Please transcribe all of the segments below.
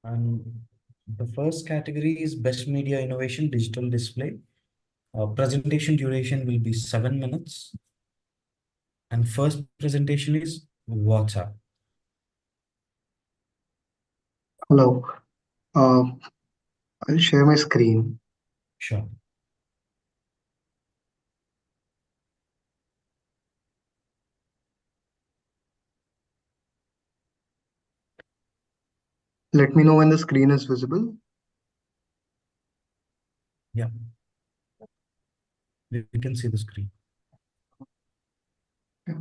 And the first category is Best Media Innovation Digital Display. Presentation duration will be 7 minutes. And first presentation is WhatsApp. Hello. I'll share my screen. Sure. Let me know when the screen is visible. Yeah. We can see the screen. Yeah.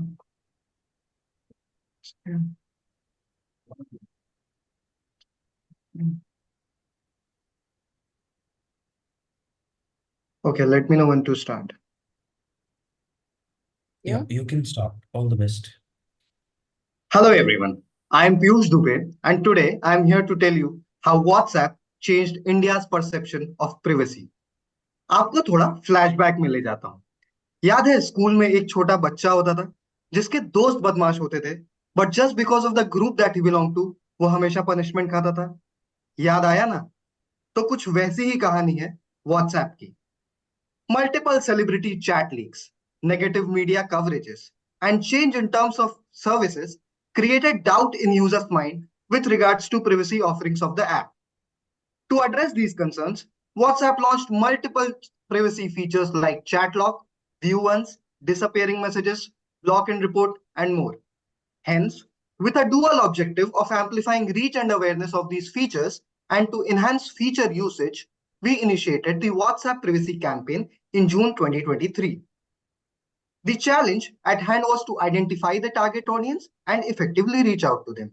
Okay, let me know when to start. Yeah, you can start. All the best. Hello everyone. I'm Piyush Dubey and today I'm here to tell you how WhatsApp changed India's perception of privacy. आपको थोड़ा flashback में ले जाता हूँ। याद है school में एक छोटा बच्चा होता था जिसके दोस्त बदमाश होते थे but just because of the group that he belong to वो हमेशा पनिशमेंट खाता था। याद आया ना? तो कुछ वैसी ही कहानी है व्हाट्सएप की। Multiple celebrity chat leaks, negative media coverages, and change in terms of services created doubt in users' mind with regards to privacy offerings of the app. To address these concerns, WhatsApp launched multiple privacy features like chat lock, view once, disappearing messages, block and report, and more. Hence, with a dual objective of amplifying reach and awareness of these features and to enhance feature usage, we initiated the WhatsApp Privacy Campaign in June 2023. The challenge at hand was to identify the target audience and effectively reach out to them.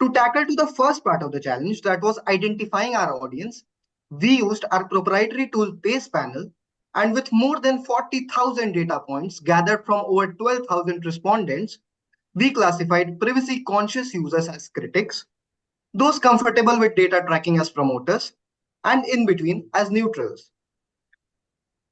To tackle to the first part of the challenge, that was identifying our audience, we used our proprietary tool Base Panel, and with more than 40,000 data points gathered from over 12,000 respondents, we classified privacy conscious users as critics, those comfortable with data tracking as promoters, and in between as neutrals.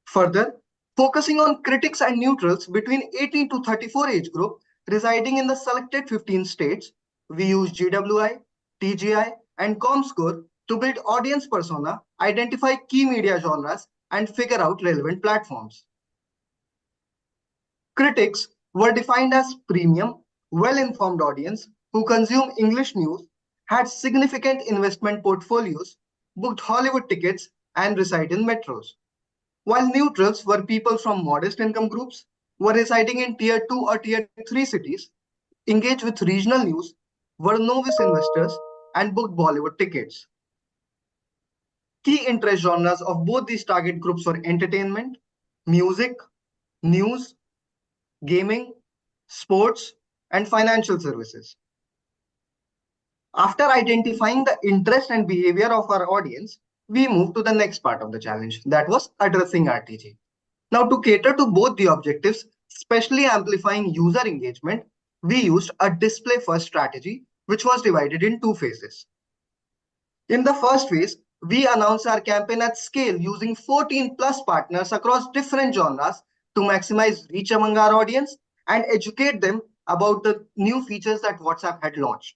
Further, focusing on critics and neutrals between 18 to 34 age group residing in the selected 15 states, we use GWI, TGI, and ComScore to build audience persona, identify key media genres, and figure out relevant platforms. Critics were defined as premium, well-informed audience who consume English news, had significant investment portfolios, booked Hollywood tickets, and reside in metros. While neutrals were people from modest income groups, were residing in tier 2 or tier 3 cities, engaged with regional news, were novice investors, and booked Bollywood tickets. Key interest genres of both these target groups were entertainment, music, news, gaming, sports, and financial services. After identifying the interest and behavior of our audience, we moved to the next part of the challenge, that was addressing RTG. Now, to cater to both the objectives, especially amplifying user engagement, we used a display-first strategy, which was divided in two phases. In the first phase, we announced our campaign at scale using 14 plus partners across different genres to maximize reach among our audience and educate them about the new features that WhatsApp had launched.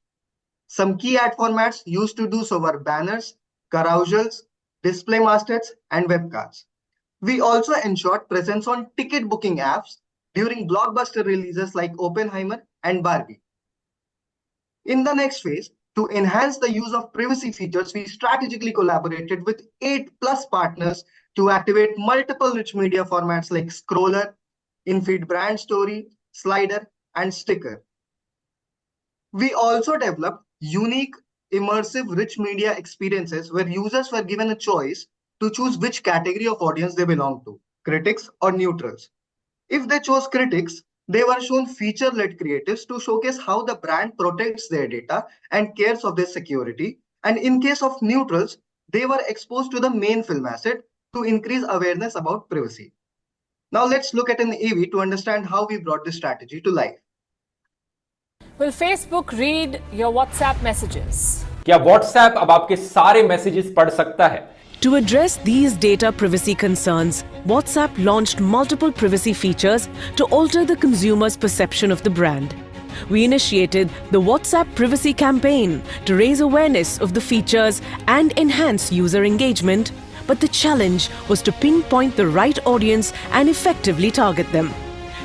Some key ad formats used to do so were banners, carousels, display mastheads, and webcards. We also ensured presence on ticket booking apps during blockbuster releases like Oppenheimer and Barbie. In the next phase, to enhance the use of privacy features, we strategically collaborated with 8 plus partners to activate multiple rich media formats like scroller, in-feed brand story, slider, and sticker. We also developed unique, immersive, rich media experiences where users were given a choice to choose which category of audience they belong to, critics or neutrals. If they chose critics, they were shown feature-led creatives to showcase how the brand protects their data and cares of their security. And in case of neutrals, they were exposed to the main film asset to increase awareness about privacy. Now let's look at an AV to understand how we brought this strategy to life. Will Facebook read your WhatsApp messages? क्या WhatsApp अब आपके सारे messages पढ़ सकता है? To address these data privacy concerns, WhatsApp launched multiple privacy features to alter the consumer's perception of the brand. we initiated the WhatsApp Privacy Campaign to raise awareness of the features and enhance user engagement, but the challenge was to pinpoint the right audience and effectively target them.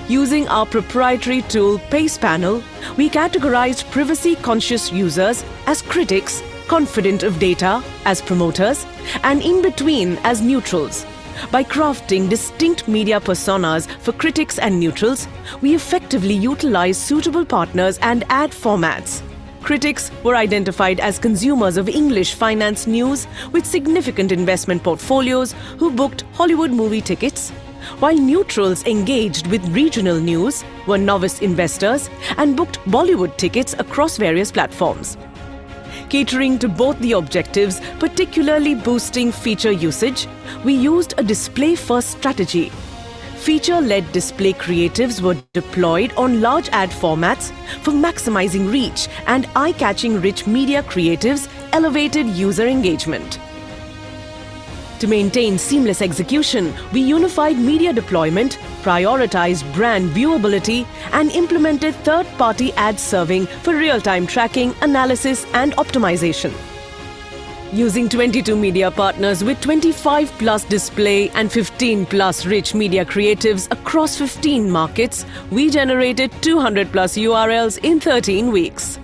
Using our proprietary tool Pace Panel, we categorized privacy-conscious users as critics, confident of data as promoters, and in between as neutrals. By crafting distinct media personas for critics and neutrals, we effectively utilized suitable partners and ad formats. Critics were identified as consumers of English finance news with significant investment portfolios who booked Hollywood movie tickets, while neutrals engaged with regional news were novice investors and booked Bollywood tickets across various platforms. Catering to both the objectives, particularly boosting feature usage, we used a display-first strategy. Feature-led display creatives were deployed on large ad formats for maximizing reach, and eye-catching rich media creatives elevated user engagement. To maintain seamless execution, we unified media deployment, prioritized brand viewability, and implemented third-party ad serving for real-time tracking, analysis, and optimization. Using 22 media partners with 25+ display and 15+ rich media creatives across 15 markets, we generated 200+ URLs in 13 weeks.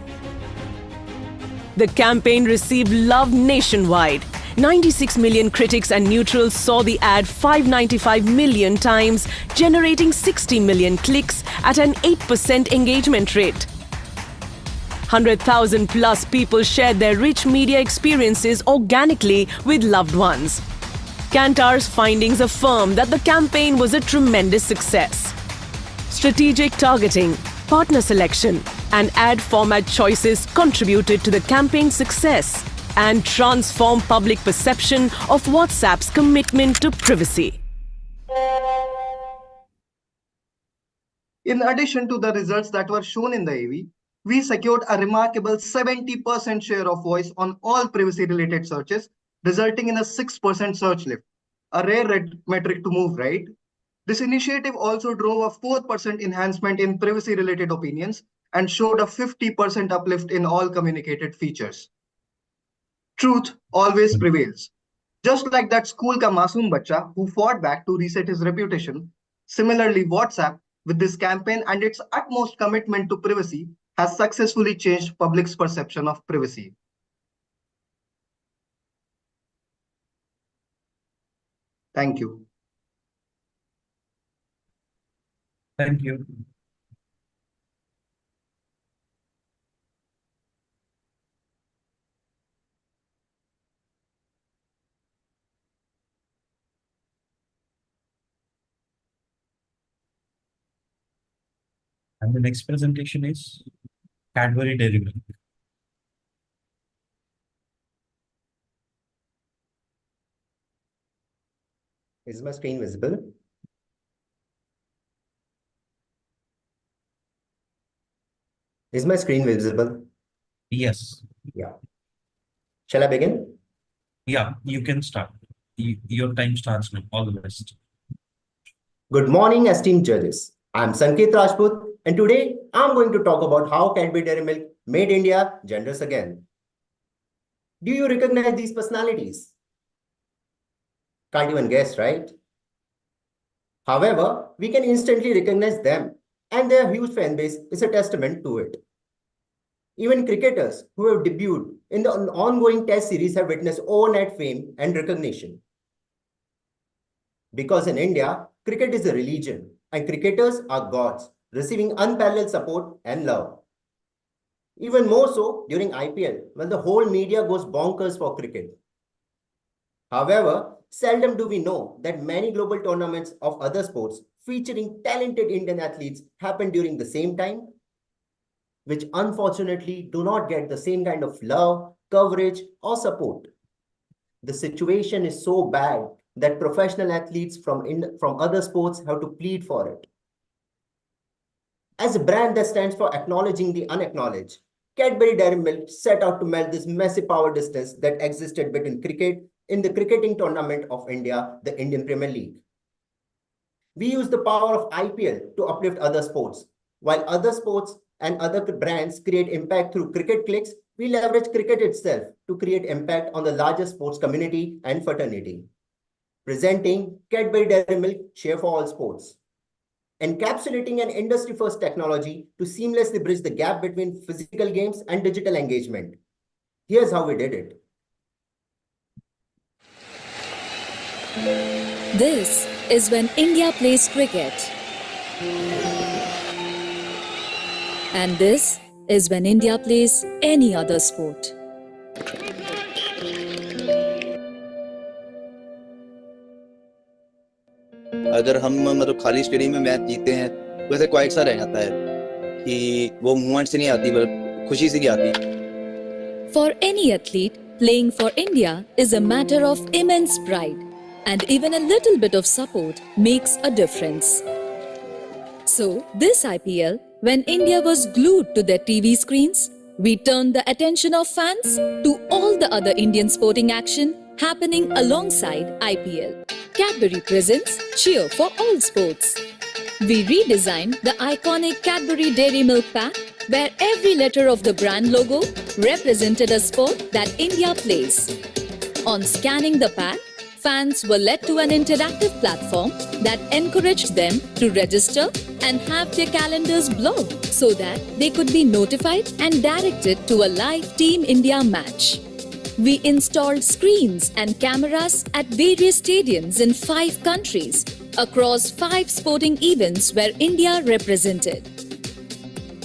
The campaign received love nationwide. 96 million critics and neutrals saw the ad 595 million times, generating 60 million clicks at an 8% engagement rate. 100,000+ people shared their rich media experiences organically with loved ones. Kantar's findings affirm that the campaign was a tremendous success. Strategic targeting, partner selection, and ad format choices contributed to the campaign's success and transform public perception of WhatsApp's commitment to privacy. In addition to the results that were shown in the AV, we secured a remarkable 70% share of voice on all privacy-related searches, resulting in a 6% search lift. A rare metric to move, right? This initiative also drove a 4% enhancement in privacy-related opinions and showed a 50% uplift in all communicated features. Truth always prevails. Just like that school ka masoom bacha who fought back to reset his reputation, similarly WhatsApp, with this campaign and its utmost commitment to privacy, has successfully changed public's perception of privacy. Thank you. Thank you. And the next presentation is Cadbury Dairy Milk. Is my screen visible? Is my screen visible? Yes. Yeah. Shall I begin? Yeah, you can start. Your time starts now. All the best. Good morning, esteemed judges. I'm Sanket Rajput, and today I'm going to talk about how Cadbury Dairy Milk made India generous again. Do you recognize these personalities? Can't even guess, right? However, we can instantly recognize them, and their huge fan base is a testament to it. Even cricketers who have debuted in the ongoing Test series have witnessed overnight fame and recognition. Because in India, cricket is a religion, and cricketers are gods, receiving unparalleled support and love. Even more so during IPL, when the whole media goes bonkers for cricket. However, seldom do we know that many global tournaments of other sports featuring talented Indian athletes happen during the same time, which unfortunately do not get the same kind of love, coverage, or support. The situation is so bad that professional athletes from other sports have to plead for it. As a brand that stands for acknowledging the unacknowledged, Cadbury Dairy Milk set out to melt this massive power distance that existed between cricket in the cricketing tournament of India, the Indian Premier League. We use the power of IPL to uplift other sports, while other sports and other brands create impact through cricket clicks, we leverage cricket itself to create impact on the largest sports community and fraternity. Presenting Cadbury Dairy Milk Cheer for All Sports. Encapsulating an industry-first technology to seamlessly bridge the gap between physical games and digital engagement. Here's how we did it. This is when India plays cricket. And this is when India plays any other sport. अगर हम मतलब खाली stadium में match जीतते हैं तो ऐसे quite सा रह जाता है कि वो मूवमेंट से नहीं आती बल्कि खुशी से ही आती है. For any athlete, playing for India is a matter of immense pride, and even a little bit of support makes a difference. So, this IPL, when India was glued to their TV screens, we turned the attention of fans to all the other Indian sporting action happening alongside IPL. Cadbury presents Cheer for All Sports. We redesigned the iconic Cadbury Dairy Milk pack, where every letter of the brand logo represented a sport that India plays. On scanning the pack, fans were led to an interactive platform that encouraged them to register and have their calendars blocked so that they could be notified and directed to a live Team India match. We installed screens and cameras at various stadiums in 5 countries across 5 sporting events where India represented.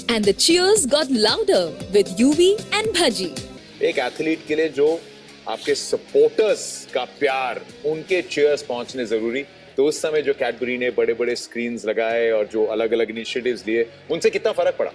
And the cheers got louder with UV and Bhaji. एक athlete के लिए जो आपके supporters का प्यार, उनके cheers पहुंचने जरूरी. तो उस समय जो कैडबरी ने बड़े बड़े स्क्रीन्स लगाए और जो अलग अलग इनिशिएटिव्स लिए, उनसे कितना फर्क पड़ा.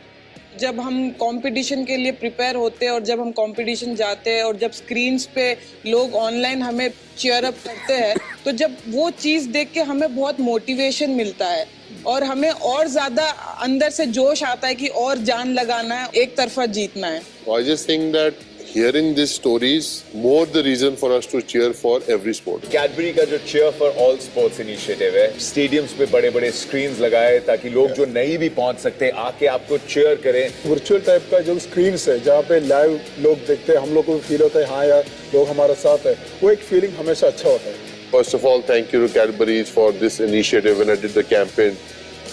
जब हम कंपटीशन के लिए प्रिपेयर होते हैं और जब हम कंपटीशन जाते हैं और जब स्क्रीन्स पे लोग ऑनलाइन हमें चीयर अप करते हैं, तो जब वो चीज़ देख के हमें बहुत मोटिवेशन मिलता है और हमें और ज़्यादा अंदर से जोश आता है कि और जान लगाना है, एक तरफा जीतना है. I just think that hearing these stories more the reason for us to cheer for every sport. Cadbury का जो cheer for all sports initiative है, स्टेडियम्स पे बड़े बड़े स्क्रीन्स लगाए ताकि लोग जो नहीं भी पहुंच सकते आके आपको चीयर करें. वर्चुअल टाइप का जो स्क्रीन्स है जहाँ पे लाइव लोग देखते हैं, हम लोग को फील होता है हाँ यार लोग हमारे साथ है, वो एक फीलिंग हमेशा अच्छा होता है. First of all, thank you to Cadbury's for this initiative when I did the campaign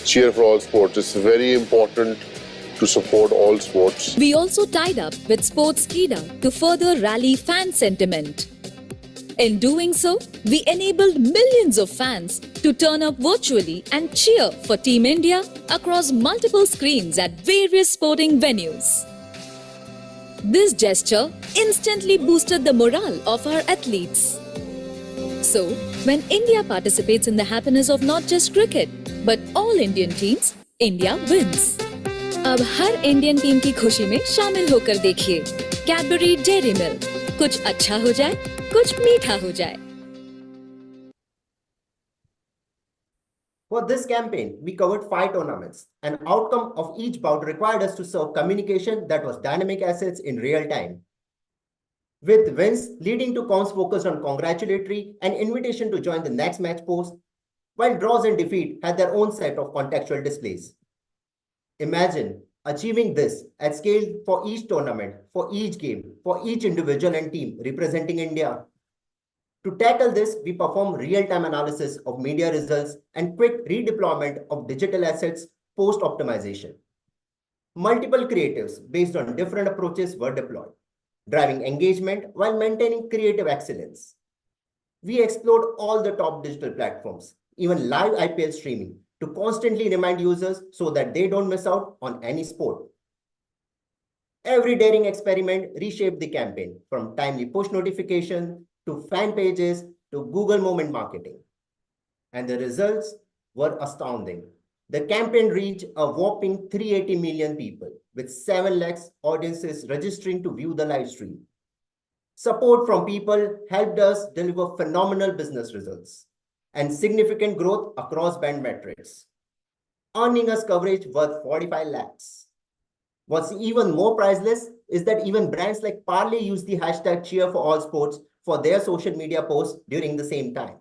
Cheer for All Sports. It's very important to support all sports. We also tied up with Sportskeeda to further rally fan sentiment. In doing so, we enabled millions of fans to turn up virtually and cheer for Team India across multiple screens at various sporting venues. This gesture instantly boosted the morale of our athletes. So, when India participates in the happiness of not just cricket, but all Indian teams, India wins. अब हर Indian team की खुशी में शामिल होकर देखिए Cadbury dairy milk. कुछ अच्छा हो जाए, कुछ मीठा हो जाए. For this campaign, we covered 5 tournaments. An outcome of each bout required us to serve communication that was dynamic assets in real time, with wins leading to comms focused on congratulatory and invitation to join the next match post, while draws and defeat had their own set of contextual displays. Imagine achieving this at scale for each tournament, for each game, for each individual and team representing India. To tackle this, we perform real-time analysis of media results and quick redeployment of digital assets post-optimization. Multiple creatives based on different approaches were deployed, driving engagement while maintaining creative excellence. We explored all the top digital platforms, even live IPL streaming, to constantly remind users so that they don't miss out on any sport. Every daring experiment reshaped the campaign, from timely push notifications to fan pages to Google moment marketing. And the results were astounding. The campaign reached a whopping 380 million people, with 7 lakhs audiences registering to view the live stream. Support from people helped us deliver phenomenal business results and significant growth across band metrics, earning us coverage worth 45 lakhs. What's even more priceless is that even brands like Parley use the hashtag Cheer for All Sports for their social media posts during the same time.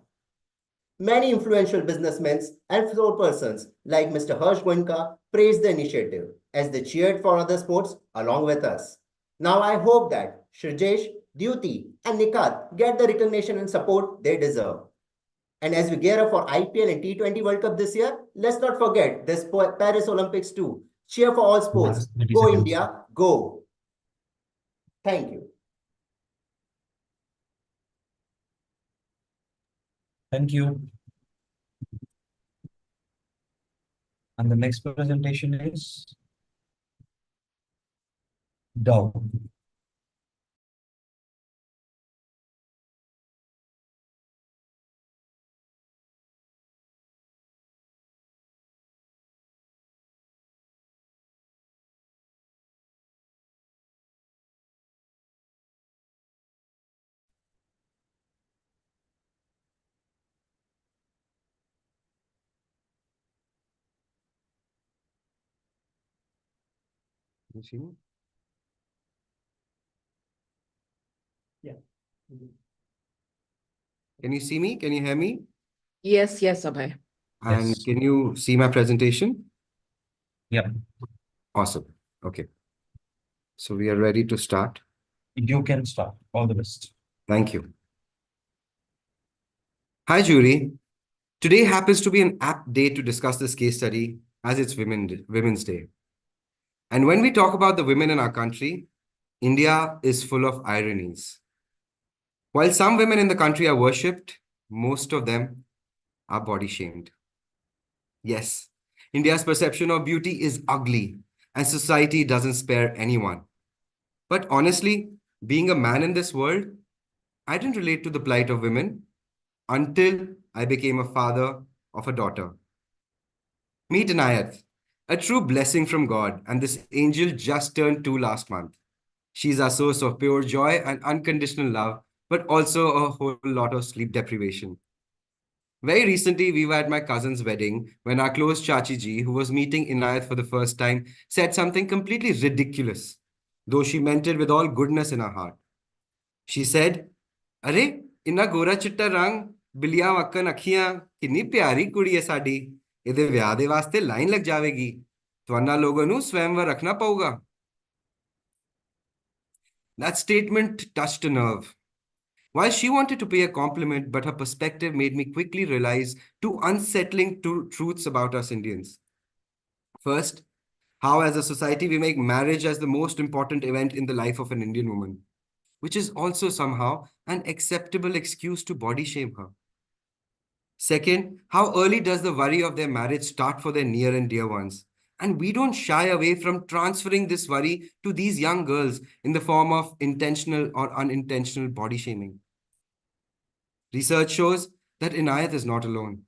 Many influential businessmen and persons like Mr. Harsh Goenka praised the initiative, as they cheered for other sports along with us. Now I hope that Shrijesh, Dyuti and Nikat get the recognition and support they deserve. And as we gear up for IPL and T20 World Cup this year, let's not forget this Paris Olympics too. Cheer for all sports. Go India, go. Thank you. Thank you. And the next presentation is Dove. Can you see me? Yeah. Can you see me? Can you hear me? Yes, Abhay. And Yes. can you see my presentation? Yeah. Awesome. Okay. So we are ready to start. You can start. All the best. Thank you. Hi, jury. Today happens to be an apt day to discuss this case study as it's Women's Day. And when we talk about the women in our country, India is full of ironies. While some women in the country are worshipped, most of them are body shamed. Yes, India's perception of beauty is ugly and society doesn't spare anyone. But honestly, being a man in this world, I didn't relate to the plight of women until I became a father of a daughter. Meet Inayat, a true blessing from God, and this angel just turned 2 last month. She's a source of pure joy and unconditional love, but also a whole lot of sleep deprivation. Very recently, we were at my cousin's wedding when our close Chachi ji, who was meeting Inayat for the first time, said something completely ridiculous, though she meant it with all goodness in her heart. She said, "Arey, inna gora chitta rang, biliyan wakkan akhiyan, kinni pyari kudi hai saadi. ਇਹਦੇ ਵਿਆਹ ਦੇ ਵਾਸਤੇ line ਲੱਗ ਜਾਵੇਗੀ ਤੁਹਾਨੂੰ ਲੋਕਾਂ ਨੂੰ ਸਵੈਮਵਰ ਰੱਖਣਾ ਪਊਗਾ." That statement touched a nerve. While she wanted to pay a compliment, but her perspective made me quickly realize two unsettling truths about us Indians. First, how as a society we make marriage as the most important event in the life of an Indian woman, which is also somehow an acceptable excuse to body shame her. Second, how early does the worry of their marriage start for their near and dear ones? And we don't shy away from transferring this worry to these young girls in the form of intentional or unintentional body shaming. Research shows that Inayat is not alone.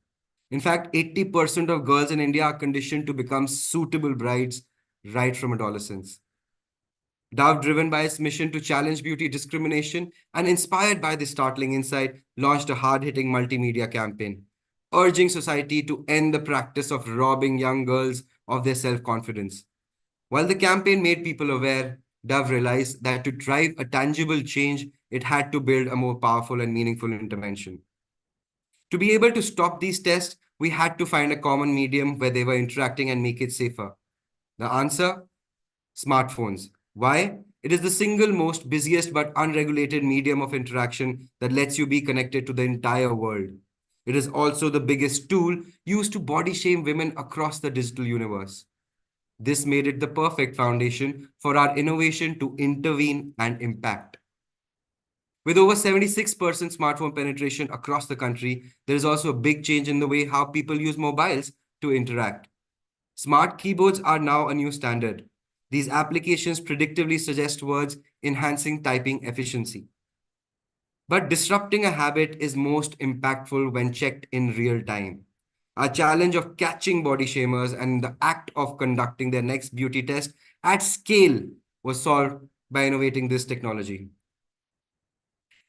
In fact, 80% of girls in India are conditioned to become suitable brides right from adolescence. Dove, driven by its mission to challenge beauty discrimination and inspired by this startling insight, launched a hard-hitting multimedia campaign, urging society to end the practice of robbing young girls of their self-confidence. While the campaign made people aware, Dove realized that to drive a tangible change, it had to build a more powerful and meaningful intervention. To be able to stop these tests, we had to find a common medium where they were interacting and make it safer. The answer? Smartphones. Why? It is the single most busiest but unregulated medium of interaction that lets you be connected to the entire world. It is also the biggest tool used to body shame women across the digital universe. This made it the perfect foundation for our innovation to intervene and impact. With over 76% smartphone penetration across the country, there is also a big change in the way how people use mobiles to interact. Smart keyboards are now a new standard. These applications predictively suggest words, enhancing typing efficiency. But disrupting a habit is most impactful when checked in real time. Our challenge of catching body shamers and the act of conducting their next beauty test at scale was solved by innovating this technology.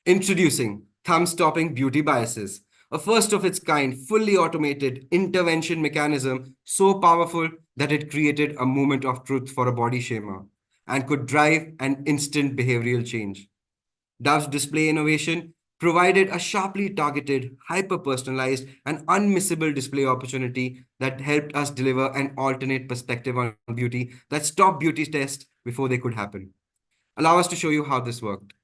Introducing thumb-stopping beauty biases, a first of its kind, fully automated intervention mechanism so powerful that it created a moment of truth for a body shamer and could drive an instant behavioral change. Dove's display innovation provided a sharply targeted, hyper-personalized, and unmissable display opportunity that helped us deliver an alternate perspective on beauty that stopped beauty tests before they could happen. Allow us to show you how this worked.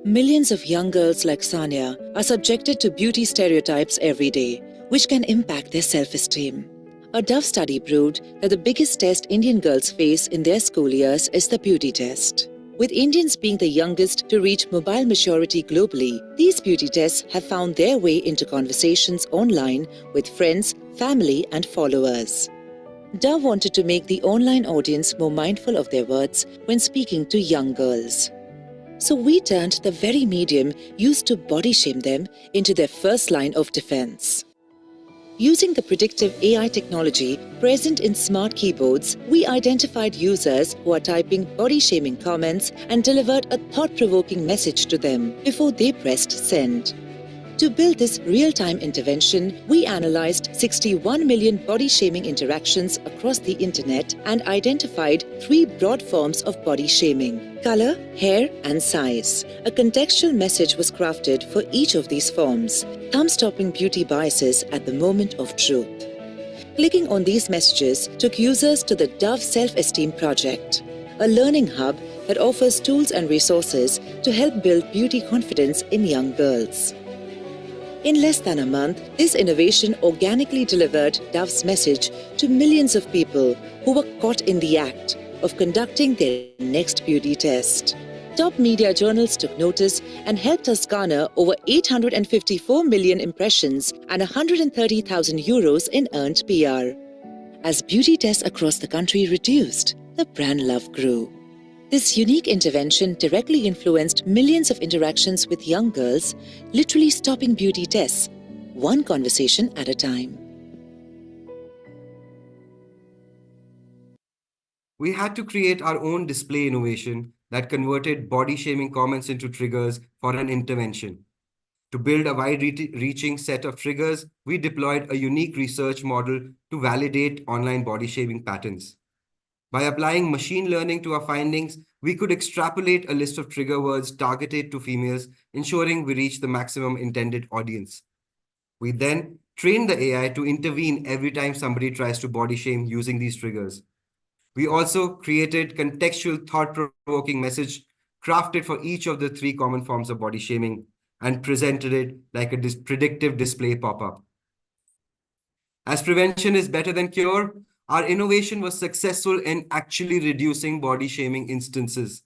Millions of young girls like Sanya are subjected to beauty stereotypes every day, which can impact their self-esteem. A Dove study proved that the biggest test Indian girls face in their school years is the beauty test. With Indians being the youngest to reach mobile maturity globally, these beauty tests have found their way into conversations online with friends, family, and followers. Dove wanted to make the online audience more mindful of their words when speaking to young girls. So we turned the very medium used to body shame them into their first line of defense. Using the predictive AI technology present in smart keyboards, we identified users who are typing body-shaming comments and delivered a thought-provoking message to them before they pressed send. To build this real-time intervention, we analyzed 61 million body-shaming interactions across the internet and identified 3 broad forms of body shaming: color, hair, and size. A contextual message was crafted for each of these forms, thumb-stopping beauty biases at the moment of truth. Clicking on these messages took users to the Dove Self-Esteem Project, a learning hub that offers tools and resources to help build beauty confidence in young girls. In less than a month, this innovation organically delivered Dove's message to millions of people who were caught in the act of conducting their next beauty test. Top media journals took notice and helped us garner over 854 million impressions and 130,000 euros in earned PR. As beauty tests across the country reduced, the brand love grew. This unique intervention directly influenced millions of interactions with young girls, literally stopping beauty tests, one conversation at a time. We had to create our own display innovation that converted body-shaming comments into triggers for an intervention. To build a wide-reaching set of triggers, we deployed a unique research model to validate online body-shaming patterns. By applying machine learning to our findings, we could extrapolate a list of trigger words targeted to females, ensuring we reach the maximum intended audience. We then trained the AI to intervene every time somebody tries to body shame using these triggers. We also created contextual thought-provoking message crafted for each of the 3 common forms of body shaming and presented it like a predictive display pop-up. As prevention is better than cure, our innovation was successful in actually reducing body shaming instances.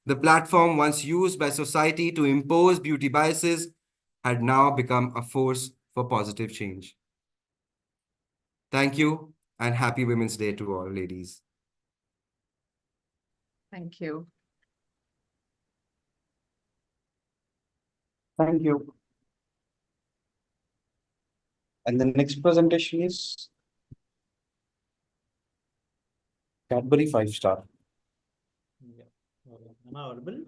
The platform once used by society to impose beauty biases had now become a force for positive change. Thank you and happy Women's Day to all ladies. Thank you. Thank you. And the next presentation is Cadbury 5 Star. Yeah. Am I audible?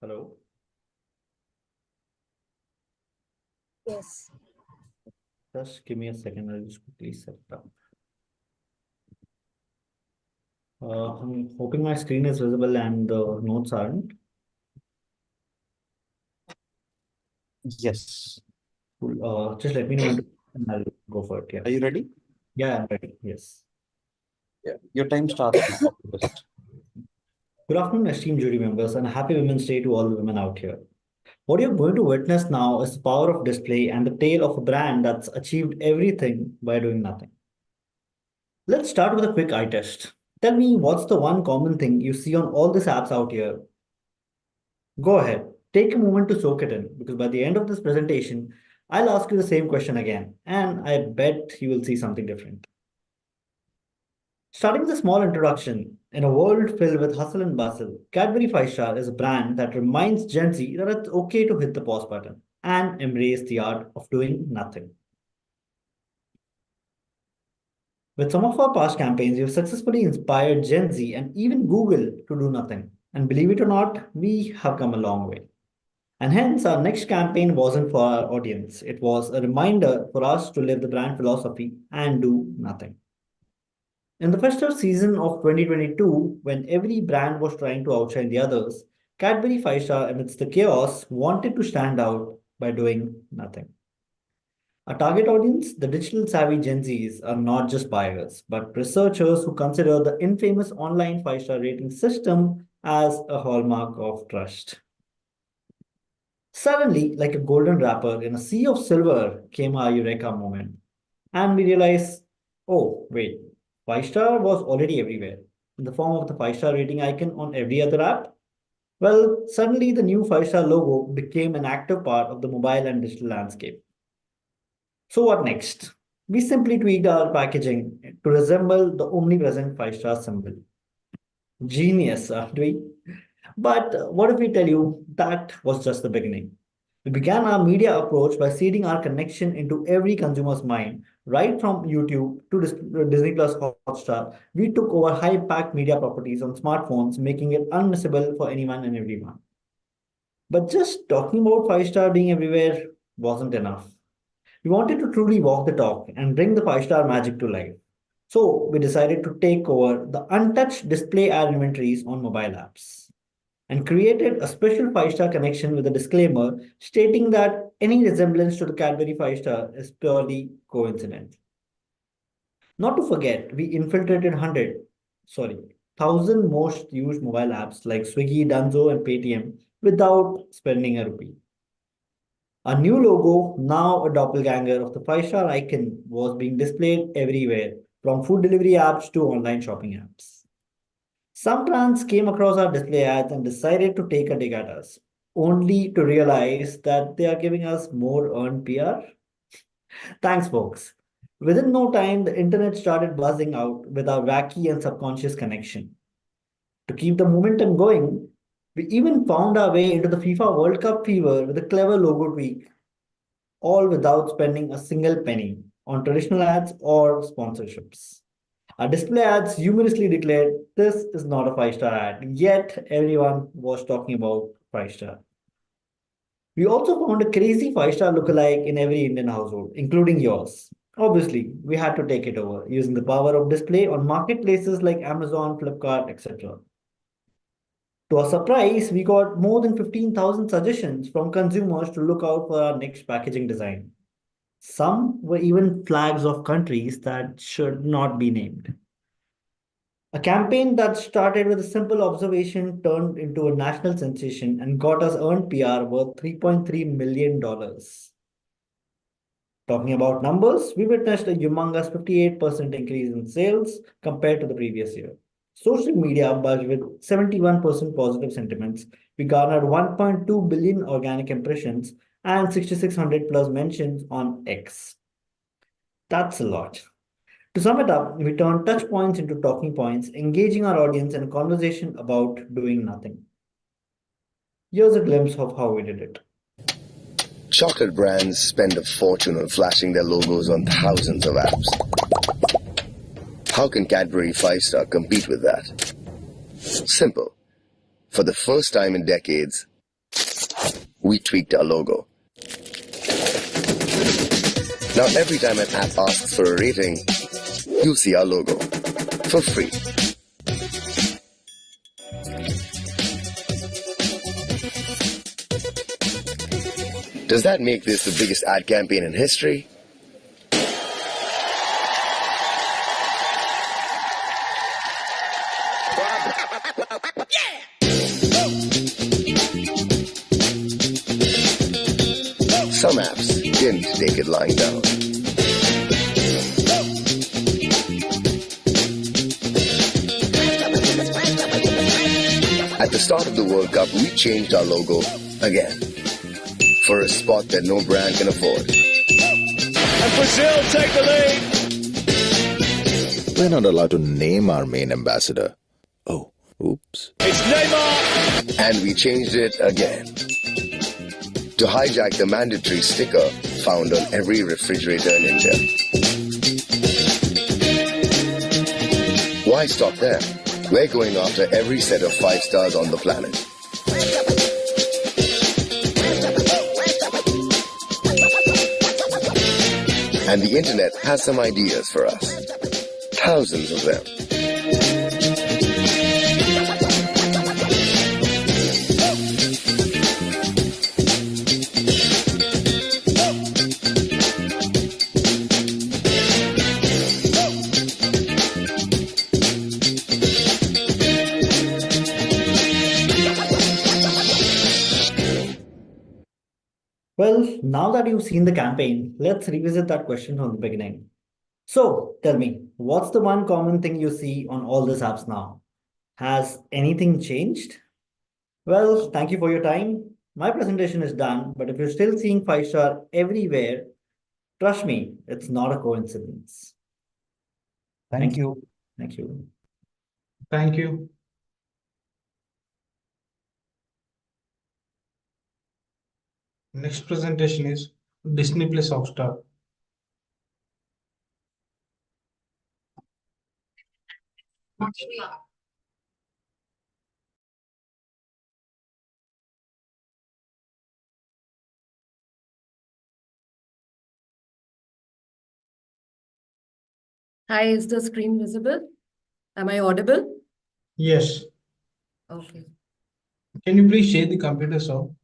Hello? Yes. Just give me a second. I'll just quickly set it up. I'm hoping my screen is visible and the notes aren't. Yes. Cool. Just let me know and I'll go for it. Yeah. Are you ready? Yeah, I'm ready. Yes. Yeah. Your time starts now. Good afternoon, esteemed jury members, and happy Women's Day to all the women out here. What you're going to witness now is the power of display and the tale of a brand that's achieved everything by doing nothing. Let's start with a quick eye test. Tell me what's the one common thing you see on all these apps out here. Go ahead, take a moment to soak it in, because by the end of this presentation, I'll ask you the same question again, and I bet you will see something different. Starting with a small introduction, In a world filled with hustle and bustle, Cadbury Five Star is a brand that reminds Gen Z that it's okay to hit the pause button and embrace the art of doing nothing. With some of our past campaigns, we've successfully inspired Gen Z and even Google to do nothing. And believe it or not, we have come a long way. And hence, our next campaign wasn't for our audience. It was a reminder for us to live the brand philosophy and do nothing. In the festive season of 2022, when every brand was trying to outshine the others, Cadbury Five Star, amidst the chaos, wanted to stand out by doing nothing. Our target audience, the digital savvy Gen Zs, are not just buyers, but researchers who consider the infamous online 5-star rating system as a hallmark of trust. Suddenly, like a golden wrapper in a sea of silver, came our eureka moment. And we realized, oh, wait, 5-star was already everywhere, in the form of the 5-star rating icon on every other app. Well, suddenly the new 5-star logo became an active part of the mobile and digital landscape. So what next? We simply tweaked our packaging to resemble the omnipresent 5-star symbol. Genius, aren't we? But what if we tell you that was just the beginning? We began our media approach by seeding our connection into every consumer's mind, right from YouTube to Disney Plus Hotstar. We took over high-impact media properties on smartphones, making it unmissable for anyone and everyone. But just talking about 5-star being everywhere wasn't enough. We wanted to truly walk the talk and bring the 5-star magic to life. So we decided to take over the untouched display ad inventories on mobile apps and created a special 5-star connection with a disclaimer stating that any resemblance to the Cadbury 5-star is purely coincidental. Not to forget, we infiltrated 1,000 most used mobile apps like Swiggy, Dunzo, and Paytm without spending a rupee. Our new logo, now a doppelganger of the 5-star icon, was being displayed everywhere, from food delivery apps to online shopping apps. Some brands came across our display ads and decided to take a dig at us, only to realize that they are giving us more earned PR. Thanks, folks. Within no time, the internet started buzzing out with our wacky and subconscious connection. To keep the momentum going, we even found our way into the FIFA World Cup fever with a clever logo tweak, all without spending a single penny on traditional ads or sponsorships. Our display ads humorously declared, "This is not a 5-star ad," yet everyone was talking about 5-star. We also found a crazy 5-star lookalike in every Indian household, including yours. Obviously, we had to take it over, using the power of display on marketplaces like Amazon, Flipkart, etc. To our surprise, we got more than 15,000 suggestions from consumers to look out for our next packaging design. Some were even flags of countries that should not be named. A campaign that started with a simple observation turned into a national sensation and got us earned PR worth $3.3 million. Talking about numbers, we witnessed a humongous 58% increase in sales compared to the previous year. Social media buzzed with 71% positive sentiments. We garnered 1.2 billion organic impressions and 6,600 plus mentions on X. That's a lot. To sum it up, we turned touch points into talking points, engaging our audience in a conversation about doing nothing. Here's a glimpse of how we did it. Chocolate brands spend a fortune on flashing their logos on thousands of apps. How can Cadbury 5-star compete with that? Simple. For the first time in decades, we tweaked our logo. Now every time an app asks for a rating, you'll see our logo for free. Does that make this the biggest ad campaign in history? Some apps didn't take it lying down. At the start of the World Cup, we changed our logo again for a spot that no brand can afford. And Brazil take the lead. We're not allowed to name our main ambassador, Oh, oops. It's Neymar! And we changed it again. To hijack the mandatory sticker found on every refrigerator in India. Why stop there? We're going after every set of 5 stars on the planet. And the internet has some ideas for us. Thousands of them. Well, now that you've seen the campaign, let's revisit that question from the beginning. So, tell me, what's the one common thing you see on all these apps now? Has anything changed? Well, thank you for your time. My presentation is done, but if you're still seeing 5-star everywhere, trust me, it's not a coincidence. Thank you. Thank you. Thank you. Next presentation is Disney Plus Hotstar. Hi, is the screen visible? Am I audible? Yes. Okay. Can you please share the computer sound?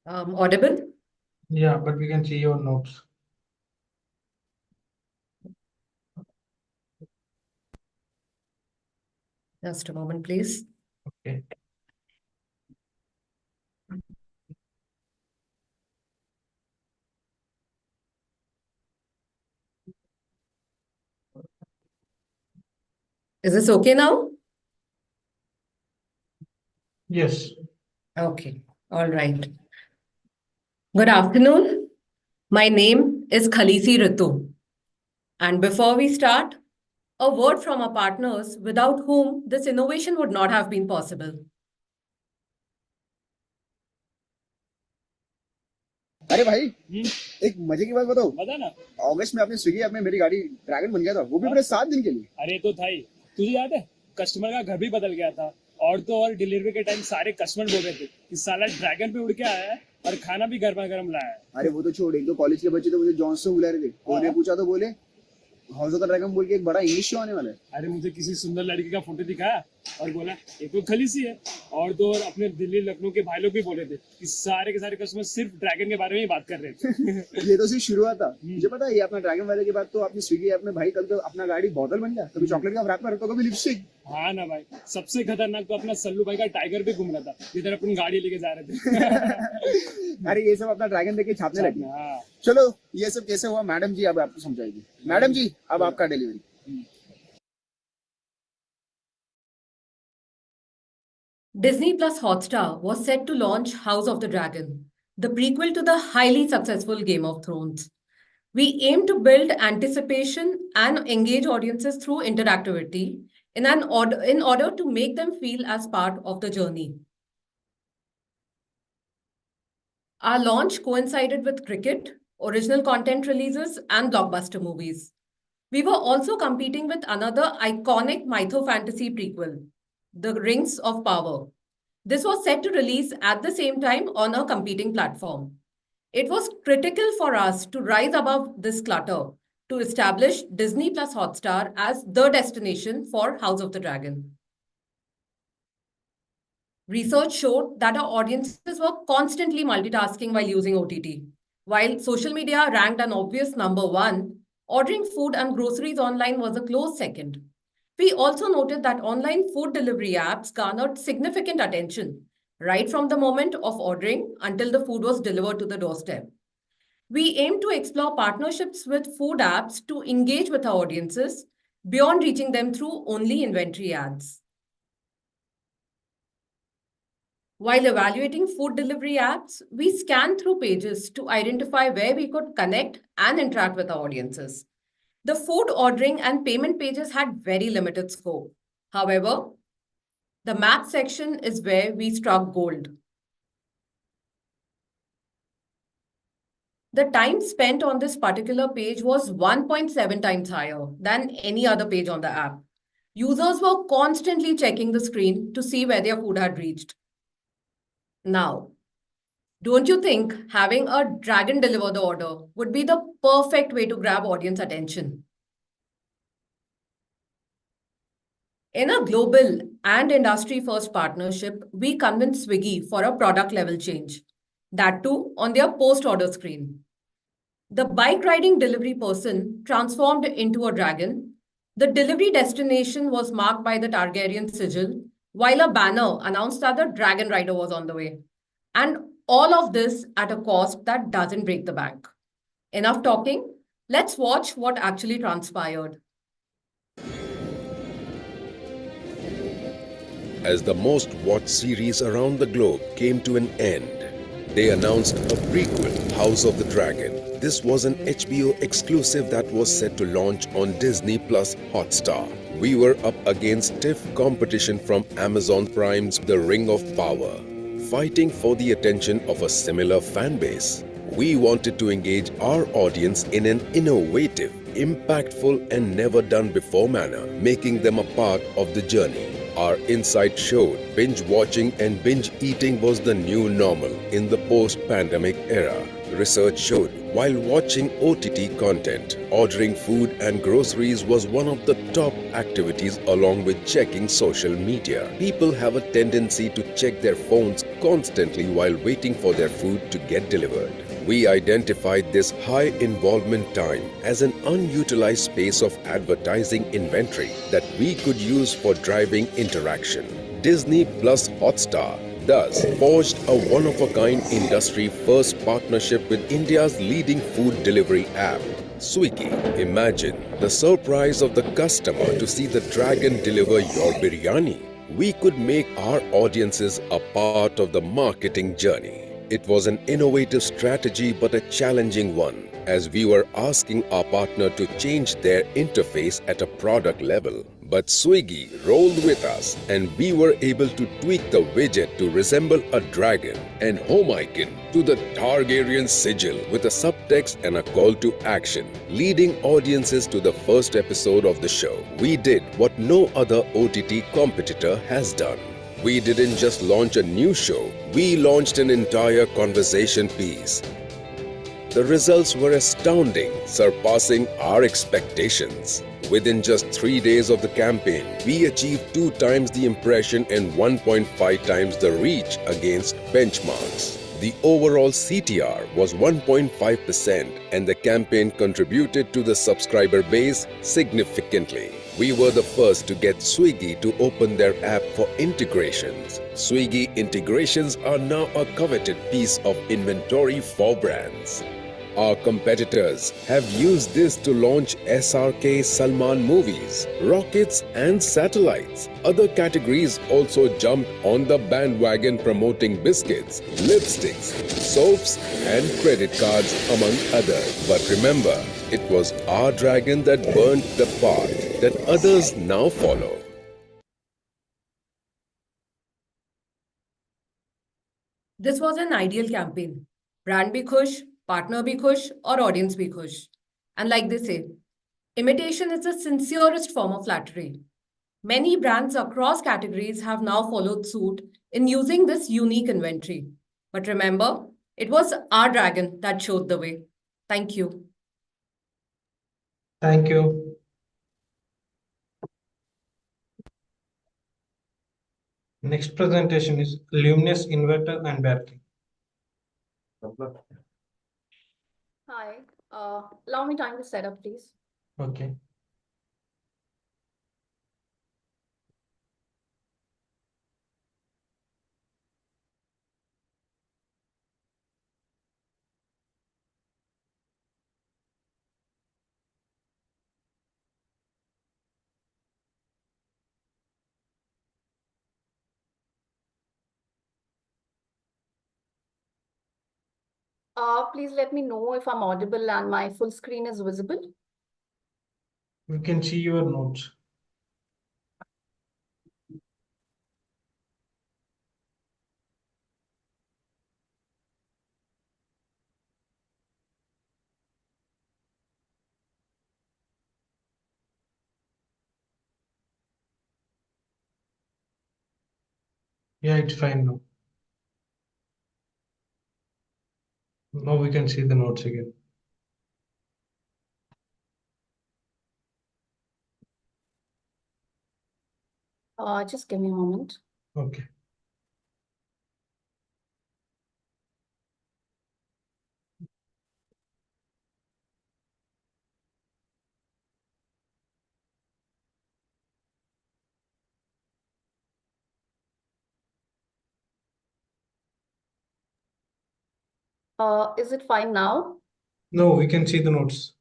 Audible? Yeah, but we can see your notes. Just a moment, please. Okay. Is this okay now? Yes. Okay. All right. Good afternoon. My name is Khalisi Ritu. And before we start, a word from our partners without whom this innovation would not have been possible. अरे भाई एक मजे की बात बताओ। बता ना। अगस्त में आपने स्विगी ऐप में मेरी गाड़ी ड्रैगन बन गया था, वो भी पूरे 7 दिन के लिए। अरे तो था ही, तुझे याद है कस्टमर का घर भी बदल गया था और तो और डिलीवरी के टाइम सारे कस्टमर बोल रहे थे कि साला ड्रैगन पे उड़ के आया है और खाना भी गर्मा गर्म लाया है। अरे वो तो छोड़, एक तो कॉलेज के बच्चे तो मुझे जॉनसन बुला रहे थे, उन्हें पूछा तो बोले हाउस ऑफ द ड्रैगन बोल के एक बड़ा इंग्लिश शो आने वाला है। अरे मुझे किसी सुंदर लड़की का फोटो दिखाया और बोला ये तो खलीसी है, और तो और अपने दिल्ली लखनऊ के भाई लोग भी बोले थे कि सारे के सारे कस्टमर सिर्फ ड्रैगन के बारे में ही बात कर रहे थे। ये तो सिर्फ शुरुआत था, मुझे पता है ये अपना ड्रैगन वाले के बाद तो अपनी स्विगी ऐप में भाई कल तो अपना गाड़ी बॉटल बन गया, कभी चॉकलेट का रैपर तो कभी लिपस्टिक। हाँ ना भाई, सबसे खतरनाक तो अपना सल्लू भाई का टाइगर भी घूम रहा था जिधर अपन गाड़ी लेके जा रहे थे। अरे ये सब अपना ड्रैगन देख के छापने लगे। हाँ। चलो ये सब कैसे हुआ मैडम जी अब आपको समझाएगी। मैडम जी अब आपका delivery. Disney Plus Hotstar was set to launch House of the Dragon, the prequel to the highly successful Game of Thrones. We aim to build anticipation and engage audiences through interactivity in order to make them feel as part of the journey. Our launch coincided with cricket, original content releases, and blockbuster movies. We were also competing with another iconic mytho-fantasy prequel, The Rings of Power. This was set to release at the same time on a competing platform. It was critical for us to rise above this clutter to establish Disney Plus Hotstar as the destination for House of the Dragon. Research showed that our audiences were constantly multitasking while using OTT. While social media ranked an obvious number one, ordering food and groceries online was a close second. We also noted that online food delivery apps garnered significant attention, right from the moment of ordering until the food was delivered to the doorstep. We aim to explore partnerships with food apps to engage with our audiences beyond reaching them through only inventory ads. While evaluating food delivery apps, we scan through pages to identify where we could connect and interact with our audiences. The food ordering and payment pages had very limited scope. However, the map section is where we struck gold. The time spent on this particular page was 1.7 times higher than any other page on the app. Users were constantly checking the screen to see where their food had reached. Now, don't you think having a dragon deliver the order would be the perfect way to grab audience attention? In a global and industry-first partnership, we convinced Swiggy for a product-level change. That too on their post-order screen. The bike-riding delivery person transformed into a dragon. The delivery destination was marked by the Targaryen sigil, while a banner announced that the dragon rider was on the way. And all of this at a cost that doesn't break the bank. Enough talking. Let's watch what actually transpired. As the most watched series around the globe came to an end, they announced a prequel, House of the Dragon. This was an HBO exclusive that was set to launch on Disney Plus Hotstar. We were up against stiff competition from Amazon Prime's The Ring of Power, fighting for the attention of a similar fan base. We wanted to engage our audience in an innovative, impactful and never done before manner, making them a part of the journey. Our insight showed binge watching and binge eating was the new normal in the post-pandemic era. Research showed while watching OTT content, ordering food and groceries was one of the top activities along with checking social media. People have a tendency to check their phones constantly while waiting for their food to get delivered. We identified this high involvement time as an unutilized space of advertising inventory that we could use for driving interaction. Disney plus Hotstar thus forged a one-of-a-kind industry-first partnership with India's leading food delivery app, Swiggy. Imagine the surprise of the customer to see the dragon deliver your biryani. We could make our audiences a part of the marketing journey. It was an innovative strategy but a challenging one, as we were asking our partner to change their interface at a product level. But Swiggy rolled with us and we were able to tweak the widget to resemble a dragon and home icon to the Targaryen sigil with a subtext and a call to action, leading audiences to the first episode of the show. We did what no other OTT competitor has done. We didn't just launch a new show, we launched an entire conversation piece. The results were astounding, surpassing our expectations. Within just 3 days of the campaign, we achieved 2 times the impression and 1.5 times the reach against benchmarks. The overall CTR was 1.5% and the campaign contributed to the subscriber base significantly. We were the first to get Swiggy to open their app for integrations. Swiggy integrations are now a coveted piece of inventory for brands. Our competitors have used this to launch SRK Salman movies, rockets and satellites. Other categories also jumped on the bandwagon promoting biscuits, lipsticks, soaps and credit cards among others. But remember, it was our dragon that burned the path that others now follow. This was an ideal campaign. Brand bhi khush, partner bhi khush, or audience bhi khush. And like they say, imitation is the sincerest form of flattery. Many brands across categories have now followed suit in using this unique inventory. But remember, it was our dragon that showed the way. Thank you. Thank you. Next presentation is Luminous inverter and battery. Hi, allow me time to set up, please. Okay. Please let me know if I'm audible and my full screen is visible. We can see your notes. Yeah, it's fine now. Now we can see the notes again. Just give me a moment. Okay. Is it fine now? No, we can see the notes.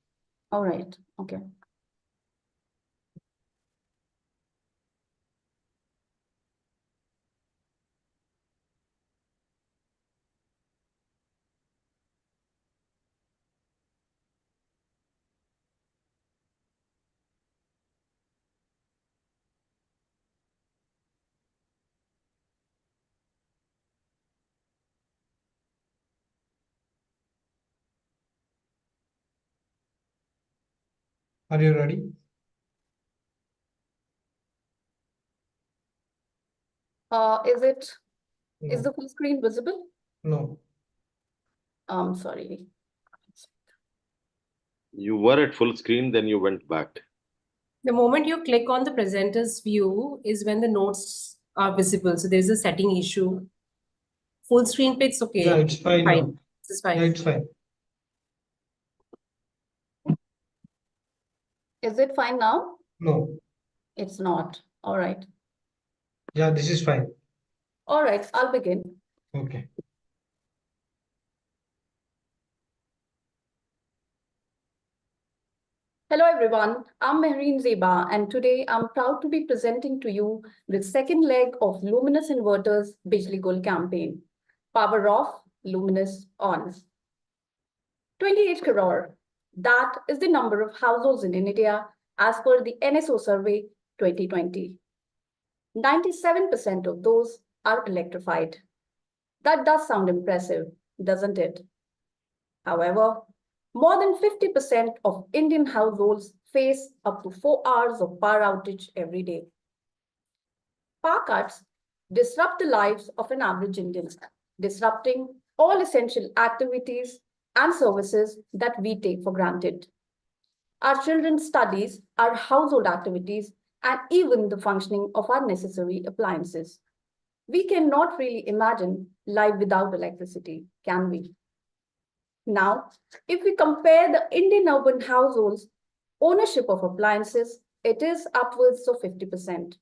All right. Okay. Are you ready? Is the full screen visible? No. Sorry. You were at full screen, then you went back. The moment you click on the presenter's view is when the notes are visible. So there's a setting issue. Full screen page, it's okay. Yeah, it's fine now. This is fine. Yeah, it's fine. Is it fine now? No. It's not. All right. Yeah, this is fine. All right, I'll begin. Okay. Hello everyone, I'm Mehreen Zeba and today I'm proud to be presenting to you the second leg of Luminous Inverter's Bijli Gul campaign. Power off, Luminous on. 28 crore. That is the number of households in India as per the NSO survey 2020. 97% of those are electrified. That does sound impressive, doesn't it? However, more than 50% of Indian households face up to 4 hours of power outage every day. Power cuts disrupt the lives of an average Indian, disrupting all essential activities and services that we take for granted. Our children's studies, our household activities, and even the functioning of our necessary appliances. We cannot really imagine life without electricity, can we? Now, if we compare the Indian urban households' ownership of appliances, it is upwards of 50%.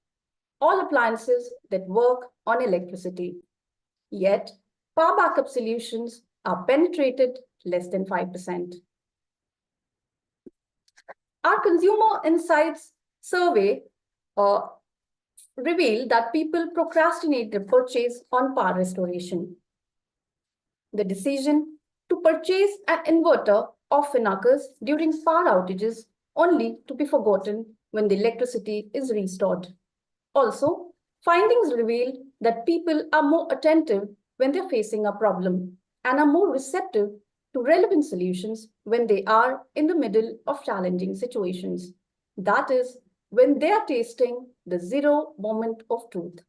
All appliances that work on electricity. Yet, power backup solutions are penetrated less than 5%. Our consumer insights survey revealed that people procrastinate their purchase on power restoration. The decision to purchase an inverter often occurs during power outages, only to be forgotten when the electricity is restored. Also, findings reveal that people are more attentive when they're facing a problem and are more receptive to relevant solutions when they are in the middle of challenging situations. That is, when they are tasting the zero moment of truth.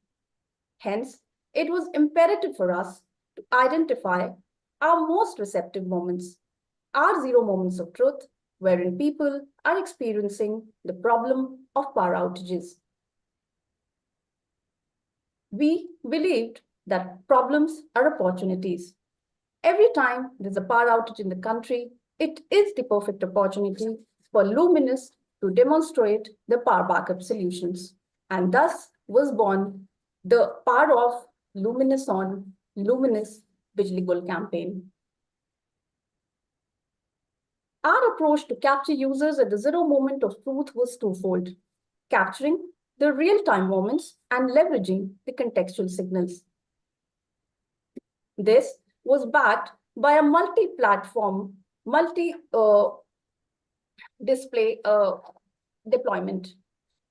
Hence, it was imperative for us to identify our most receptive moments, our zero moments of truth, wherein people are experiencing the problem of power outages. We believed that problems are opportunities. Every time there's a power outage in the country, it is the perfect opportunity for Luminous to demonstrate the power backup solutions. And thus was born the Power Off, Luminous On, Luminous Bijli Gul campaign. Our approach to capture users at the zero moment of truth was twofold: capturing the real-time moments and leveraging the contextual signals. This was backed by a multi-platform, multi-display deployment.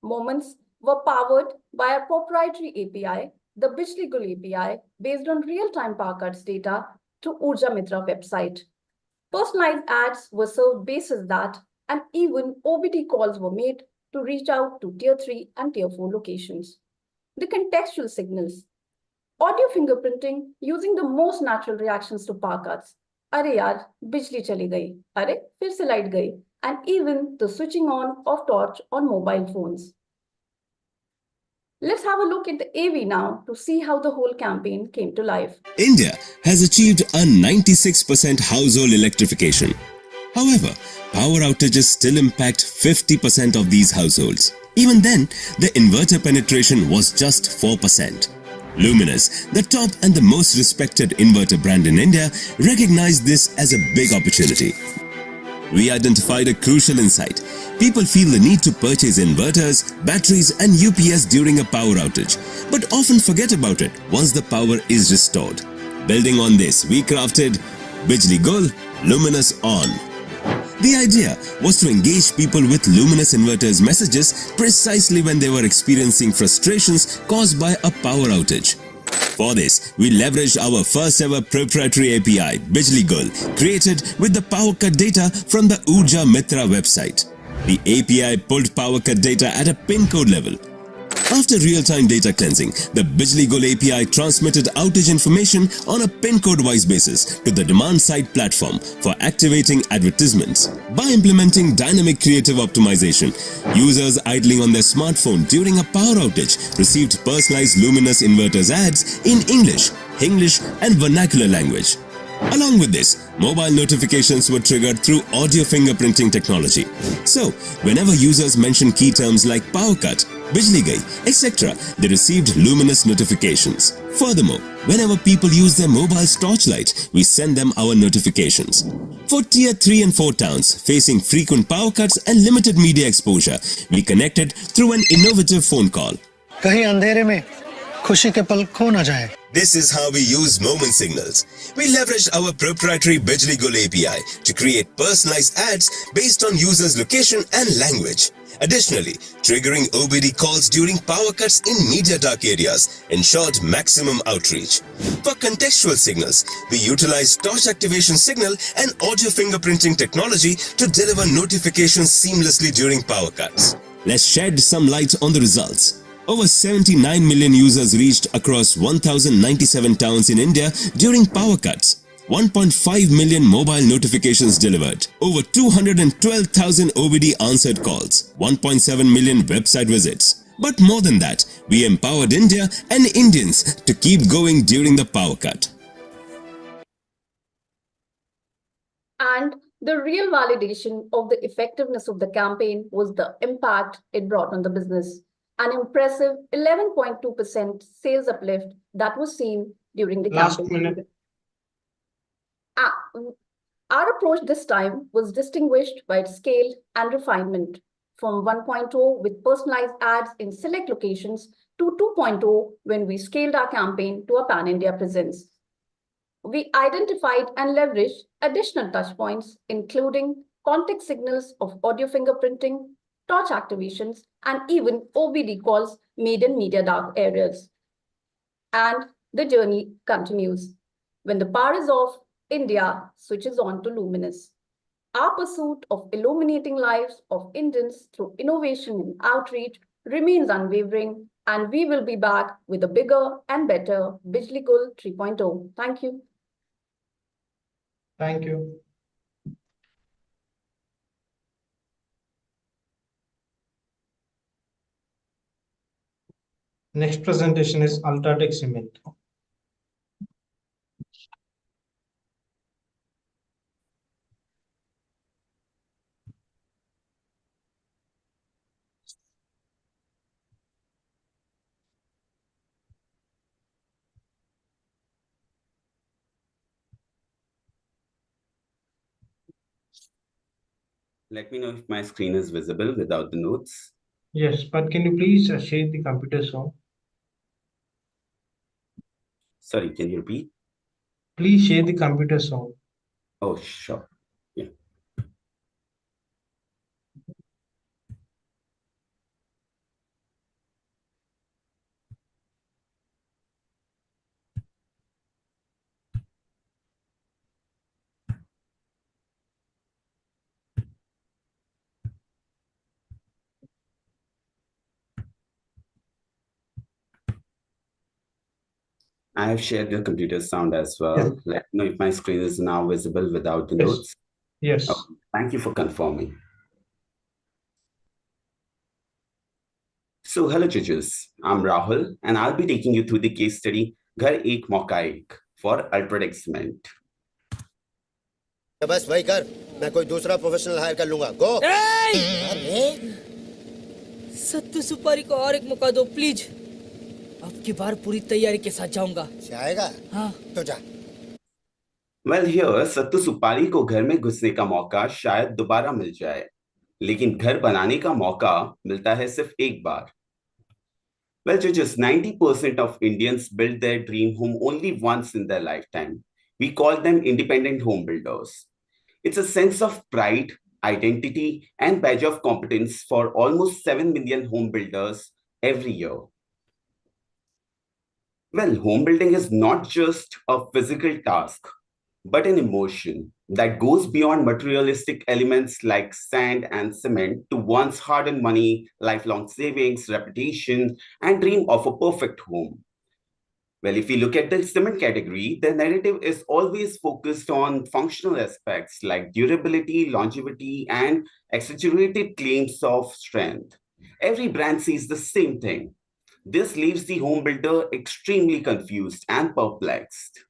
Moments were powered by a proprietary API, the Bijli Gul API, based on real-time power cuts data to Urja Mitra website. Personalized ads were served basis that, and even OBD calls were made to reach out to Tier 3 and Tier 4 locations. The contextual signals. Audio fingerprinting using the most natural reactions to power cuts. Arey yaar, bijli chali gayi. Arey, fir se light gayi. And even the switching on of torch on mobile phones. Let's have a look at the AV now to see how the whole campaign came to life. India has achieved a 96% household electrification. However, power outages still impact 50% of these households. Even then, the inverter penetration was just 4%. Luminous, the top and the most respected inverter brand in India, recognized this as a big opportunity. We identified a crucial insight. People feel the need to purchase inverters, batteries and UPS during a power outage, but often forget about it once the power is restored. Building on this, we crafted Bijli Gul, Luminous On. The idea was to engage people with Luminous inverters messages precisely when they were experiencing frustrations caused by a power outage. For this, we leveraged our first ever proprietary API, Bijli Gul, created with the power cut data from the Urja Mitra website. The API pulled power cut data at a pin code level. After real-time data cleansing, the Bijli Gul API transmitted outage information on a pin code-wise basis to the demand-side platform for activating advertisements. By implementing dynamic creative optimization, users idling on their smartphone during a power outage received personalized Luminous inverters ads in English, Hinglish and vernacular language. Along with this, mobile notifications were triggered through audio fingerprinting technology. So, whenever users mentioned key terms like power cut, Bijli Gayi, etc., they received Luminous notifications. Furthermore, whenever people use their mobile's torchlight, we send them our notifications. For Tier 3 and 4 towns facing frequent power cuts and limited media exposure, we connected through an innovative phone call. कहीं अंधेरे में खुशी के पल खो न जाए. This is how we use moment signals. We leveraged our proprietary Bijli Gul API to create personalized ads based on users' location and language. Additionally, triggering OBD calls during power cuts in media dark areas ensured maximum outreach. For contextual signals, we utilized torch activation signal and audio fingerprinting technology to deliver notifications seamlessly during power cuts. Let's shed some light on the results. Over 79 million users reached across 1,097 towns in India during power cuts. 1.5 million mobile notifications delivered. Over 212,000 OBD answered calls. 1.7 million website visits. But more than that, we empowered India and Indians to keep going during the power cut. And the real validation of the effectiveness of the campaign was the impact it brought on the business. An impressive 11.2% sales uplift that was seen during the campaign. Our approach this time was distinguished by its scale and refinement, from 1.0 with personalized ads in select locations to 2.0 when we scaled our campaign to a pan-India presence. We identified and leveraged additional touchpoints, including context signals of audio fingerprinting, torch activations, and even OBD calls made in media dark areas. And the journey continues. When the power is off, India switches on to Luminous. Our pursuit of illuminating lives of Indians through innovation and outreach remains unwavering, and we will be back with a bigger and better Bijli Gul 3.0. Thank you. Thank you. Next presentation is UltraTech Cement. Let me know if my screen is visible without the notes. Yes, but can you please share the computer zone? Sorry, can you repeat? Please share the computer zone. Oh, sure. Yeah. I have shared your computer sound as well. Yes. Let me know if my screen is now visible without the Yes. notes. Yes. Oh, thank you for confirming. So, hello judges, I'm Rahul and I'll be taking you through the case study Ghar Ek Mauka Ek for UltraTech Cement. बस वही कर, मैं कोई दूसरा professional hire कर लूंगा। गो। सत्तू सुपारी को और एक मौका दो प्लीज। अब की बार पूरी तैयारी के साथ जाऊंगा। जाएगा? हाँ। तो जा। Well, here सत्तू सुपारी को घर में घुसने का मौका शायद दोबारा मिल जाए, लेकिन घर बनाने का मौका मिलता है सिर्फ एक बार. Well, judges, 90% of Indians build their dream home only once in their lifetime. We call them independent home builders. It's a sense of pride, identity, and badge of competence for almost 7 million home builders every year. Well, home building is not just a physical task, but an emotion that goes beyond materialistic elements like sand and cement to one's hard-earned money, lifelong savings, reputation, and dream of a perfect home. Well, if you look at the cement category, the narrative is always focused on functional aspects like durability, longevity, and exaggerated claims of strength. Every brand sees the same thing. This leaves the home builder extremely confused and perplexed.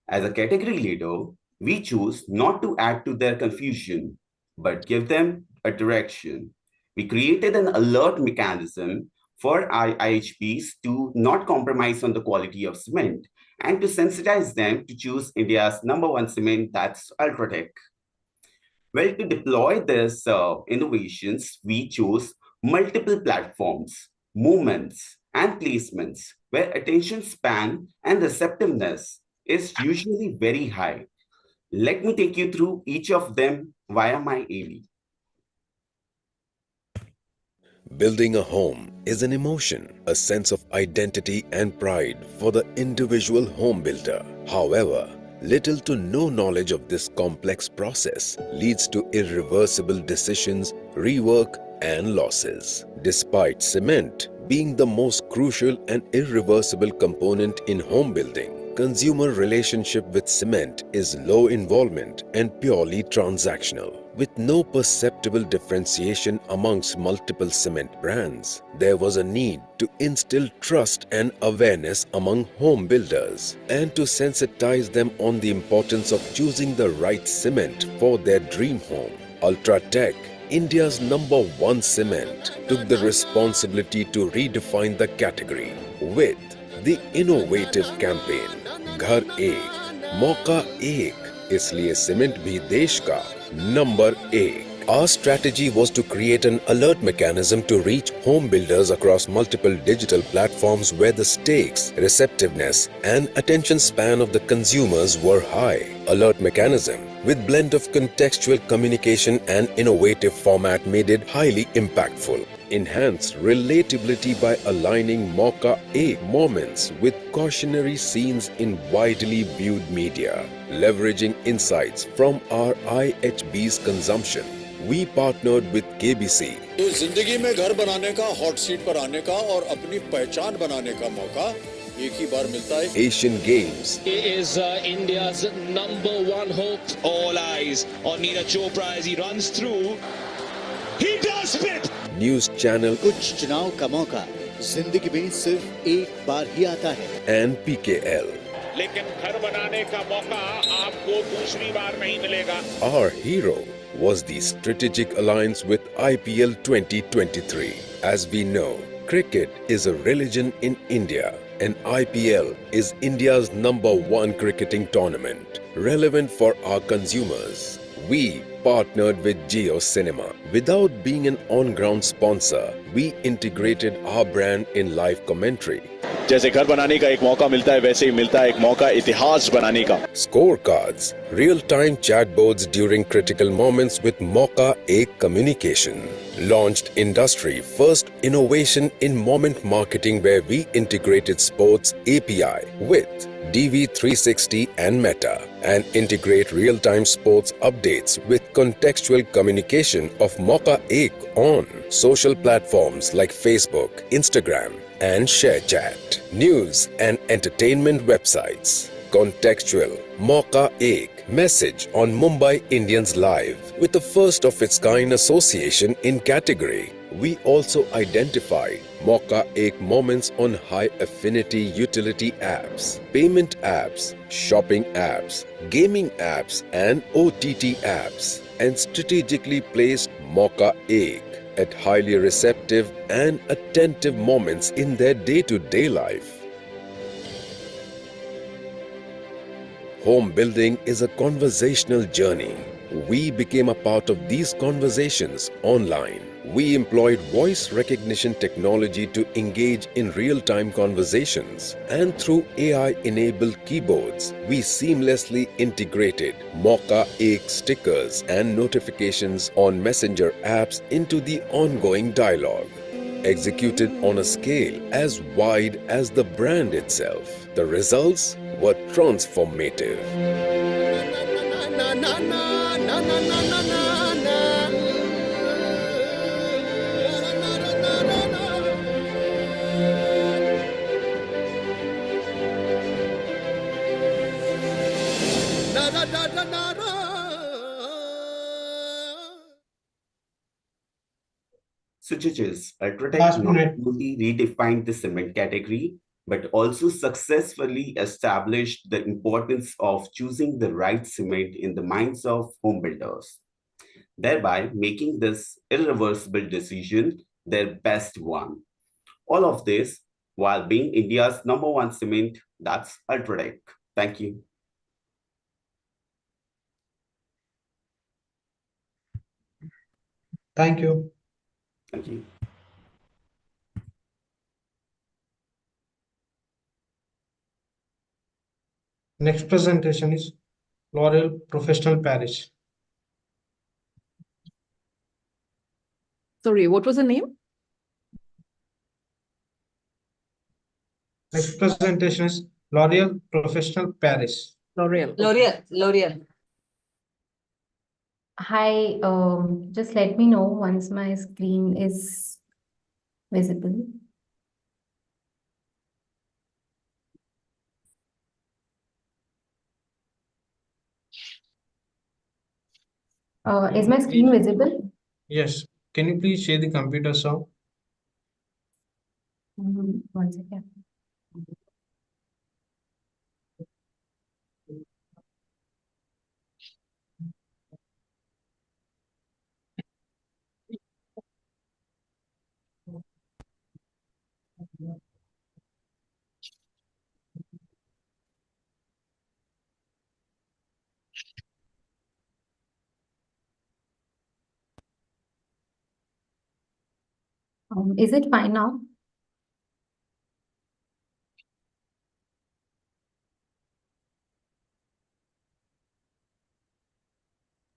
As a category leader, we choose not to add to their confusion, but give them a direction. We created an alert mechanism for our IHPs to not compromise on the quality of cement and to sensitize them to choose India's #1 cement, that's UltraTech. Well, to deploy these innovations, we chose multiple platforms, movements, and placements where attention span and receptiveness is usually very high. Let me take you through each of them via my AV. Building a home is an emotion, a sense of identity and pride for the individual home builder. However, little to no knowledge of this complex process leads to irreversible decisions, rework, and losses. Despite cement being the most crucial and irreversible component in home building, consumer relationship with cement is low involvement and purely transactional. With no perceptible differentiation amongst multiple cement brands, there was a need to instill trust and awareness among home builders and to sensitize them on the importance of choosing the right cement for their dream home. UltraTech, India's #1 cement, took the responsibility to redefine the category with the innovative campaign घर एक मौका एक, इसलिए cement भी देश का number 1. Our strategy was to create an alert mechanism to reach home builders across multiple digital platforms where the stakes, receptiveness, and attention span of the consumers were high. Alert mechanism with blend of contextual communication and innovative format made it highly impactful. Enhanced relatability by aligning Mauka A moments with cautionary scenes in widely viewed media. Leveraging insights from our IHB's consumption, we partnered with KBC. तो जिंदगी में घर बनाने का, hot seat पर आने का और अपनी पहचान बनाने का मौका एक ही बार मिलता है. Asian Games. He is India's #1 hope. All eyes on Neeraj Chopra as he runs through. He does it. News channel. कुछ चुनाव का मौका जिंदगी में सिर्फ एक बार ही आता है. And PKL. लेकिन घर बनाने का मौका आपको दूसरी बार नहीं मिलेगा. Our hero was the strategic alliance with IPL 2023. As we know, cricket is a religion in India and IPL is India's #1 cricketing tournament. Relevant for our consumers, we partnered with Jio Cinema. Without being an on-ground sponsor, we integrated our brand in live commentary. जैसे घर बनाने का एक मौका मिलता है वैसे ही मिलता है एक मौका इतिहास बनाने का. Scorecards, real-time chatbots during critical moments with Mauka Ek Communication. Launched industry-first innovation in moment marketing where we integrated sports API with DV360 and Meta and integrate real-time sports updates with contextual communication of Mauka Ek on social platforms like Facebook, Instagram, and ShareChat, news and entertainment websites. Contextual Mauka Ek message on Mumbai Indians Live with the first of its kind association in category. We also identified Mauka Ek moments on high affinity utility apps, payment apps, shopping apps, gaming apps, and OTT apps, and strategically placed Mauka Ek at highly receptive and attentive moments in their day-to-day life. Home building is a conversational journey. We became a part of these conversations online. We employed voice recognition technology to engage in real-time conversations, and through AI-enabled keyboards, we seamlessly integrated Mauka Ek stickers and notifications on messenger apps into the ongoing dialogue. Executed on a scale as wide as the brand itself, the results were transformative. So, judges, UltraTech not only redefined the cement category, but also successfully established the importance of choosing the right cement in the minds of home builders, thereby making this irreversible decision their best one. All of this while being India's #1 cement, that's UltraTech. Thank you. Thank you. Thank you. Next presentation is L'Oreal Professional Paris. Sorry, what was the name? Next presentation is L'Oreal Professional Paris. L'Oreal. Hi, just let me know once my screen is visible. Is my screen visible? Yes. Can you please share the computer sound? One second. Is it fine now?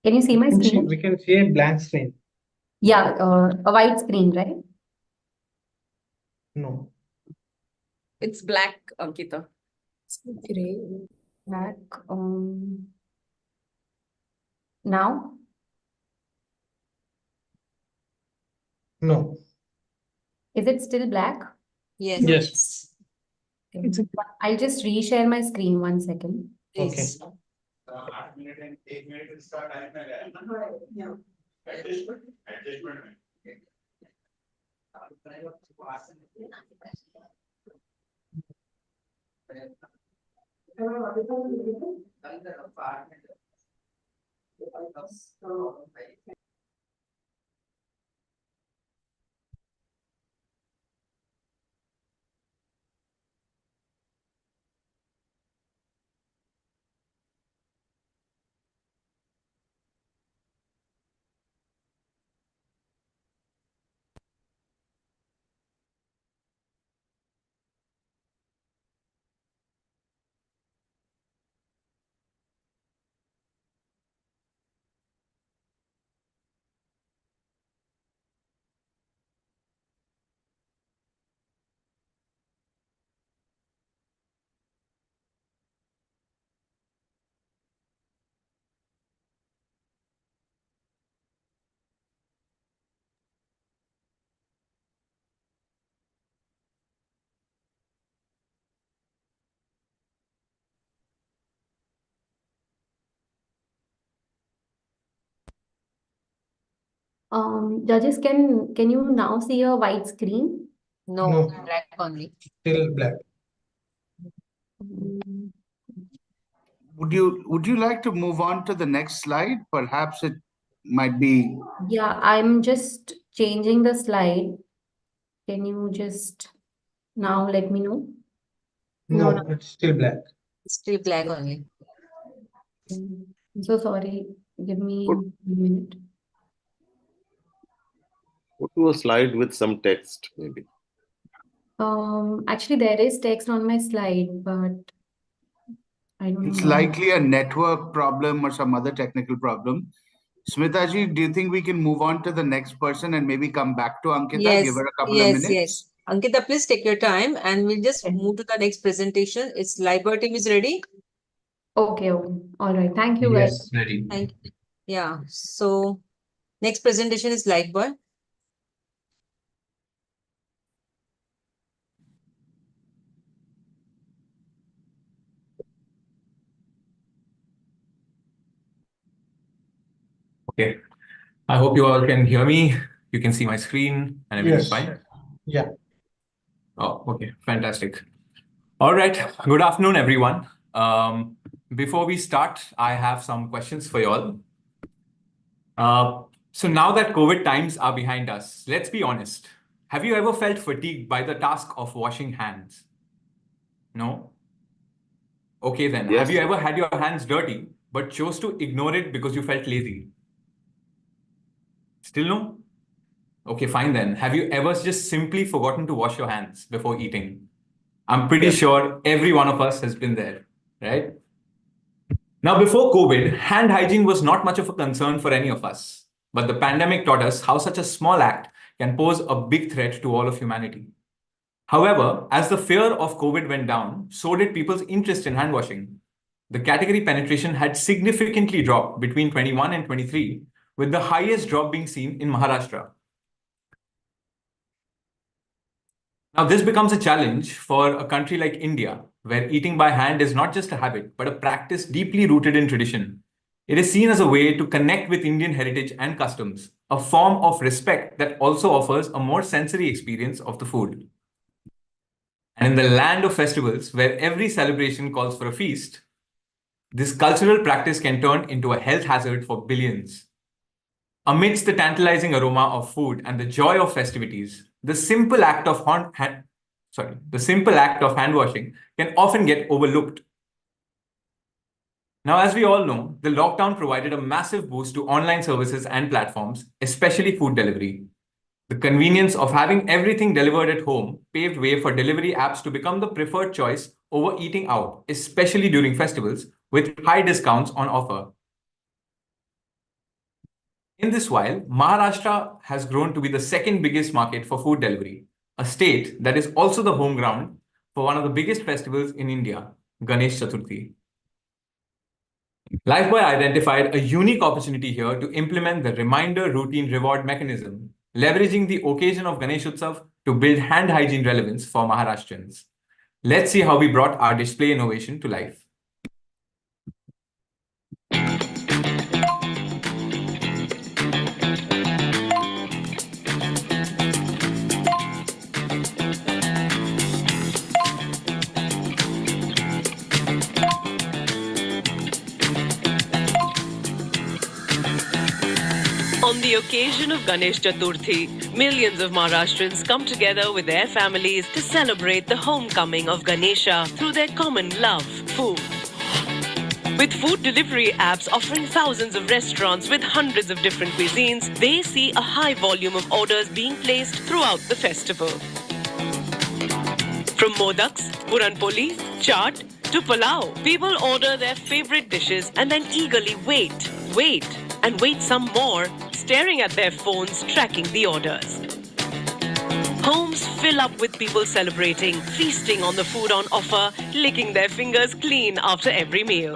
Can you see my screen? We can see a blank screen. Yeah, a white screen, right? No. It's black, Ankita. Gray, black. Now? No. Is it still black? Yes. Yes. I'll just reshare my screen 1 second. Okay. Judges, can you now see a white screen? No. Black only. Still black. Would you like to move on to the next slide? Perhaps it might be. Yeah, I'm just changing the slide. Can you just now let me know? No, it's still black. Still black only. I'm so sorry. Give me a minute. Go to a slide with some text, maybe. Actually, there is text on my slide, but I don't It's know. likely a network problem or some other technical problem. Smitaji, do you think we can move on to the next person and maybe come back to Ankita? Yes, Give her a couple of minutes. yes. Ankita, please take your time and we'll just move to the next presentation. It's Lifebuoy team is ready. Okay. All right. Thank you, guys. Ready. Thank you. Yeah. So next presentation is Lifebuoy. Okay. I hope you all can hear me. You can see my screen and everything's fine. Yeah. Oh, okay. Fantastic. All right. Good afternoon, everyone. Before we start, I have some questions for you all. So now that COVID times are behind us, let's be honest. Have you ever felt fatigued by the task of washing hands? No? Okay, then. Yes. Have you ever had your hands dirty, but chose to ignore it because you felt lazy? Still no? Okay, fine then. Have you ever just simply forgotten to wash your hands before eating? I'm pretty sure every one of us has been there, right? Now, before COVID, hand hygiene was not much of a concern for any of us. But the pandemic taught us how such a small act can pose a big threat to all of humanity. However, as the fear of COVID went down, so did people's interest in hand washing. The category penetration had significantly dropped between 21 and 23, with the highest drop being seen in Maharashtra. Now, this becomes a challenge for a country like India, where eating by hand is not just a habit, but a practice deeply rooted in tradition. It is seen as a way to connect with Indian heritage and customs, a form of respect that also offers a more sensory experience of the food. And in the land of festivals, where every celebration calls for a feast, this cultural practice can turn into a health hazard for billions. Amidst the tantalizing aroma of food and the joy of festivities, the simple act of hand washing can often get overlooked. Now, as we all know, the lockdown provided a massive boost to online services and platforms, especially food delivery. The convenience of having everything delivered at home paved way for delivery apps to become the preferred choice over eating out, especially during festivals, with high discounts on offer. In this while, Maharashtra has grown to be the second biggest market for food delivery, a state that is also the home ground for one of the biggest festivals in India, Ganesh Chaturthi. Lifebuoy identified a unique opportunity here to implement the reminder routine reward mechanism, leveraging the occasion of Ganesh Utsav to build hand hygiene relevance for Maharashtrians. Let's see how we brought our display innovation to life. On the occasion of Ganesh Chaturthi, millions of Maharashtrians come together with their families to celebrate the homecoming of Ganesha through their common love, food. With food delivery apps offering thousands of restaurants with hundreds of different cuisines, they see a high volume of orders being placed throughout the festival. From modaks, puranpoli, chaat to palau, people order their favorite dishes and then eagerly wait some more, staring at their phones, tracking the orders. Homes fill up with people celebrating, feasting on the food on offer, licking their fingers clean after every meal.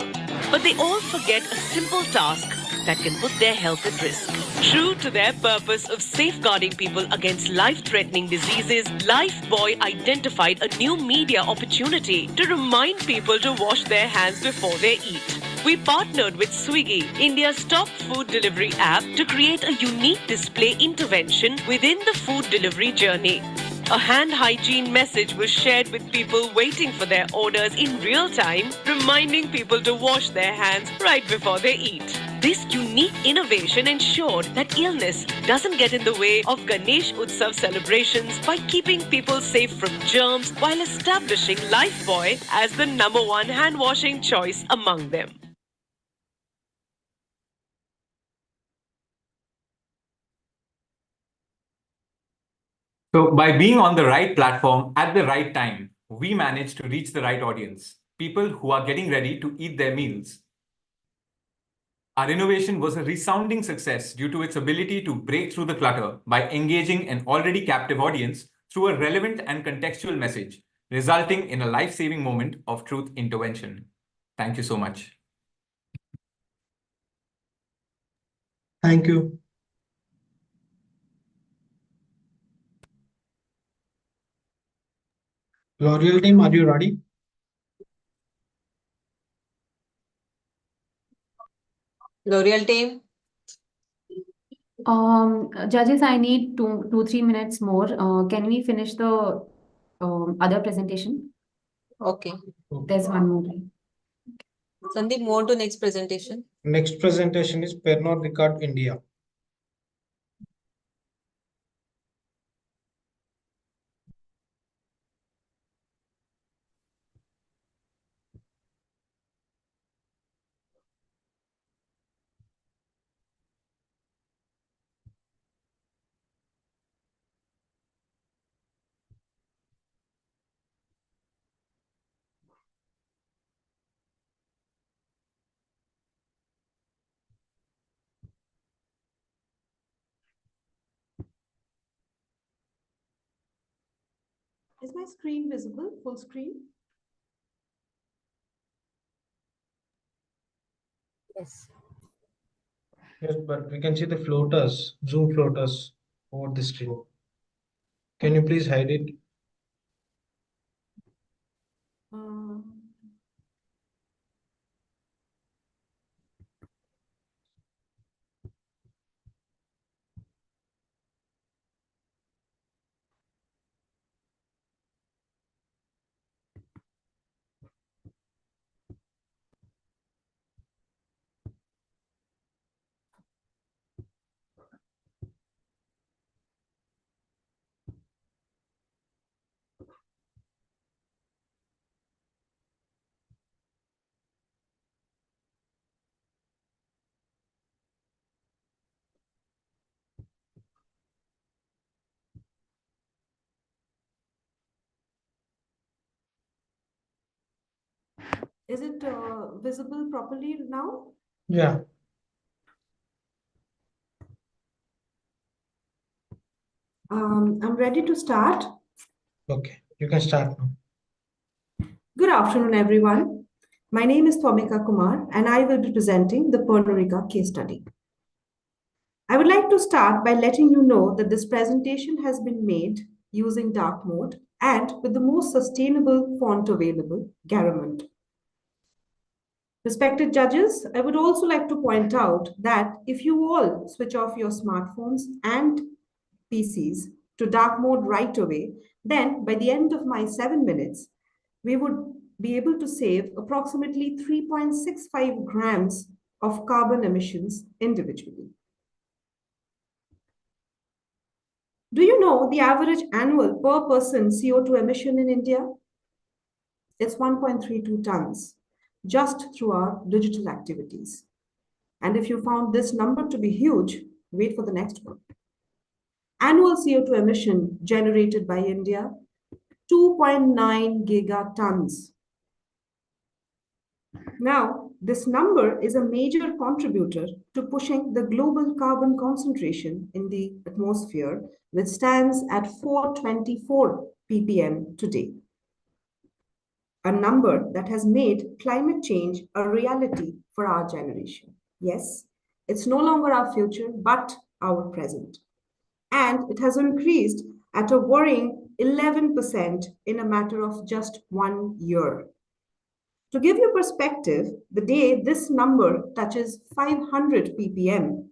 But they all forget a simple task that can put their health at risk. True to their purpose of safeguarding people against life-threatening diseases, Lifebuoy identified a new media opportunity to remind people to wash their hands before they eat. we partnered with Swiggy, India's top food delivery app, to create a unique display intervention within the food delivery journey. A hand hygiene message was shared with people waiting for their orders in real time, reminding people to wash their hands right before they eat. This unique innovation ensured that illness doesn't get in the way of Ganesh Utsav celebrations by keeping people safe from germs while establishing Lifebuoy as the #1 hand washing choice among them. So by being on the right platform at the right time, we managed to reach the right audience, people who are getting ready to eat their meals. Our innovation was a resounding success due to its ability to break through the clutter by engaging an already captive audience through a relevant and contextual message, resulting in a life-saving moment of truth intervention. Thank you so much. Thank you. L'Oreal team, are you ready? L'Oreal team. Judges, I need 3 minutes more. Can we finish the other presentation? Okay. There's one more. Sandeep, move on to next presentation. Next presentation is Pernod Ricard India. Is my screen visible? Full screen? Yes. Yes, but we can see the floaters, Zoom floaters over the screen. Can you please hide it? Is it visible properly now? Yeah. I'm ready to start. Okay, you can start now. Good afternoon, everyone. My name is Thomika Kumar, and I will be presenting the Pernod Ricard case study. I would like to start by letting you know that this presentation has been made using dark mode and with the most sustainable font available, Garamond. Respected judges, I would also like to point out that if you all switch off your smartphones and PCs to dark mode right away, then by the end of my 7 minutes, we would be able to save approximately 3.65 grams of carbon emissions individually. Do you know the average annual per person CO2 emission in India? It's 1.32 tons, just through our digital activities. And if you found this number to be huge, wait for the next one. Annual CO2 emission generated by India, 2.9 gigatons. Now, this number is a major contributor to pushing the global carbon concentration in the atmosphere, which stands at 424 ppm today. A number that has made climate change a reality for our generation. Yes, it's no longer our future, but our present. And it has increased at a worrying 11% in a matter of just 1 year. To give you perspective, the day this number touches 500 ppm,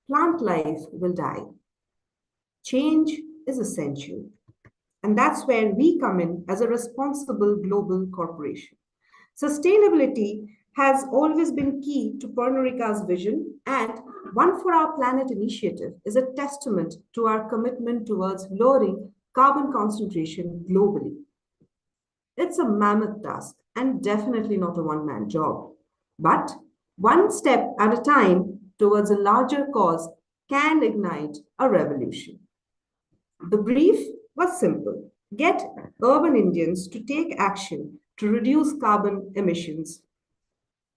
plant life will die. Change is essential. And that's where we come in as a responsible global corporation. Sustainability has always been key to Pernod Ricard's vision, and One for Our Planet initiative is a testament to our commitment towards lowering carbon concentration globally. It's a mammoth task and definitely not a one-man job. But one step at a time towards a larger cause can ignite a revolution. The brief was simple: get urban Indians to take action to reduce carbon emissions.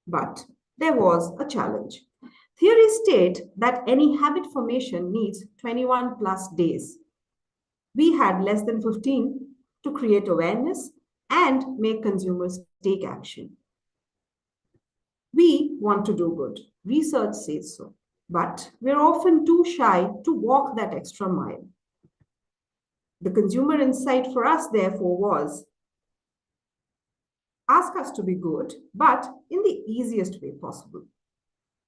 But there was a challenge. Theories state that any habit formation needs 21 plus days. We had less than 15 to create awareness and make consumers take action. We want to do good. Research says so. But we're often too shy to walk that extra mile. The consumer insight for us, therefore, was ask us to be good, but in the easiest way possible.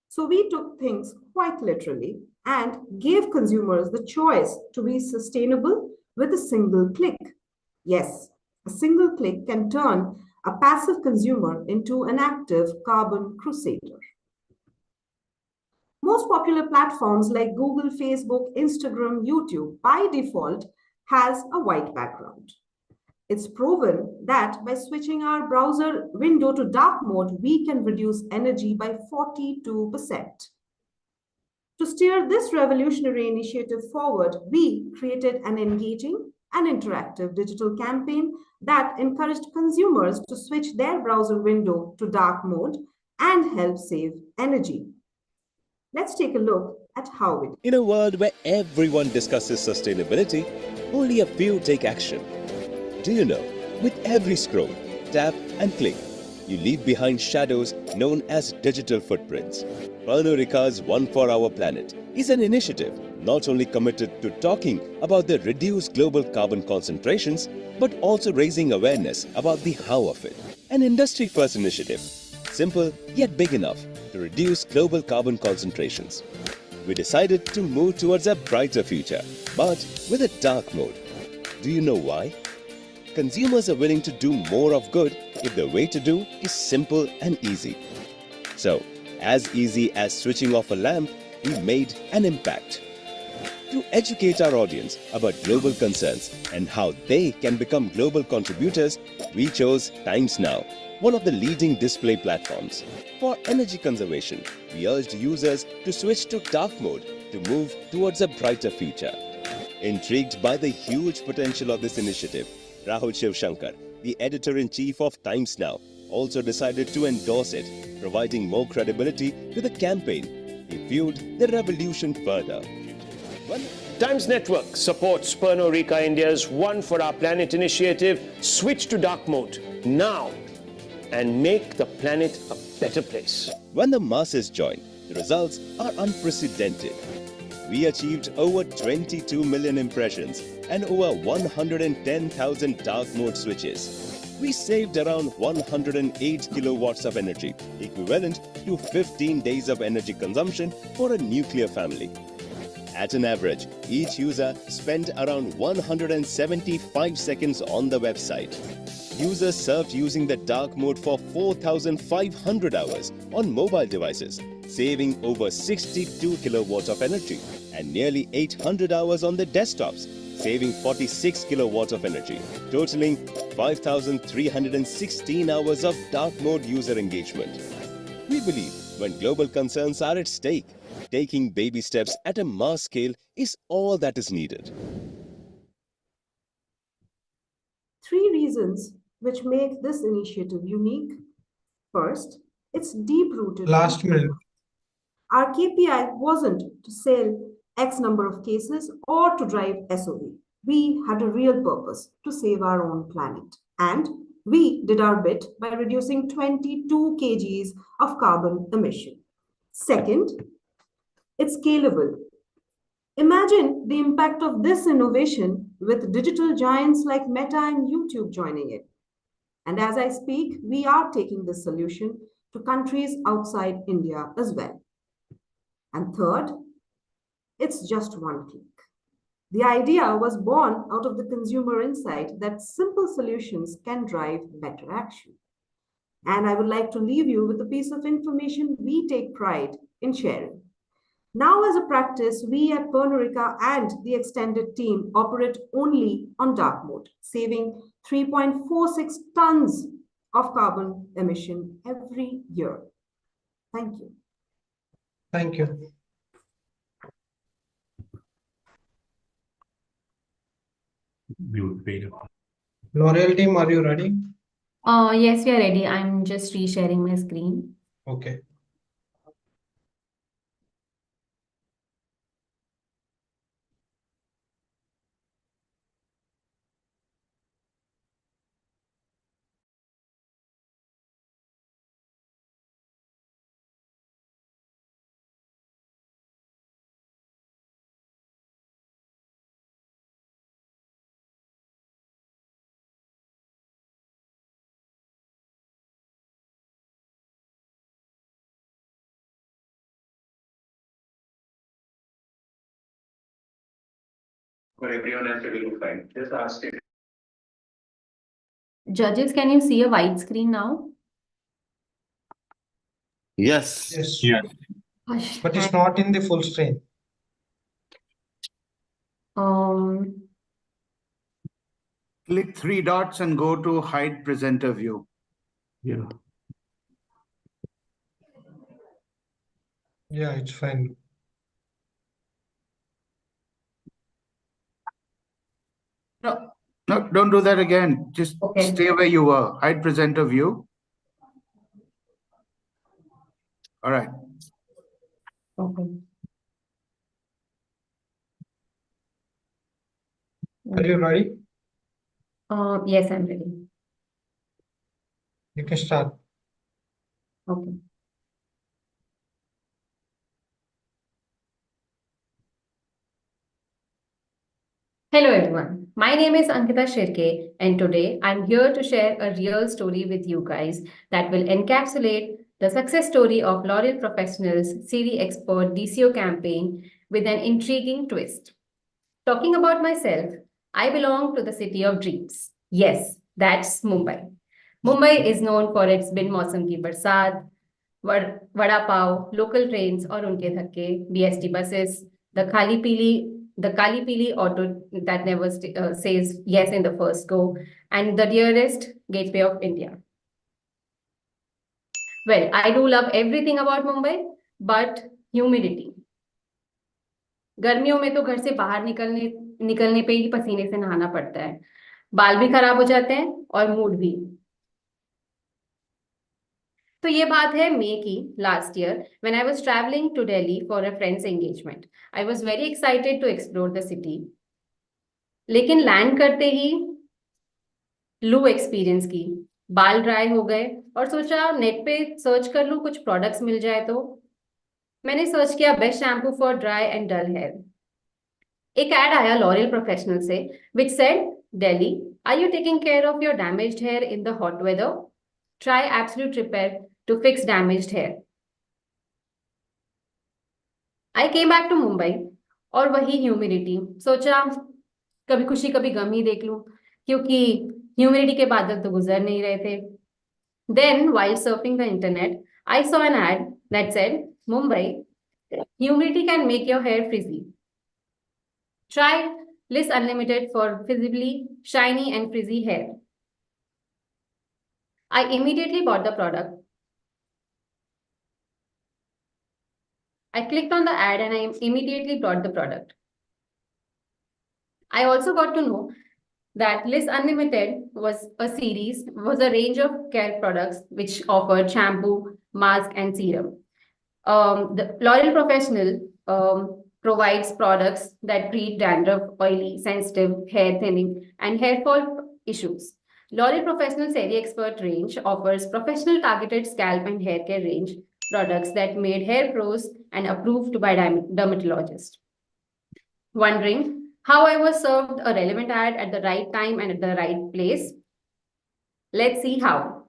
So we took things quite literally and gave consumers the choice to be sustainable with a single click. Yes, a single click can turn a passive consumer into an active carbon crusader. Most popular platforms like Google, Facebook, Instagram, YouTube, by default, has a white background. It's proven that by switching our browser window to dark mode, we can reduce energy by 42%. To steer this revolutionary initiative forward, we created an engaging and interactive digital campaign that encouraged consumers to switch their browser window to dark mode and help save energy. Let's take a look at how we did. In a world where everyone discusses sustainability, only a few take action. Do you know, with every scroll, tap and click, you leave behind shadows known as digital footprints. Pernod Ricard's One for Our Planet is an initiative not only committed to talking about the reduced global carbon concentrations, but also raising awareness about the how of it. An industry-first initiative, simple yet big enough to reduce global carbon concentrations. We decided to move towards a brighter future, but with a dark mode. Do you know why? Consumers are willing to do more of good if the way to do is simple and easy. So, as easy as switching off a lamp, we made an impact. To educate our audience about global concerns and how they can become global contributors, we chose Times Now, one of the leading display platforms. For energy conservation, we urged users to switch to dark mode to move towards a brighter future. Intrigued by the huge potential of this initiative, Rahul Shivshankar, the editor-in-chief of Times Now, also decided to endorse it, providing more credibility to the campaign. He fueled the revolution further. Times Network supports Pernod Ricard India's One for Our Planet initiative. Switch to dark mode now and make the planet a better place. When the masses join, the results are unprecedented. We achieved over 22 million impressions and over 110,000 dark mode switches. We saved around 108 kilowatts of energy, equivalent to 15 days of energy consumption for a nuclear family. At an average, each user spent around 175 seconds on the website. Users surfed using the dark mode for 4,500 hours on mobile devices, saving over 62 kilowatts of energy, and nearly 800 hours on their desktops, saving 46 kilowatts of energy, totaling 5,316 hours of dark mode user engagement. We believe when global concerns are at stake, taking baby steps at a mass scale is all that is needed. 3 reasons which make this initiative unique. First, it's deep-rooted. Last minute. Our KPI wasn't to sell X number of cases or to drive SOV. We had a real purpose to save our own planet. And we did our bit by reducing 22 kgs of carbon emission. Second, it's scalable. Imagine the impact of this innovation with digital giants like Meta and YouTube joining it. And as I speak, we are taking this solution to countries outside India as well. And third, it's just one click. The idea was born out of the consumer insight that simple solutions can drive better action. And I would like to leave you with a piece of information we take pride in sharing. Now, as a practice, we at Pernod and the extended team operate only on dark mode, saving 3.46 tons of carbon emission every year. Thank you. Thank you. L'Oreal team, are you ready? Yes, we are ready. I'm just resharing my screen. Okay. For everyone else, it will be fine. Just ask it. Judges, can you see a white screen now? Yes. Yes. Yeah. But it's not in the full screen. Click three dots and go to hide presenter view. Yeah. Yeah, it's fine. No. No, don't do that again. Just stay where you were. Hide presenter view. All right. Okay. Are you ready? Yes, I'm ready. You can start. Okay. Hello everyone, my name is Ankita Shirke and today I'm here to share a real story with you guys that will encapsulate the success story of L'Oreal Professional's Serioxyl DCO campaign with an intriguing twist. Talking about myself, I belong to the city of dreams. Yes, that's Mumbai. Mumbai is known for its bin mausam ki barsat, vada pav, local trains और उनके धक्के, BST buses, the Kali Pili auto that never says yes in the first go, and the dearest gateway of India. Well, I do love everything about Mumbai, but humidity. गर्मियों में तो घर से बाहर निकलने पे ही पसीने से नहाना पड़ता है, बाल भी खराब हो जाते हैं और मूड भी. तो ये बात है मई की last year when I was traveling to Delhi for a friend's engagement. I was very excited to explore the city. लेकिन लैंड करते ही लू एक्सपीरियंस की, बाल ड्राई हो गए और सोचा नेट पे सर्च कर लूं कुछ प्रोडक्ट्स मिल जाए. तो मैंने सर्च किया best shampoo for dry and dull hair. एक एड आया लॉरियल प्रोफेशनल से which said, Delhi, are you taking care of your damaged hair in the hot weather? Try absolute repair to fix damaged hair. I came back to Mumbai और वही humidity. सोचा कभी खुशी कभी गम ही देख लूं क्योंकि ह्यूमिडिटी के बादल तो गुजर नहीं रहे थे. Then while surfing the internet, I saw an ad that said, Mumbai, humidity can make your hair frizzy. Try Liss Unlimited for visibly shiny and frizzy hair. I immediately bought the product. I clicked on the ad and I immediately bought the product. I also got to know that Liss Unlimited was a range of care products which offered shampoo, mask, and serum. The L'Oreal Professional provides products that treat dandruff, oily, sensitive, hair thinning, and hair fall issues. L'Oreal Professional Seri Expert range offers professional targeted scalp and hair care range products that made hair pros and approved by dermatologists. Wondering how I was served a relevant ad at the right time and at the right place? Let's see how.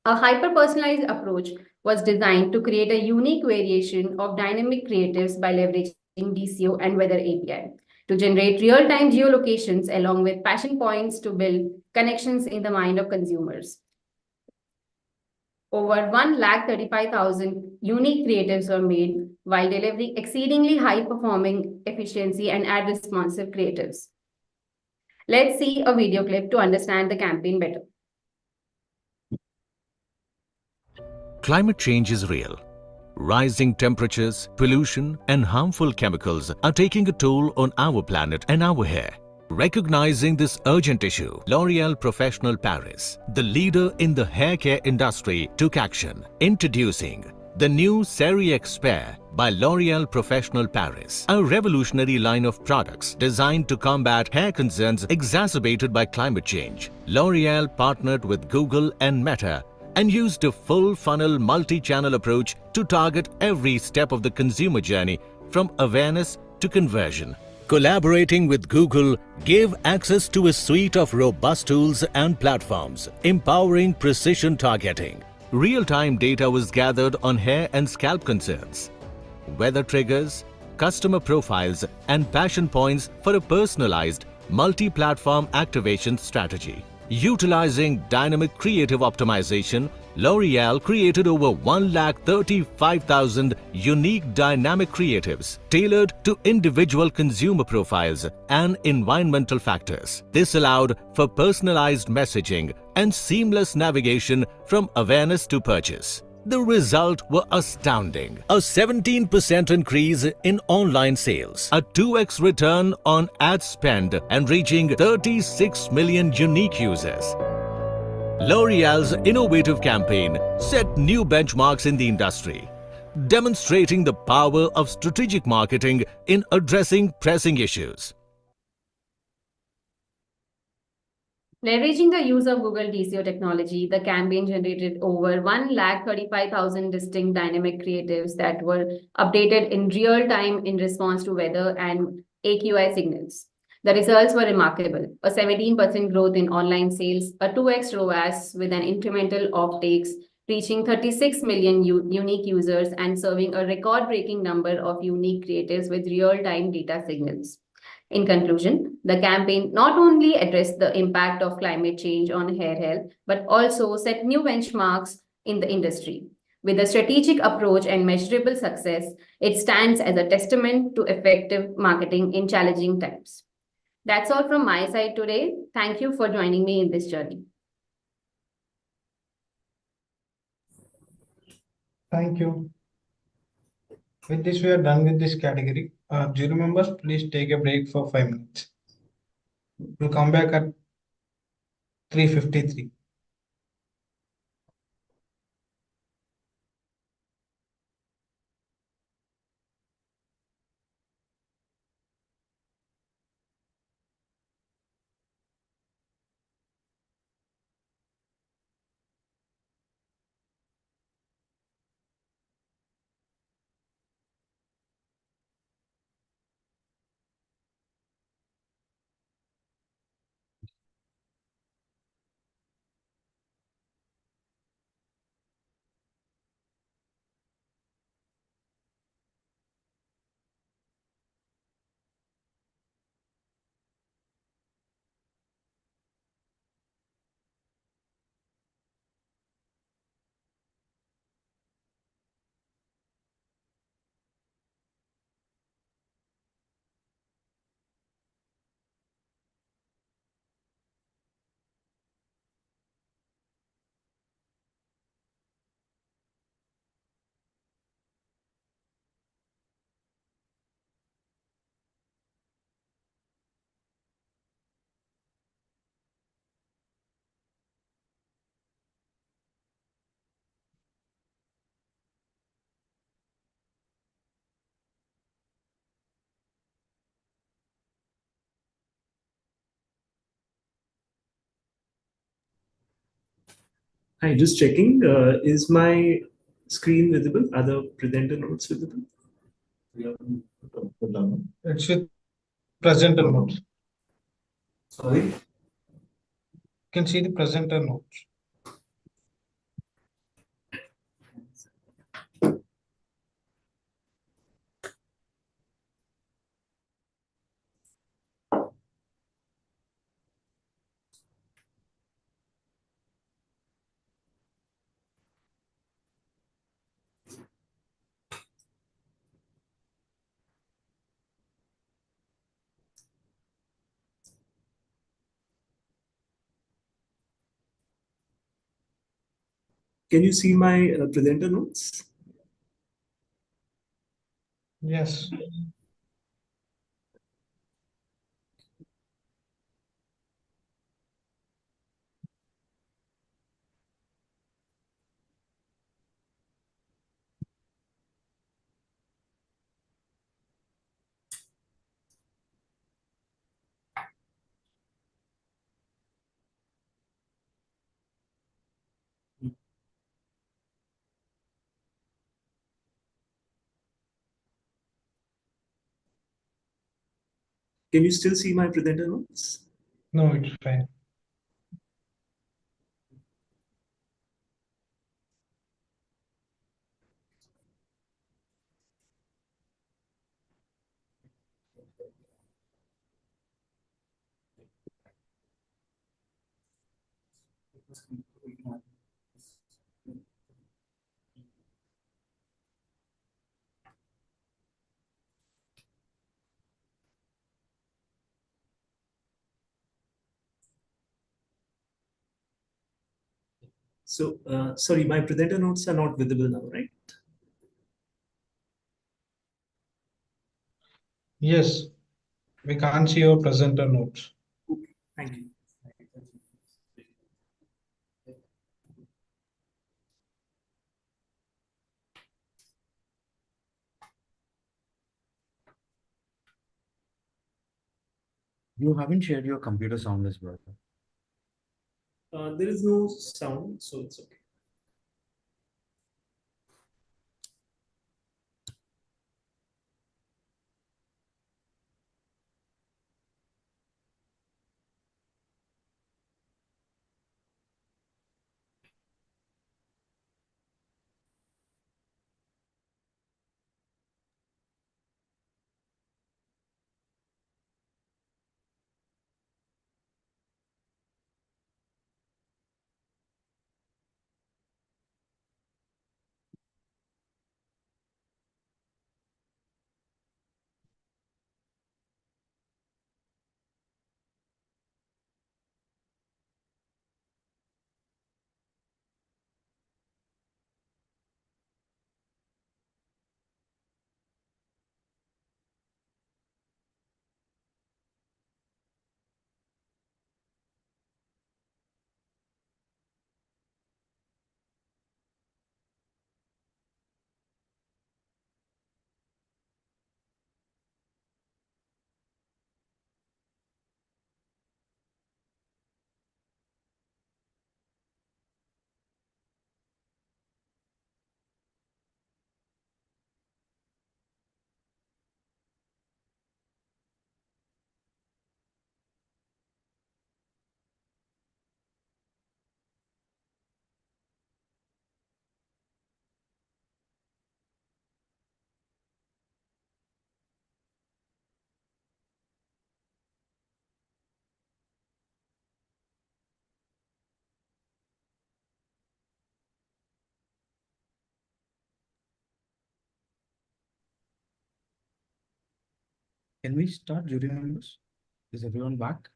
A hyper-personalized approach was designed to create a unique variation of dynamic creatives by leveraging DCO and weather API to generate real-time geolocations along with passion points to build connections in the mind of consumers. Over 135,000 unique creatives were made while delivering exceedingly high-performing efficiency and ad-responsive creatives. Let's see a video clip to understand the campaign better. Climate change is real. Rising temperatures, pollution, and harmful chemicals are taking a toll on our planet and our hair. Recognizing this urgent issue, L'Oréal Professionnel Paris, the leader in the hair care industry, took action, introducing the new Serioxyl by L'Oréal Professionnel Paris, a revolutionary line of products designed to combat hair concerns exacerbated by climate change. L'Oréal partnered with Google and Meta and used a full-funnel multi-channel approach to target every step of the consumer journey, from awareness to conversion. Collaborating with Google gave access to a suite of robust tools and platforms, empowering precision targeting. Real-time data was gathered on hair and scalp concerns, weather triggers, customer profiles, and passion points for a personalized, multi-platform activation strategy. Utilizing dynamic creative optimization, L'Oréal created over 135,000 unique dynamic creatives tailored to individual consumer profiles and environmental factors. This allowed for personalized messaging and seamless navigation from awareness to purchase. The result were astounding. A 17% increase in online sales, a 2x return on ad spend, and reaching 36 million unique users. L'Oréal's innovative campaign set new benchmarks in the industry, demonstrating the power of strategic marketing in addressing pressing issues. Leveraging the use of Google DCO technology, the campaign generated over 135,000 distinct dynamic creatives that were updated in real time in response to weather and AQI signals. The results were remarkable: a 17% growth in online sales, a 2x ROAS with an incremental offtakes, reaching 36 million unique users and serving a record-breaking number of unique creatives with real-time data signals. In conclusion, the campaign not only addressed the impact of climate change on hair health, but also set new benchmarks in the industry. With a strategic approach and measurable success, it stands as a testament to effective marketing in challenging times. That's all from my side today. Thank you for joining me in this journey. Thank you. With this, we are done with this category. Jury members, please take a break for 5 minutes. We'll come back at 3:53. Hi, just checking. Is my screen visible? Are the presenter notes visible? It's with presenter notes. Sorry. can see the presenter notes. Can you see my presenter notes? Yes. Can you still see my presenter notes? No, it's fine. So, sorry, my presenter notes are not visible now, right? Yes, we can't see your presenter notes. Thank you. You haven't shared your computer sound as well. There is no sound, so it's okay. Can we start, jury members? Is everyone back?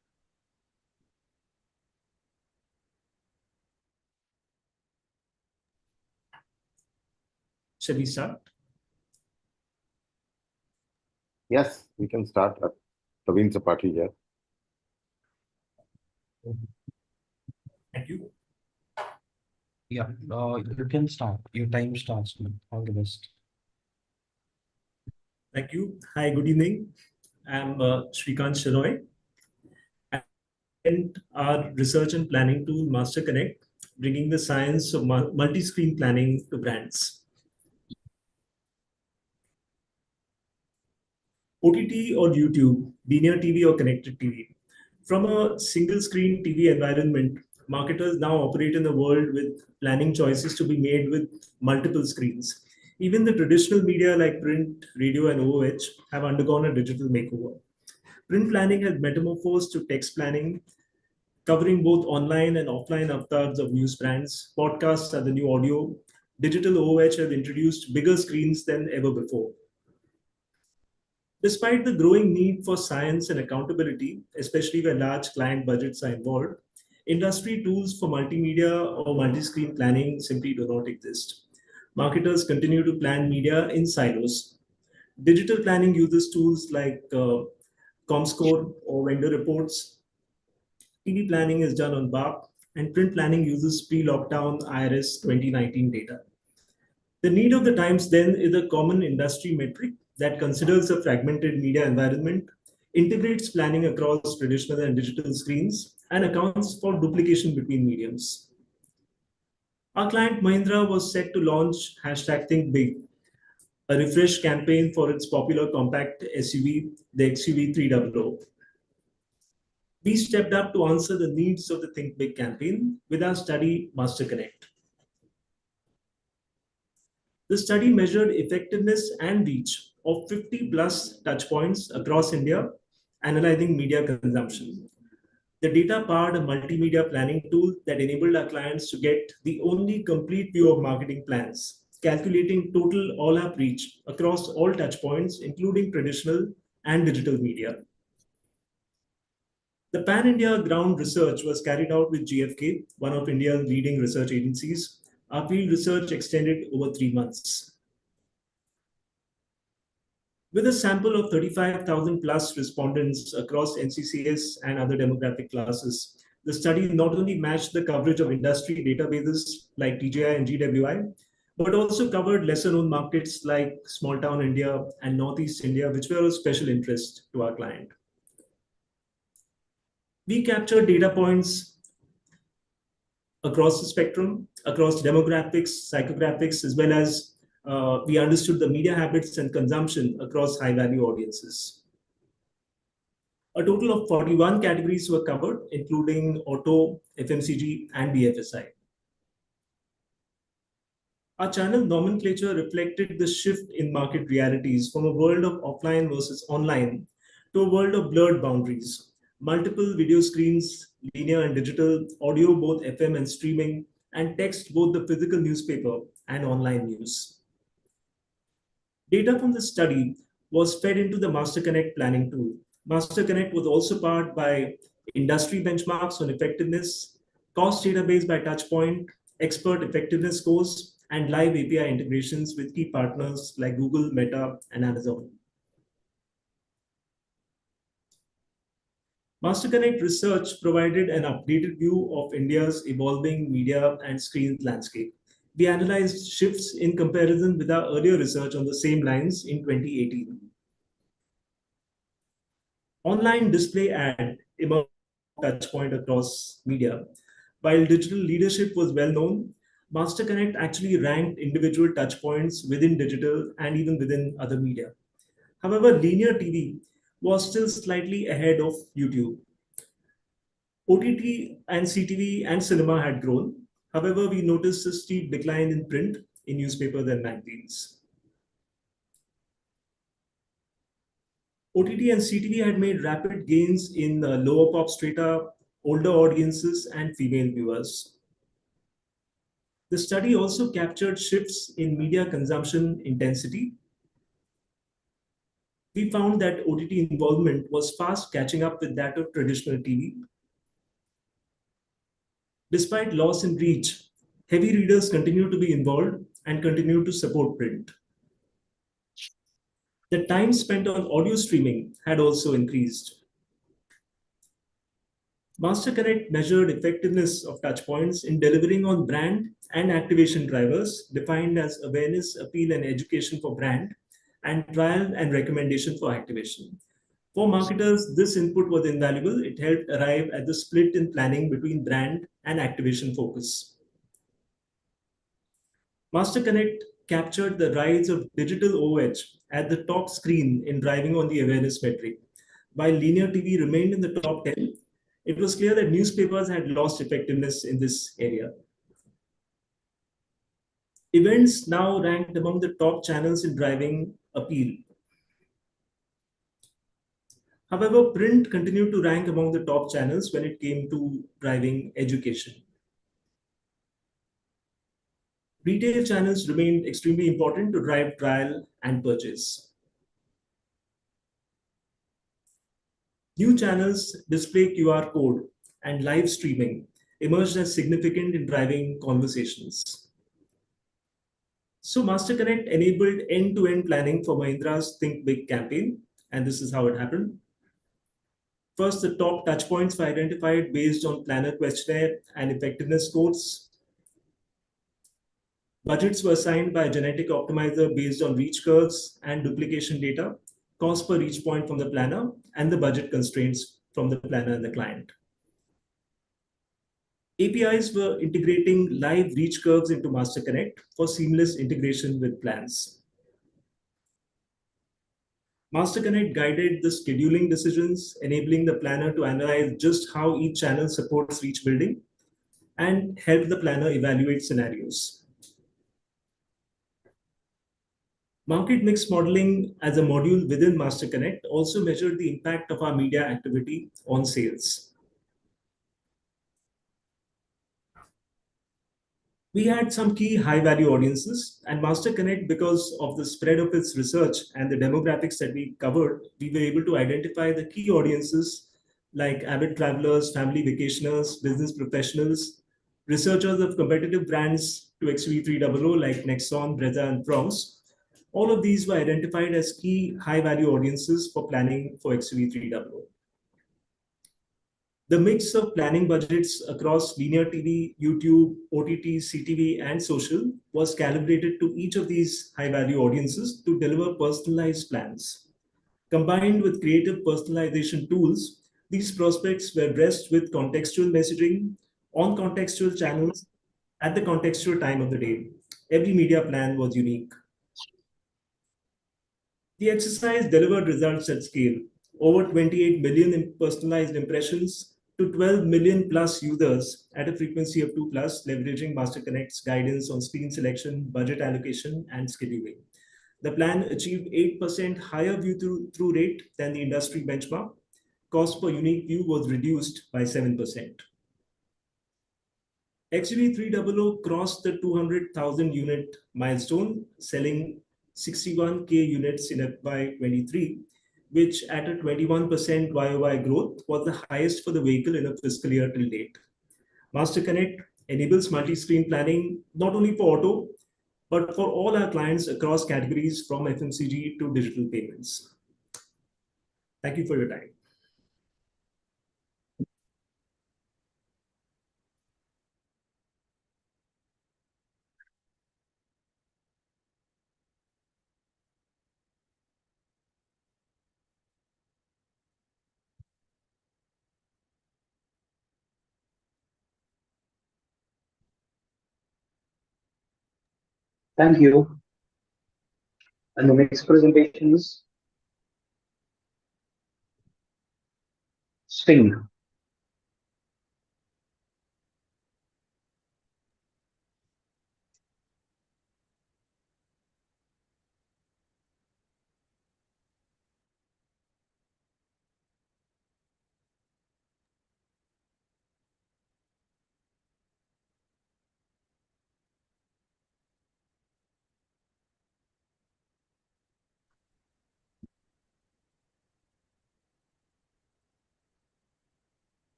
Shall we start? Yes, we can start. Praveen Sapati here. Thank you. Yeah, you can start. Your time starts now. All the best. Thank you. Hi, good evening. I'm Shrikant Shenoy, and our research and planning tool Master Connect, bringing the science of multi-screen planning to brands. OTT or YouTube, linear TV or connected TV. From a single screen TV environment, marketers now operate in a world with planning choices to be made with multiple screens. Even the traditional media like print, radio, and OOH have undergone a digital makeover. Print planning has metamorphosed to text planning, covering both online and offline avatars of news brands. Podcasts are the new audio. Digital OOH has introduced bigger screens than ever before. Despite the growing need for science and accountability, especially where large client budgets are involved, industry tools for multimedia or multi-screen planning simply do not exist. Marketers continue to plan media in silos. Digital planning uses tools like ComScore or vendor reports. TV planning is done on BAP, and print planning uses pre-lockdown IRS 2019 data. The need of the times then is a common industry metric that considers a fragmented media environment, integrates planning across traditional and digital screens, and accounts for duplication between mediums. Our client Mahindra was set to launch #ThinkBig, a refresh campaign for its popular compact SUV, the XUV 300. We stepped up to answer the needs of the Think Big campaign with our study Master Connect. The study measured effectiveness and reach of 50 plus touchpoints across India, analyzing media consumption. The data powered a multimedia planning tool that enabled our clients to get the only complete view of marketing plans, calculating total all-up reach across all touchpoints, including traditional and digital media. The Pan-India ground research was carried out with GfK, one of India's leading research agencies. Our field research extended over 3 months. With a sample of 35,000 plus respondents across NCCS and other demographic classes, the study not only matched the coverage of industry databases like TGI and GWI, but also covered lesser known markets like small town India and Northeast India, which were of special interest to our client. We captured data points across the spectrum, across demographics, psychographics, as well as we understood the media habits and consumption across high-value audiences. A total of 41 categories were covered, including auto, FMCG, and BFSI. Our channel nomenclature reflected the shift in market realities from a world of offline versus online to a world of blurred boundaries. Multiple video screens, linear and digital, audio, both FM and streaming, and text, both the physical newspaper and online news. Data from the study was fed into the Master Connect planning tool. Master Connect was also powered by industry benchmarks on effectiveness, cost database by touchpoint, expert effectiveness scores, and live API integrations with key partners like Google, Meta, and Amazon. Master Connect research provided an updated view of India's evolving media and screen landscape. We analyzed shifts in comparison with our earlier research on the same lines in 2018. Online display ad emerged touchpoint across media. While digital leadership was well known, Master Connect actually ranked individual touchpoints within digital and even within other media. However, linear TV was still slightly ahead of YouTube. OTT and CTV and cinema had grown. However, we noticed a steep decline in print in newspapers and magazines. OTT and CTV had made rapid gains in lower pop strata, older audiences, and female viewers. The study also captured shifts in media consumption intensity. We found that OTT involvement was fast catching up with that of traditional TV. Despite loss in reach, heavy readers continue to be involved and continue to support print. The time spent on audio streaming had also increased. Master Connect measured effectiveness of touchpoints in delivering on brand and activation drivers defined as awareness, appeal, and education for brand, and trial and recommendation for activation. For marketers, this input was invaluable. It helped arrive at the split in planning between brand and activation focus. Master Connect captured the rise of digital OOH at the top screen in driving on the awareness metric. While linear TV remained in the top 10, It was clear that newspapers had lost effectiveness in this area. Events now ranked among the top channels in driving appeal. However, print continued to rank among the top channels when it came to driving education. Retail channels remained extremely important to drive trial and purchase. New channels, display QR code, and live streaming emerged as significant in driving conversations. So Master Connect enabled end-to-end planning for Mahindra's Think Big campaign, and this is how it happened. First, the top touchpoints were identified based on planner questionnaire and effectiveness scores. Budgets were assigned by a genetic optimizer based on reach curves and duplication data, cost per reach point from the planner, and the budget constraints from the planner and the client. APIs were integrating live reach curves into Master Connect for seamless integration with plans. Master Connect guided the scheduling decisions, enabling the planner to analyze just how each channel supports reach building and help the planner evaluate scenarios. Market mix modeling as a module within Master Connect also measured the impact of our media activity on sales. We had some key high-value audiences, and Master Connect, because of the spread of its research and the demographics that we covered, we were able to identify the key audiences like avid travelers, family vacationers, business professionals, researchers of competitive brands to XUV300 like Nexon, Brezza, and Bronx. All of these were identified as key high-value audiences for planning for XUV300. The mix of planning budgets across linear TV, YouTube, OTT, CTV, and social was calibrated to each of these high-value audiences to deliver personalized plans. Combined with creative personalization tools, these prospects were addressed with contextual messaging on contextual channels at the contextual time of the day. Every media plan was unique. The exercise delivered results at scale, over 28 million in personalized impressions to 12 million plus users at a frequency of 2+, leveraging Master Connect's guidance on screen selection, budget allocation, and scheduling. The plan achieved 8% higher view-through rate than the industry benchmark. Cost per unique view was reduced by 7%. XUV300 crossed the 200,000 unit milestone, selling 61K units in FY23, which at a 21% YOY growth was the highest for the vehicle in a fiscal year till date. Master Connect enables multi-screen planning not only for auto, but for all our clients across categories from FMCG to digital payments. Thank you for your time. Thank you. And the next presentation is Sting.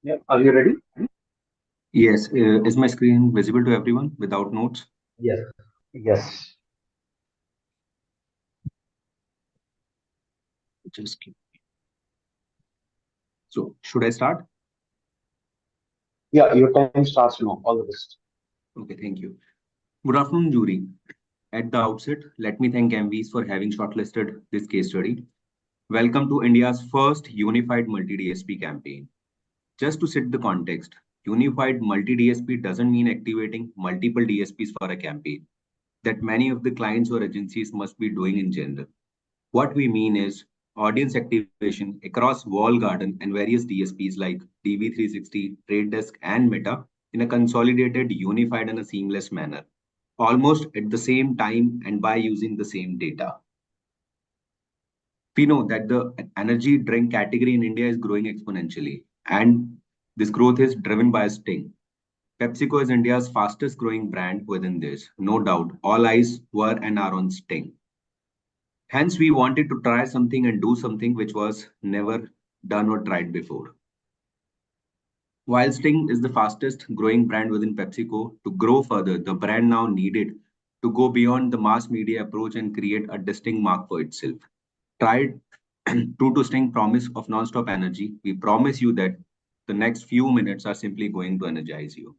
Yeah, are you ready? Yes. Is my screen visible to everyone without notes? Yes. Yes. Just keep. So, should I start? Yeah, your time starts now. All the best. Okay, thank you. Good afternoon, jury. At the outset, let me thank Emvies for having shortlisted this case study. Welcome to India's first unified multi-DSP campaign. Just to set the context, unified multi-DSP doesn't mean activating multiple DSPs for a campaign. that many of the clients or agencies must be doing in general. What we mean is audience activation across walled garden and various DSPs like DV360, Trade Desk, and Meta in a consolidated, unified, and a seamless manner, almost at the same time and by using the same data. We know that the energy drink category in India is growing exponentially, and this growth is driven by Sting. PepsiCo is India's fastest growing brand within this. No doubt, all eyes were and are on Sting. Hence, we wanted to try something and do something which was never done or tried before. While Sting is the fastest growing brand within PepsiCo, to grow further, the brand now needed to go beyond the mass media approach and create a distinct mark for itself. Tried true to Sting promise of non-stop energy, we promise you that the next few minutes are simply going to energize you.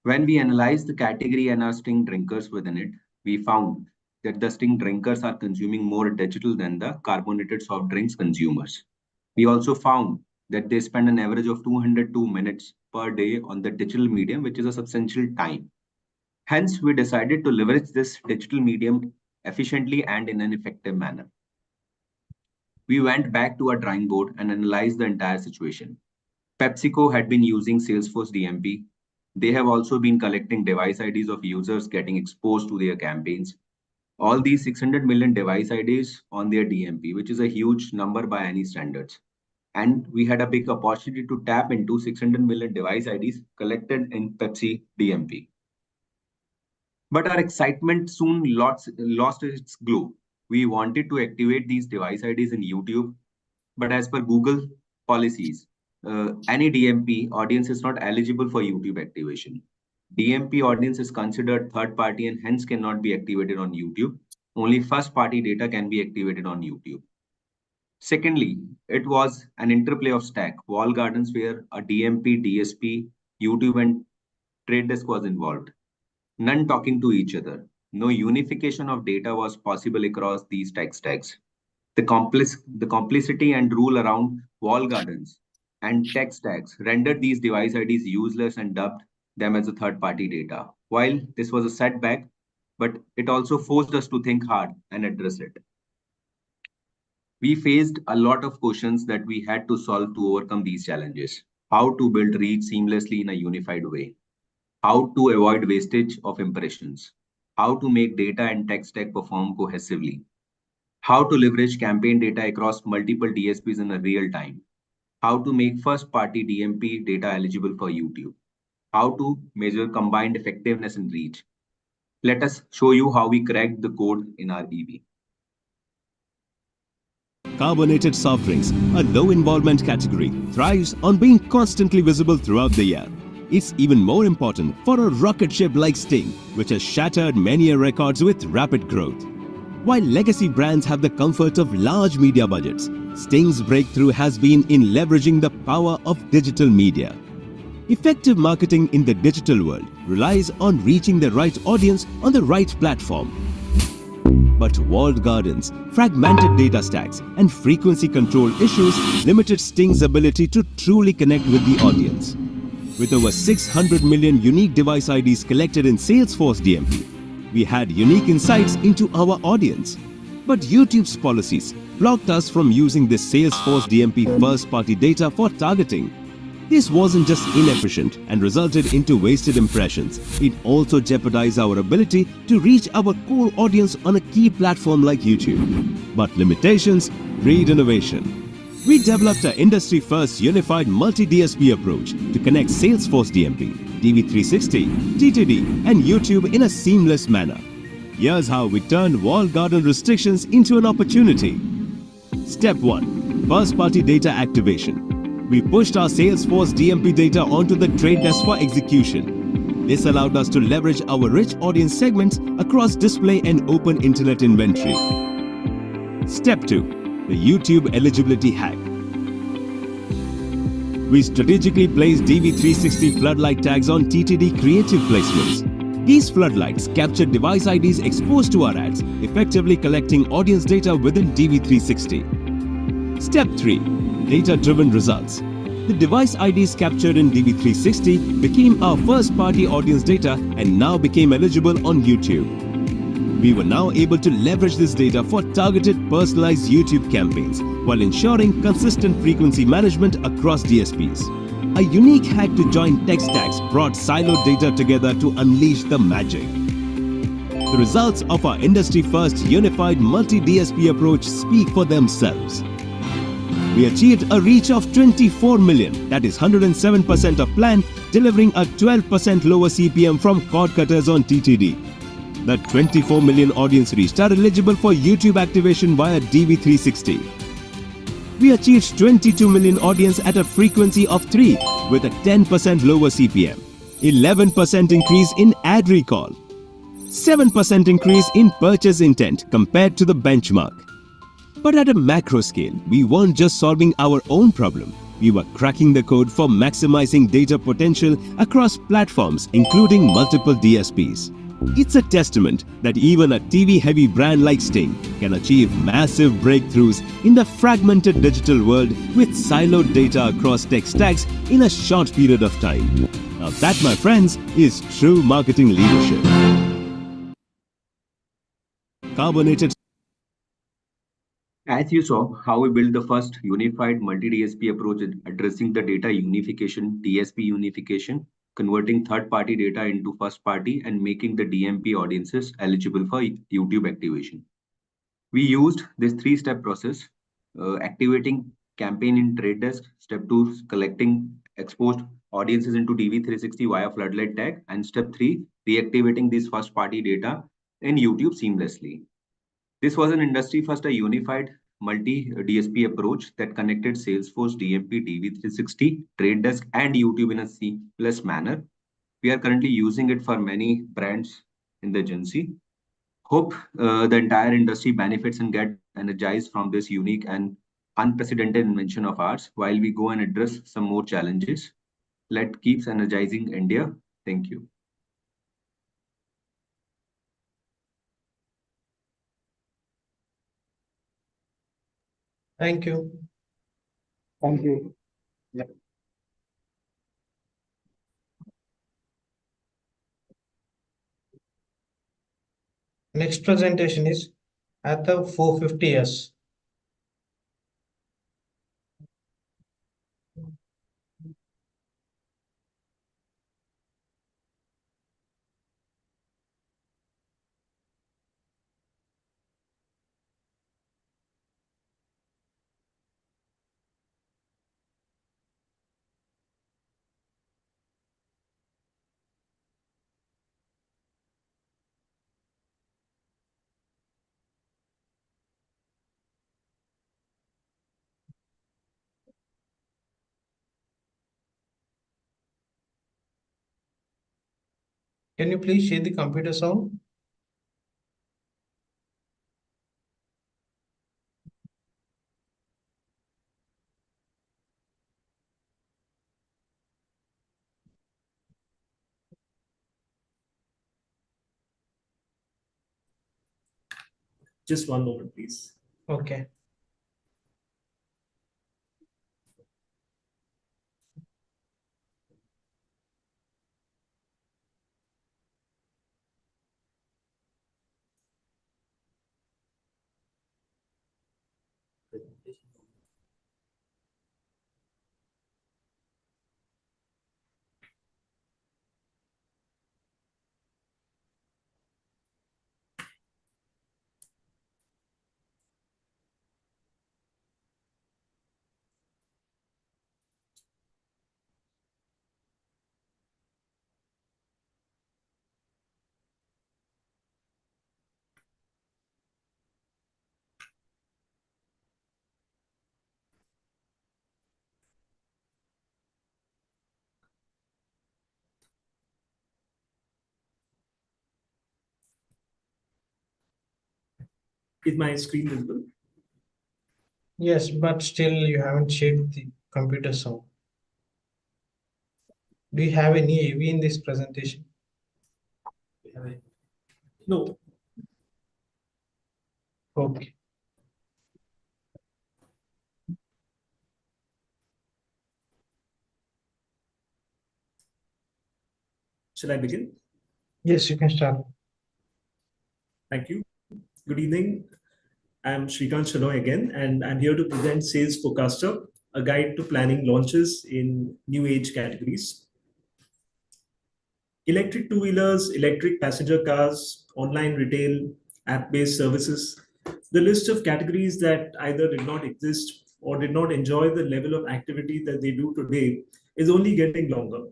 When we analyzed the category and our Sting drinkers within it, we found that the Sting drinkers are consuming more digital than the carbonated soft drinks consumers. We also found that they spend an average of 202 minutes per day on the digital medium, which is a substantial time. Hence, we decided to leverage this digital medium efficiently and in an effective manner. We went back to our drawing board and analyzed the entire situation. PepsiCo had been using Salesforce DMP. They have also been collecting device IDs of users getting exposed to their campaigns. All these 600 million device IDs on their DMP, which is a huge number by any standards. And we had a big opportunity to tap into 600 million device IDs collected in Pepsi DMP. But our excitement soon lost its glow. We wanted to activate these device IDs in YouTube, but as per Google policies, any DMP audience is not eligible for YouTube activation. DMP audience is considered third party and hence cannot be activated on YouTube. Only first party data can be activated on YouTube. Secondly, it was an interplay of stack, wall gardens where a DMP, DSP, YouTube and Trade Desk was involved. None talking to each other. No unification of data was possible across these tech stacks. The complicity and rule around wall gardens and tech stacks rendered these device IDs useless and dubbed them as a third-party data. While this was a setback, but it also forced us to think hard and address it. We faced a lot of questions that we had to solve to overcome these challenges. How to build reach seamlessly in a unified way. How to avoid wastage of impressions. How to make data and tech stack perform cohesively. How to leverage campaign data across multiple DSPs in a real time. How to make first-party DMP data eligible for YouTube. How to measure combined effectiveness and reach. Let us show you how we cracked the code in our EV. Carbonated soft drinks, a low-involvement category, thrives on being constantly visible throughout the year. It's even more important for a rocket ship like Sting, which has shattered many records with rapid growth. While legacy brands have the comfort of large media budgets, Sting's breakthrough has been in leveraging the power of digital media. Effective marketing in the digital world relies on reaching the right audience on the right platform. But walled gardens, fragmented data stacks, and frequency control issues limited Sting's ability to truly connect with the audience. With over 600 million unique device IDs collected in Salesforce DMP, we had unique insights into our audience. But YouTube's policies blocked us from using this Salesforce DMP first-party data for targeting. This wasn't just inefficient and resulted into wasted impressions. It also jeopardized our ability to reach our core audience on a key platform like YouTube. But limitations breed innovation. We developed an industry-first unified multi-DSP approach to connect Salesforce DMP, DV360, TTD, and YouTube in a seamless manner. Here's how we turned walled garden restrictions into an opportunity. Step 1. First-party data activation. We pushed our Salesforce DMP data onto the Trade Desk for execution. This allowed us to leverage our rich audience segments across display and open internet inventory. Step 2. The YouTube eligibility hack. We strategically placed DV360 floodlight tags on TTD creative placements. These floodlights capture device IDs exposed to our ads, effectively collecting audience data within DV360. Step 3. Data-driven results. The device IDs captured in DV360 became our first-party audience data and now became eligible on YouTube. We were now able to leverage this data for targeted personalized YouTube campaigns while ensuring consistent frequency management across DSPs. A unique hack to join tech stacks brought siloed data together to unleash the magic. The results of our industry-first unified multi-DSP approach speak for themselves. We achieved a reach of 24 million, that is 107% of plan, delivering a 12% lower CPM from cord cutters on TTD. The 24 million audience reached are eligible for YouTube activation via DV360. We achieved 22 million audience at a frequency of 3 with a 10% lower CPM, 11% increase in ad recall, 7% increase in purchase intent compared to the benchmark. But at a macro scale, we weren't just solving our own problem. We were cracking the code for maximizing data potential across platforms, including multiple DSPs. It's a testament that even a TV-heavy brand like Sting can achieve massive breakthroughs in the fragmented digital world with siloed data across tech stacks in a short period of time. Now that, my friends, is true marketing leadership. Carbonated. As you saw, how we built the first unified multi-DSP approach addressing the data unification, DSP unification, converting third-party data into first-party and making the DMP audiences eligible for YouTube activation. We used this three-step process, activating campaign in Trade Desk, step 2, collecting exposed audiences into DV360 via floodlight tag, and step 3, reactivating this first-party data in YouTube seamlessly. This was an industry-first, a unified multi-DSP approach that connected Salesforce, DMP, DV360, Trade Desk, and YouTube in a seamless manner. We are currently using it for many brands in the agency. Hope the entire industry benefits and get energized from this unique and unprecedented invention of ours while we go and address some more challenges. Let's keep energizing India. Thank you. Thank you. Thank you. Yeah. Next presentation is Ather 450S. Can you please share the computer sound? Just one moment, please. Okay. Is my screen visible? Yes, but still you haven't shared the computer sound. Do you have any AV in this presentation? No. Okay. Shall I begin? Yes, you can start. Thank you. Good evening. I'm Shrikant Shanoy again, and I'm here to present Sales Forecaster, a guide to planning launches in new age categories. Electric two-wheelers, electric passenger cars, online retail, app-based services. The list of categories that either did not exist or did not enjoy the level of activity that they do today is only getting longer.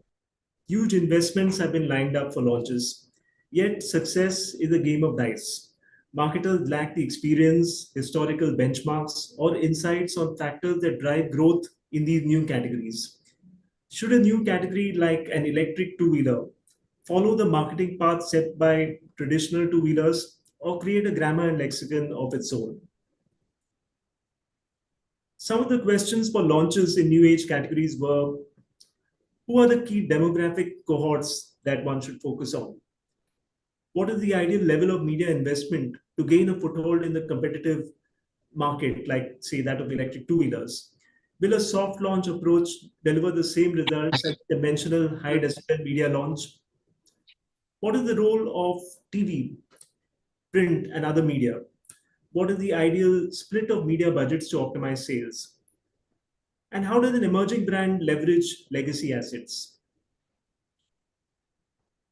Huge investments have been lined up for launches, yet success is a game of dice. Marketers lack the experience, historical benchmarks, or insights on factors that drive growth in these new categories. Should a new category like an electric two-wheeler follow the marketing path set by traditional two-wheelers or create a grammar and lexicon of its own? Some of the questions for launches in new age categories were: who are the key demographic cohorts that one should focus on? What is the ideal level of media investment to gain a foothold in the competitive market, like, say, that of electric two-wheelers? Will a soft launch approach deliver the same results as conventional high decibel media launch? What is the role of TV, print, and other media? What is the ideal split of media budgets to optimize sales? And how does an emerging brand leverage legacy assets?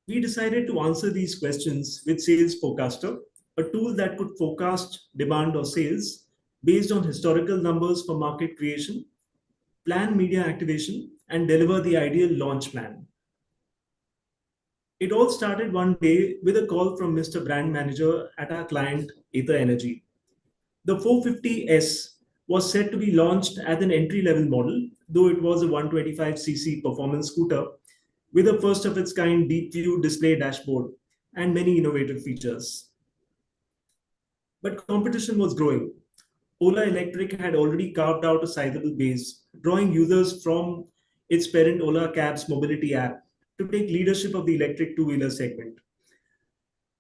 We decided to answer these questions with Sales Forecaster, a tool that could forecast demand or sales based on historical numbers for market creation, plan media activation, and deliver the ideal launch plan. It all started one day with a call from Mr. Brand Manager at our client, Ather Energy. The 450S was set to be launched as an entry-level model, though it was a 125cc performance scooter with a first-of-its-kind deep view display dashboard and many innovative features. But competition was growing. Ola Electric had already carved out a sizable base, drawing users from its parent Ola Cabs mobility app to take leadership of the electric two-wheeler segment,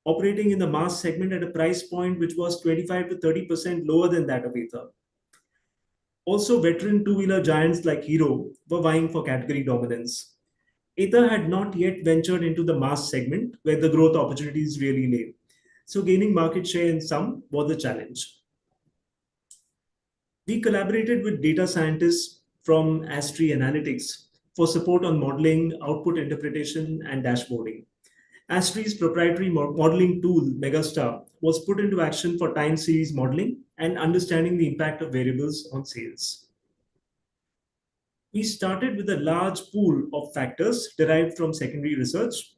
operating in the mass segment at a price point which was 25 to 30% lower than that of Ather. Also, veteran two-wheeler giants like Hero were vying for category dominance. Ather had not yet ventured into the mass segment where the growth opportunities really lay, so gaining market share in some was a challenge. We collaborated with data scientists from Astri Analytics for support on modeling, output interpretation, and dashboarding. Astri's proprietary modeling tool, Megastar, was put into action for time series modeling and understanding the impact of variables on sales. We started with a large pool of factors derived from secondary research,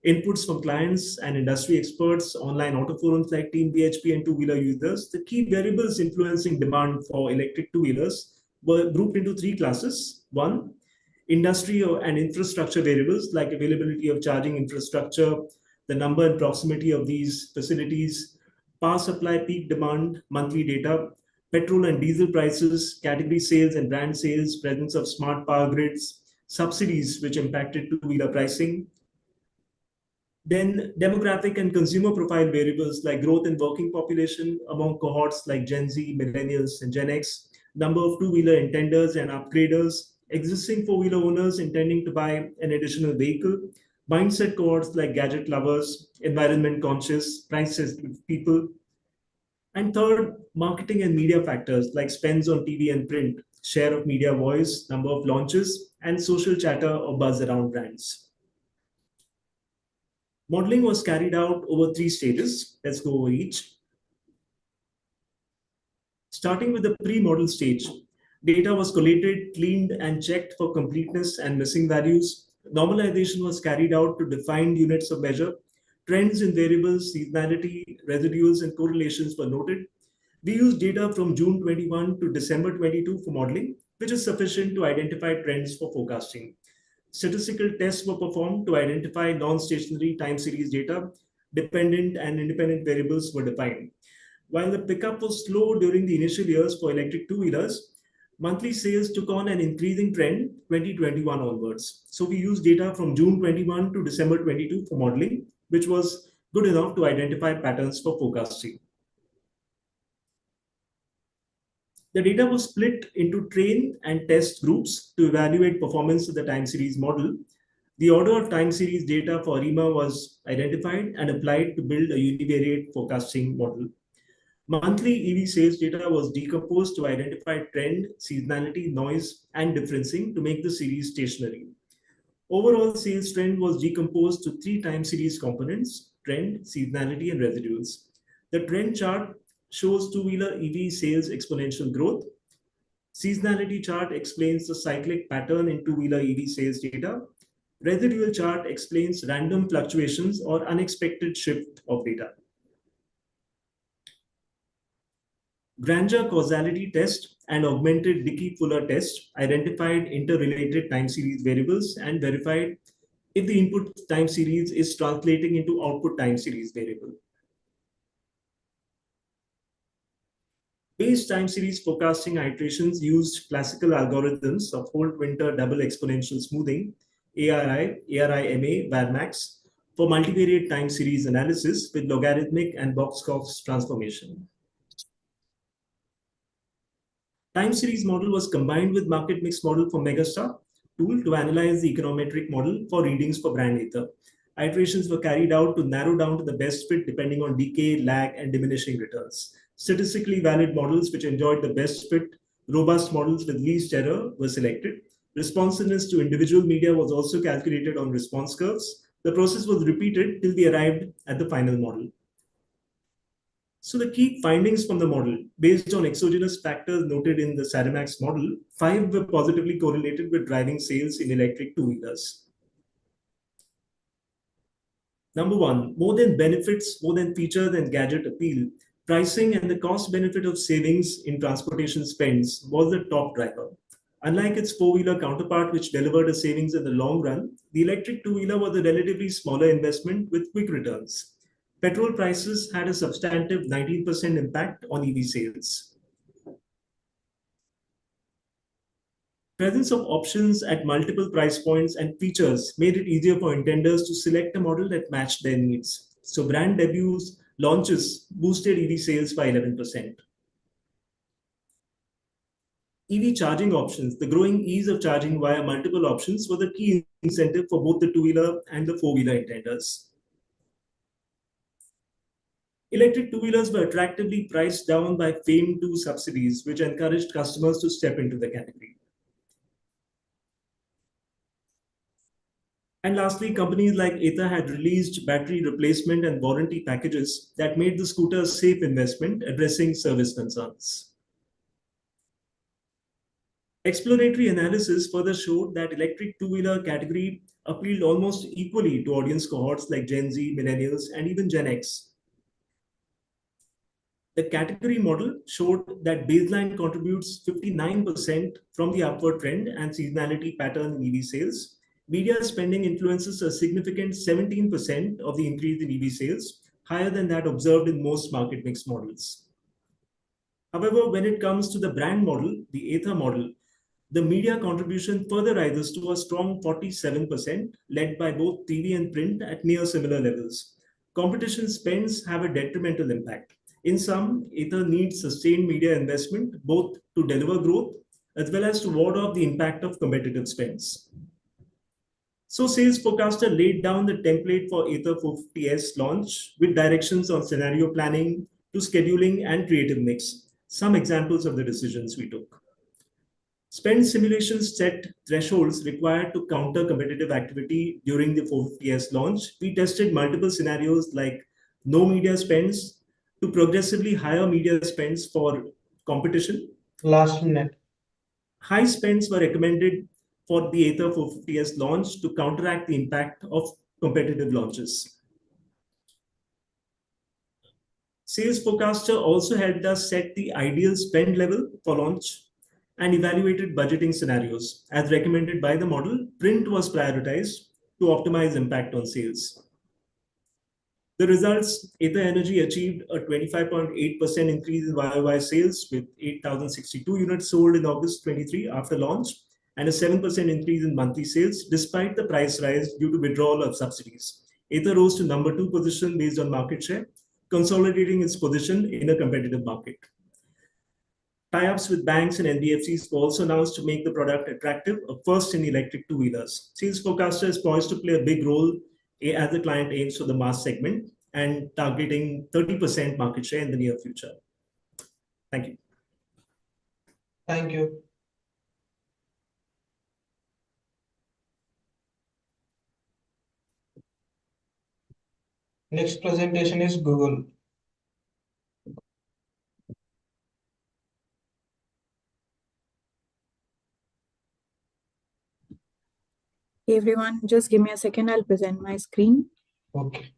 inputs from clients and industry experts, online auto forums like Team BHP, and two-wheeler users. The key variables influencing demand for electric two-wheelers were grouped into three classes. One, industry and infrastructure variables like availability of charging infrastructure, the number and proximity of these facilities, power supply peak demand, monthly data, petrol and diesel prices, category sales and brand sales, presence of smart power grids, subsidies which impacted two-wheeler pricing. Then demographic and consumer profile variables like growth in working population among cohorts like Gen Z, Millennials, and Gen X, number of two-wheeler intenders and upgraders, existing four-wheeler owners intending to buy an additional vehicle, mindset cohorts like gadget lovers, environment conscious, price-sensitive people. And third, marketing and media factors like spends on TV and print, share of media voice, number of launches, and social chatter or buzz around brands. Modeling was carried out over 3 stages. Let's go over each. Starting with the pre-model stage, data was collated, cleaned, and checked for completeness and missing values. Normalization was carried out to define units of measure. Trends in variables, seasonality, residuals, and correlations were noted. We used data from June 21 to December 22 for modeling, which is sufficient to identify trends for forecasting. Statistical tests were performed to identify non-stationary time series data. Dependent and independent variables were defined. While the pickup was slow during the initial years for electric two-wheelers, monthly sales took on an increasing trend 2021 onwards. So we used data from June 21 to December 22 for modeling, which was good enough to identify patterns for forecasting. The data was split into train and test groups to evaluate performance of the time series model. The order of time series data for ARIMA was identified and applied to build a univariate forecasting model. Monthly EV sales data was decomposed to identify trend, seasonality, noise, and differencing to make the series stationary. Overall sales trend was decomposed to 3 time series components: trend, seasonality, and residuals. The trend chart shows two-wheeler EV sales exponential growth. Seasonality chart explains the cyclic pattern in two-wheeler EV sales data. Residual chart explains random fluctuations or unexpected shift of data. Granger causality test and augmented Dickey-Fuller test identified interrelated time series variables and verified if the input time series is translating into output time series variable. Base time series forecasting iterations used classical algorithms of Holt-Winter double exponential smoothing, ARI, ARIMA, VARMAX, for multivariate time series analysis with logarithmic and Box-Cox transformation. Time series model was combined with market mix model for Megastar tool to analyze the econometric model for readings for brand Ather. Iterations were carried out to narrow down to the best fit depending on decay, lag, and diminishing returns. Statistically valid models which enjoyed the best fit, robust models with least error were selected. Responsiveness to individual media was also calculated on response curves. The process was repeated till we arrived at the final model. So the key findings from the model, based on exogenous factors noted in the Saramax model, 5 were positively correlated with driving sales in electric two-wheelers. Number 1, more than benefits, more than features and gadget appeal, pricing and the cost benefit of savings in transportation spends was the top driver. Unlike its four-wheeler counterpart, which delivered a savings in the long run, the electric two-wheeler was a relatively smaller investment with quick returns. Petrol prices had a substantive 19% impact on EV sales. Presence of options at multiple price points and features made it easier for intenders to select a model that matched their needs. So brand debuts, launches boosted EV sales by 11%. EV charging options, the growing ease of charging via multiple options, was a key incentive for both the two-wheeler and the four-wheeler intenders. Electric two-wheelers were attractively priced down by FAME 2 subsidies, which encouraged customers to step into the category. And lastly, companies like Ather had released battery replacement and warranty packages that made the scooter a safe investment, addressing service concerns. Exploratory analysis further showed that electric two-wheeler category appealed almost equally to audience cohorts like Gen Z, Millennials, and even Gen X. The category model showed that baseline contributes 59% from the upward trend and seasonality pattern in EV sales. Media spending influences a significant 17% of the increase in EV sales, higher than that observed in most market mix models. However, when it comes to the brand model, the Ather model, the media contribution further rises to a strong 47%, led by both TV and print at near similar levels. Competition spends have a detrimental impact. In sum, Ather needs sustained media investment, both to deliver growth as well as to ward off the impact of competitive spends. So Sales Forecaster laid down the template for Ather 450S launch with directions on scenario planning to scheduling and creative mix. Some examples of the decisions we took. Spend simulations set thresholds required to counter competitive activity during the 450S launch. We tested multiple scenarios like no media spends to progressively higher media spends for competition. Last minute. High spends were recommended for the Ather 450S launch to counteract the impact of competitive launches. Sales Forecaster also helped us set the ideal spend level for launch and evaluated budgeting scenarios. As recommended by the model, print was prioritized to optimize impact on sales. The results, Ather Energy achieved a 25.8% increase in YOY sales with 8,062 units sold in August 23 after launch, and a 7% increase in monthly sales despite the price rise due to withdrawal of subsidies. Ather rose to number 2 position based on market share, consolidating its position in a competitive market. Tie-ups with banks and NBFCs were also announced to make the product attractive, a first in electric two-wheelers. Sales Forecaster is poised to play a big role as the client aims for the mass segment and targeting 30% market share in the near future. Thank you. Thank you. Next presentation is Google. Hey everyone, just give me a second. I'll present my screen. Okay.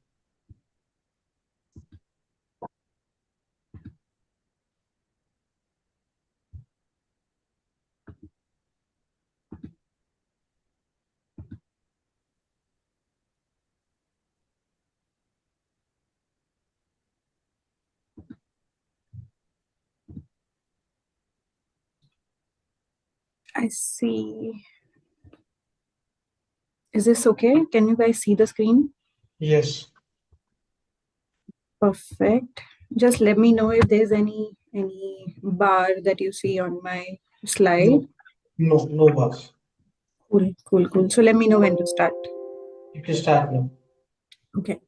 I see. Is this okay? Can you guys see the screen? Yes. Perfect. Just let me know if there's any bar that you see on my slide. No bars. Cool. So let me know when to start. You can start now. Okay.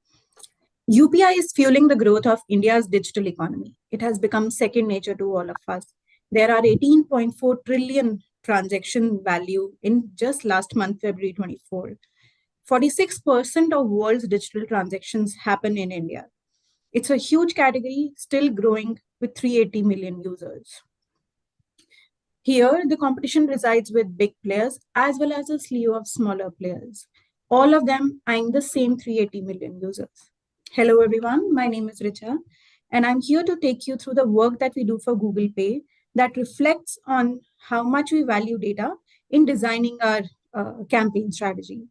UPI is fueling the growth of India's digital economy. It has become second nature to all of us. There are 18.4 trillion transaction value in just last month, February 24. 46% of world's digital transactions happen in India. It's a huge category, still growing with 380 million users. Here, the competition resides with big players as well as a slew of smaller players, all of them eyeing the same 380 million users. Hello everyone, my name is Richa, and I'm here to take you through the work that we do for Google Pay that reflects on how much we value data in designing our campaign strategy.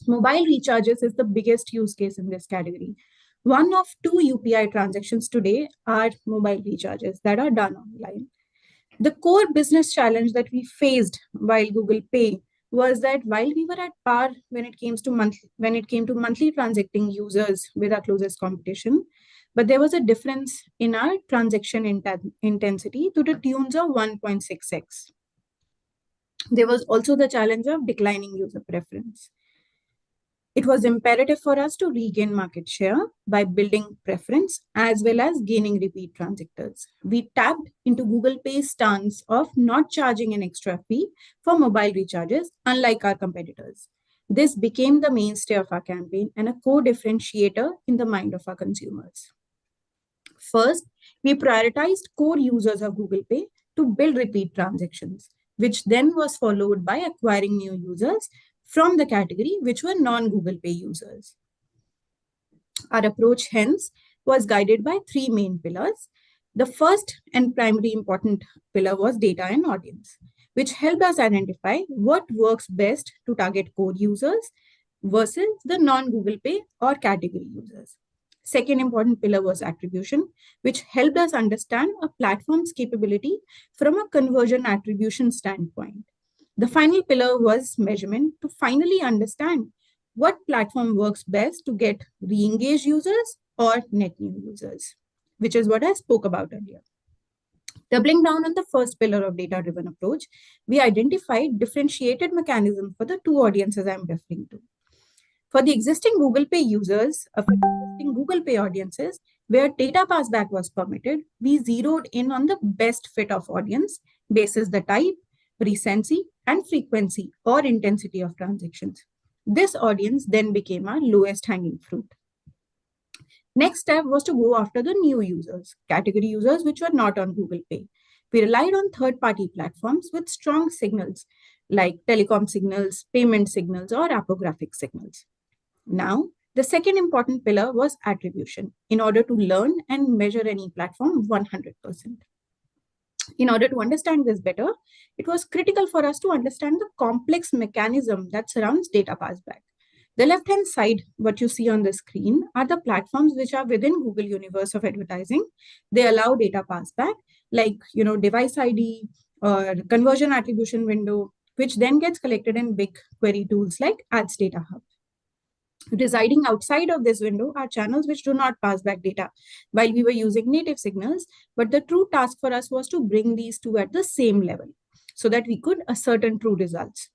Mobile recharges is the biggest use case in this category. One of two UPI transactions today are mobile recharges that are done online. The core business challenge that we faced while Google Pay was that while we were at par when it came to monthly transacting users with our closest competition, but there was a difference in our transaction intensity to the tunes of 1.6x. There was also the challenge of declining user preference. It was imperative for us to regain market share by building preference as well as gaining repeat transactors. We tapped into Google Pay's stance of not charging an extra fee for mobile recharges, unlike our competitors. This became the mainstay of our campaign and a core differentiator in the mind of our consumers. First, we prioritized core users of Google Pay to build repeat transactions, which then was followed by acquiring new users from the category which were non-Google Pay users. Our approach, hence, was guided by three main pillars. The first and primary important pillar was data and audience, which helped us identify what works best to target core users versus the non-Google Pay or category users. Second important pillar was attribution, which helped us understand a platform's capability from a conversion attribution standpoint. The final pillar was measurement to finally understand what platform works best to get re-engaged users or net new users, which is what I spoke about earlier. Doubling down on the first pillar of data-driven approach, we identified differentiated mechanisms for the two audiences I'm referring to. For the existing Google Pay users, existing Google Pay audiences, where data passback was permitted, we zeroed in on the best fit of audience basis the type, recency, and frequency or intensity of transactions. This audience then became our lowest hanging fruit. Next step was to go after the new users, category users which were not on Google Pay. We relied on third-party platforms with strong signals like telecom signals, payment signals, or appographic signals. Now, the second important pillar was attribution in order to learn and measure any platform 100%. In order to understand this better, it was critical for us to understand the complex mechanism that surrounds data passback. The left-hand side, what you see on the screen, are the platforms which are within Google universe of advertising. They allow data passback, like device ID or conversion attribution window, which then gets collected in big query tools like Ads Data Hub. Residing outside of this window are channels which do not pass back data while we were using native signals, but the true task for us was to bring these two at the same level so that we could ascertain true results.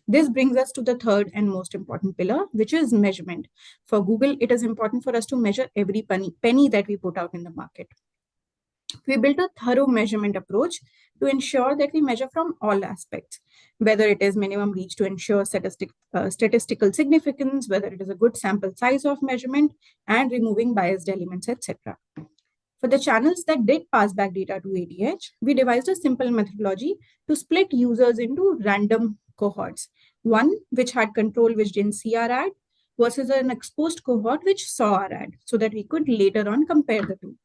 This brings us to the third and most important pillar, which is measurement. For Google, it is important for us to measure every penny that we put out in the market. We built a thorough measurement approach to ensure that we measure from all aspects, whether it is minimum reach to ensure statistical significance, whether it is a good sample size of measurement, and removing biased elements, etc. For the channels that did pass back data to ADH, we devised a simple methodology to split users into random cohorts. One which had control which didn't see our ad versus an exposed cohort which saw our ad, so that we could later on compare the two.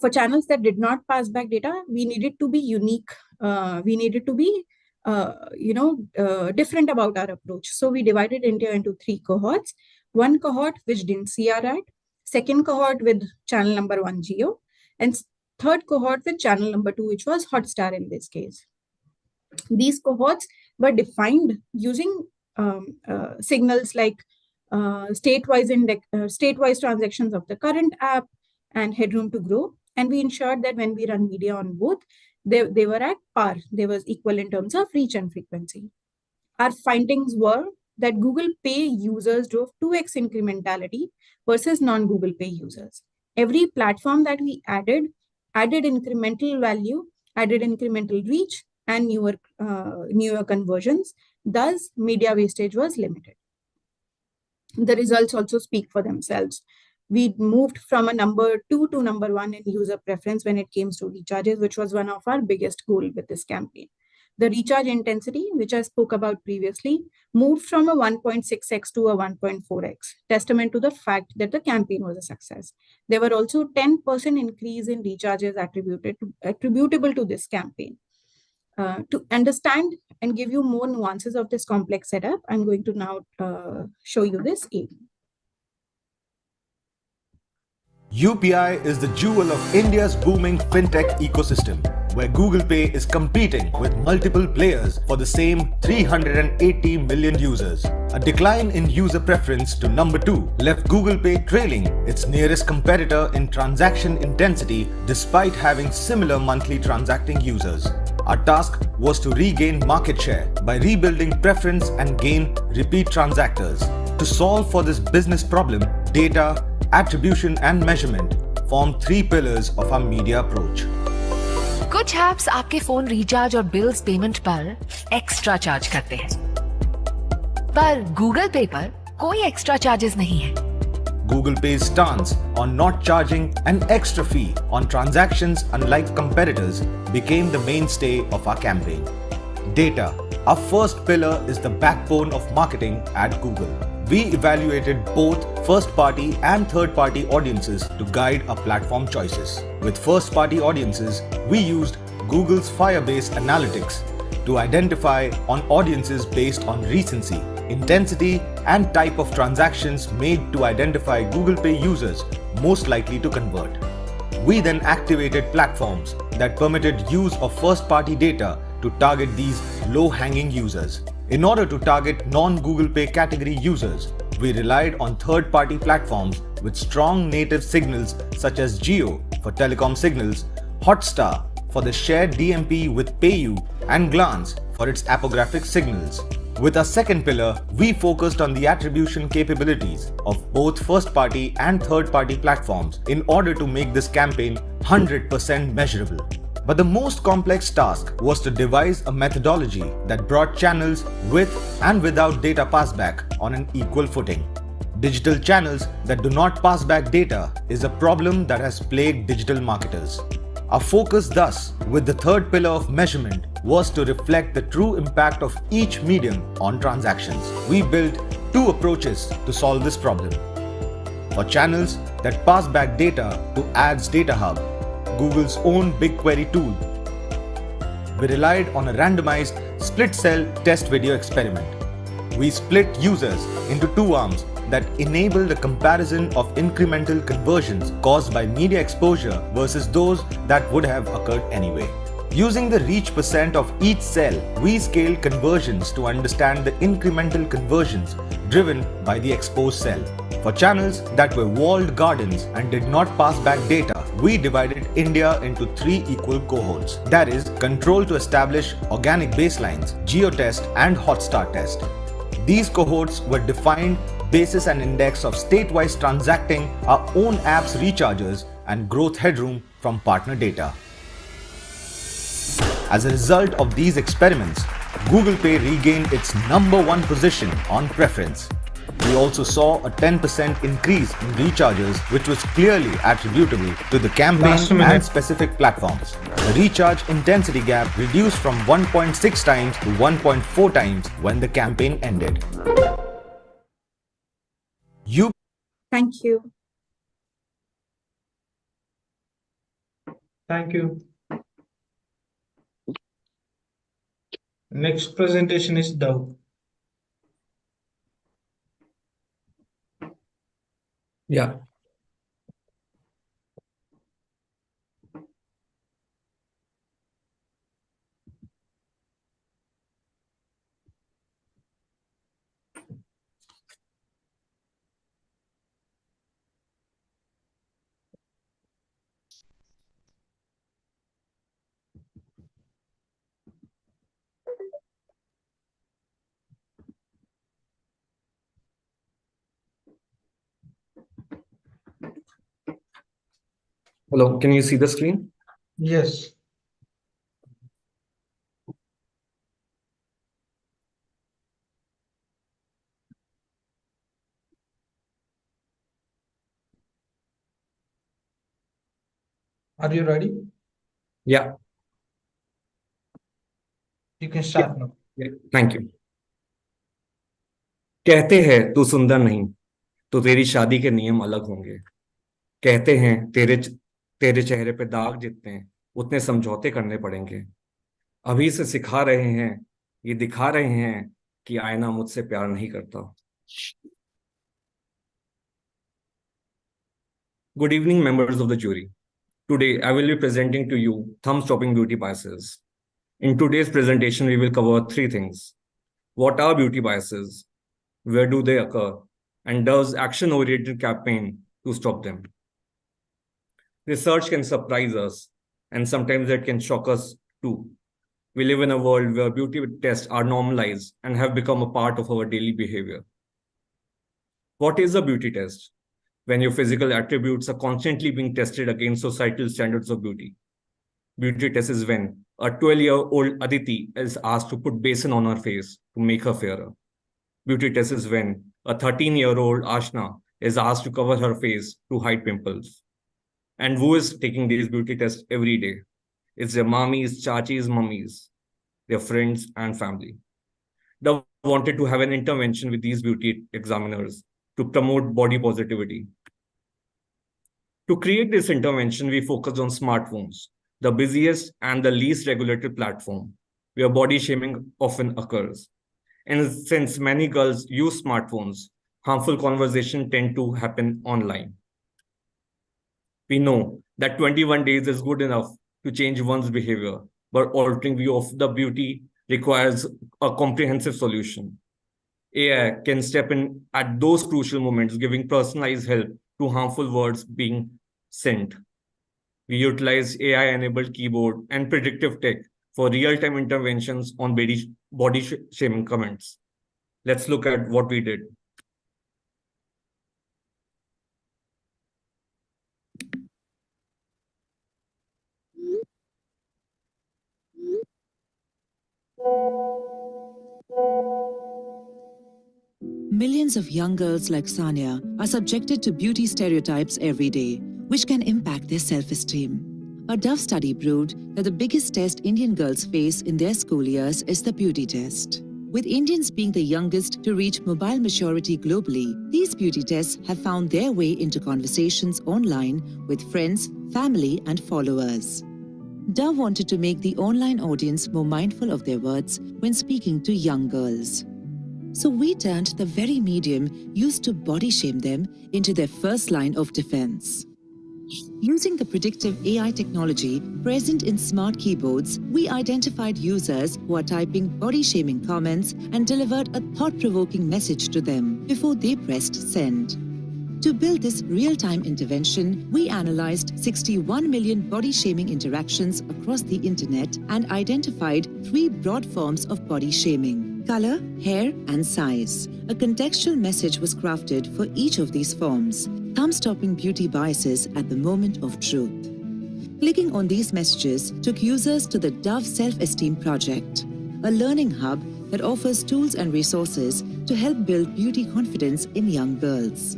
For channels that did not pass back data, we needed to be unique. We needed to be, different about our approach. So we divided India into 3 cohorts. One cohort which didn't see our ad, second cohort with channel number 1 Geo, and third cohort with channel number 2, which was Hotstar in this case. These cohorts were defined using signals like statewise transactions of the current app and headroom to grow. And we ensured that when we run media on both, they were at par. They was equal in terms of reach and frequency. Our findings were that Google Pay users drove 2x incrementality versus non-Google Pay users. Every platform that we added incremental value, added incremental reach, and newer conversions. Thus, media wastage was limited. The results also speak for themselves. We moved from a number 2 to number 1 in user preference when it came to recharges, which was one of our biggest goals with this campaign. The recharge intensity, which I spoke about previously, moved from a 1.6x to a 1.4x, testament to the fact that the campaign was a success. There were also 10% increase in recharges attributable to this campaign. To understand and give you more nuances of this complex setup, I'm going to now show you this AD. UPI is the jewel of India's booming fintech ecosystem, where Google Pay is competing with multiple players for the same 380 million users. A decline in user preference to number 2 left Google Pay trailing its nearest competitor in transaction intensity despite having similar monthly transacting users. Our task was to regain market share by rebuilding preference and gain repeat transactors. To solve for this business problem, data, attribution and measurement form 3 pillars of our media approach. कुछ apps आपके phone recharge और bills payment पर extra charge करते हैं, पर Google पे पर कोई एक्स्ट्रा चार्जेस नहीं है. Google Pay's stance on not charging an extra fee on transactions, unlike competitors, became the mainstay of our campaign. Data, our first pillar, is the backbone of marketing at Google. We evaluated both first-party and third-party audiences to guide our platform choices. With first-party audiences, we used Google's Firebase analytics to identify on audiences based on recency, intensity, and type of transactions made to identify Google Pay users most likely to convert. We then activated platforms that permitted use of first-party data to target these low-hanging users. In order to target non-Google Pay category users, we relied on third-party platforms with strong native signals such as Jio for telecom signals, Hotstar for the shared DMP with PayU, and Glance for its appographic signals. With our second pillar, we focused on the attribution capabilities of both first-party and third-party platforms in order to make this campaign 100% measurable. But the most complex task was to devise a methodology that brought channels with and without data passback on an equal footing. Digital channels that do not pass back data is a problem that has plagued digital marketers. Our focus thus, with the third pillar of measurement, was to reflect the true impact of each medium on transactions. We built 2 approaches to solve this problem. For channels that pass back data to Ads Data Hub, Google's own BigQuery tool, we relied on a randomized split-cell test video experiment. We split users into 2 arms that enabled a comparison of incremental conversions caused by media exposure versus those that would have occurred anyway. Using the reach percent of each cell, we scaled conversions to understand the incremental conversions driven by the exposed cell. For channels that were walled gardens and did not pass back data, we divided India into 3 equal cohorts. That is, control to establish organic baselines, geotest and Hotstar test. These cohorts were defined basis an index of state-wise transacting our own app's recharges and growth headroom from partner data. As a result of these experiments, Google Pay regained its #1 position on preference. We also saw a 10% increase in recharges, which was clearly attributable to the campaign and specific platforms. The recharge intensity gap reduced from 1.6 times to 1.4 times when the campaign ended. Thank you. Thank you. Next presentation is Dow. Yeah. Hello, can you see the screen? Yes. Are you ready? Yeah. You can start now. Thank you. कहते हैं तू सुंदर नहीं तो तेरी शादी के नियम अलग होंगे। कहते हैं तेरे चेहरे पे दाग जितने उतने समझौते करने पड़ेंगे। अभी से सिखा रहे हैं, ये दिखा रहे हैं कि आईना मुझसे प्यार नहीं करता। Good evening, members of the jury. Today, I will be presenting to you thumb-stopping beauty biases. In today's presentation, we will cover 3 things. What are beauty biases? Where do they occur? And does action-oriented campaign to stop them? Research can surprise us, and sometimes it can shock us too. We live in a world where beauty tests are normalized and have become a part of our daily behavior. What is a beauty test? When your physical attributes are constantly being tested against societal standards of beauty. Beauty test is when a 12-year-old Aditi is asked to put basin on her face to make her fairer. Beauty test is when a 13-year-old Ashna is asked to cover her face to hide pimples. And who is taking these beauty tests every day? It's their mommies, chachis, mummies, their friends and family. They wanted to have an intervention with these beauty examiners to promote body positivity. To create this intervention, we focused on smartphones, the busiest and the least regulated platform where body shaming often occurs. And since many girls use smartphones, harmful conversations tend to happen online. We know that 21 days is good enough to change one's behavior, but altering view of the beauty requires a comprehensive solution. AI can step in at those crucial moments, giving personalized help to harmful words being sent. We utilize AI-enabled keyboard and predictive tech for real-time interventions on body shaming comments. Let's look at what we did. Millions of young girls like Sania are subjected to beauty stereotypes every day, which can impact their self-esteem. A Dove study proved that the biggest test Indian girls face in their school years is the beauty test. With Indians being the youngest to reach mobile maturity globally, these beauty tests have found their way into conversations online with friends, family, and followers. Dove wanted to make the online audience more mindful of their words when speaking to young girls. So we turned the very medium used to body shame them into their first line of defense. Using the predictive AI technology present in smart keyboards, we identified users who are typing body-shaming comments and delivered a thought-provoking message to them before they pressed send. To build this real-time intervention, we analyzed 61 million body-shaming interactions across the internet and identified 3 broad forms of body shaming: color, hair, and size. A contextual message was crafted for each of these forms, thumb-stopping beauty biases at the moment of truth. Clicking on these messages took users to the Dove Self-Esteem Project, a learning hub that offers tools and resources to help build beauty confidence in young girls.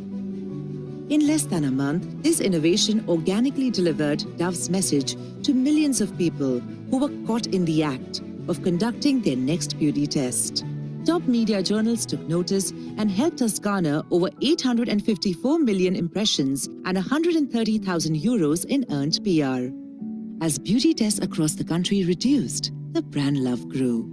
In less than a month, this innovation organically delivered Dove's message to millions of people who were caught in the act of conducting their next beauty test. Top media journals took notice and helped us garner over 854 million impressions and 130,000 euros in earned PR. As beauty tests across the country reduced, the brand love grew.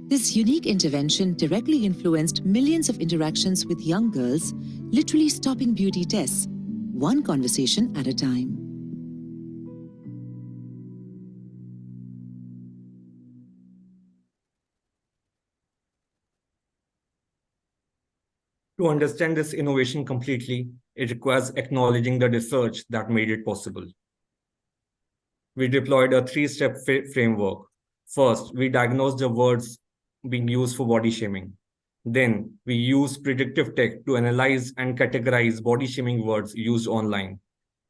This unique intervention directly influenced millions of interactions with young girls, literally stopping beauty tests, one conversation at a time. To understand this innovation completely, it requires acknowledging the research that made it possible. We deployed a 3-step framework. First, we diagnosed the words being used for body shaming. Then, we used predictive tech to analyze and categorize body shaming words used online.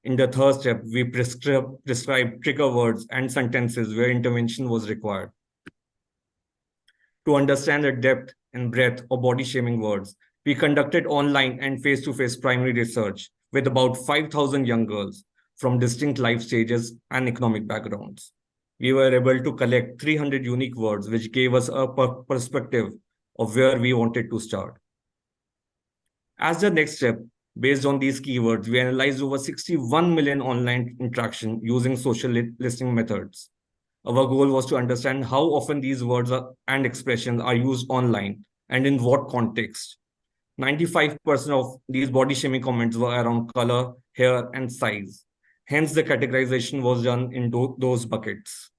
In the third step, we prescribed trigger words and sentences where intervention was required. To understand the depth and breadth of body shaming words, we conducted online and face-to-face primary research with about 5,000 young girls from distinct life stages and economic backgrounds. We were able to collect 300 unique words, which gave us a perspective of where we wanted to start. As the next step, based on these keywords, we analyzed over 61 million online interactions using social listening methods. Our goal was to understand how often these words and expressions are used online and in what context. 95% of these body shaming comments were around color, hair, and size. Hence, the categorization was done in those buckets.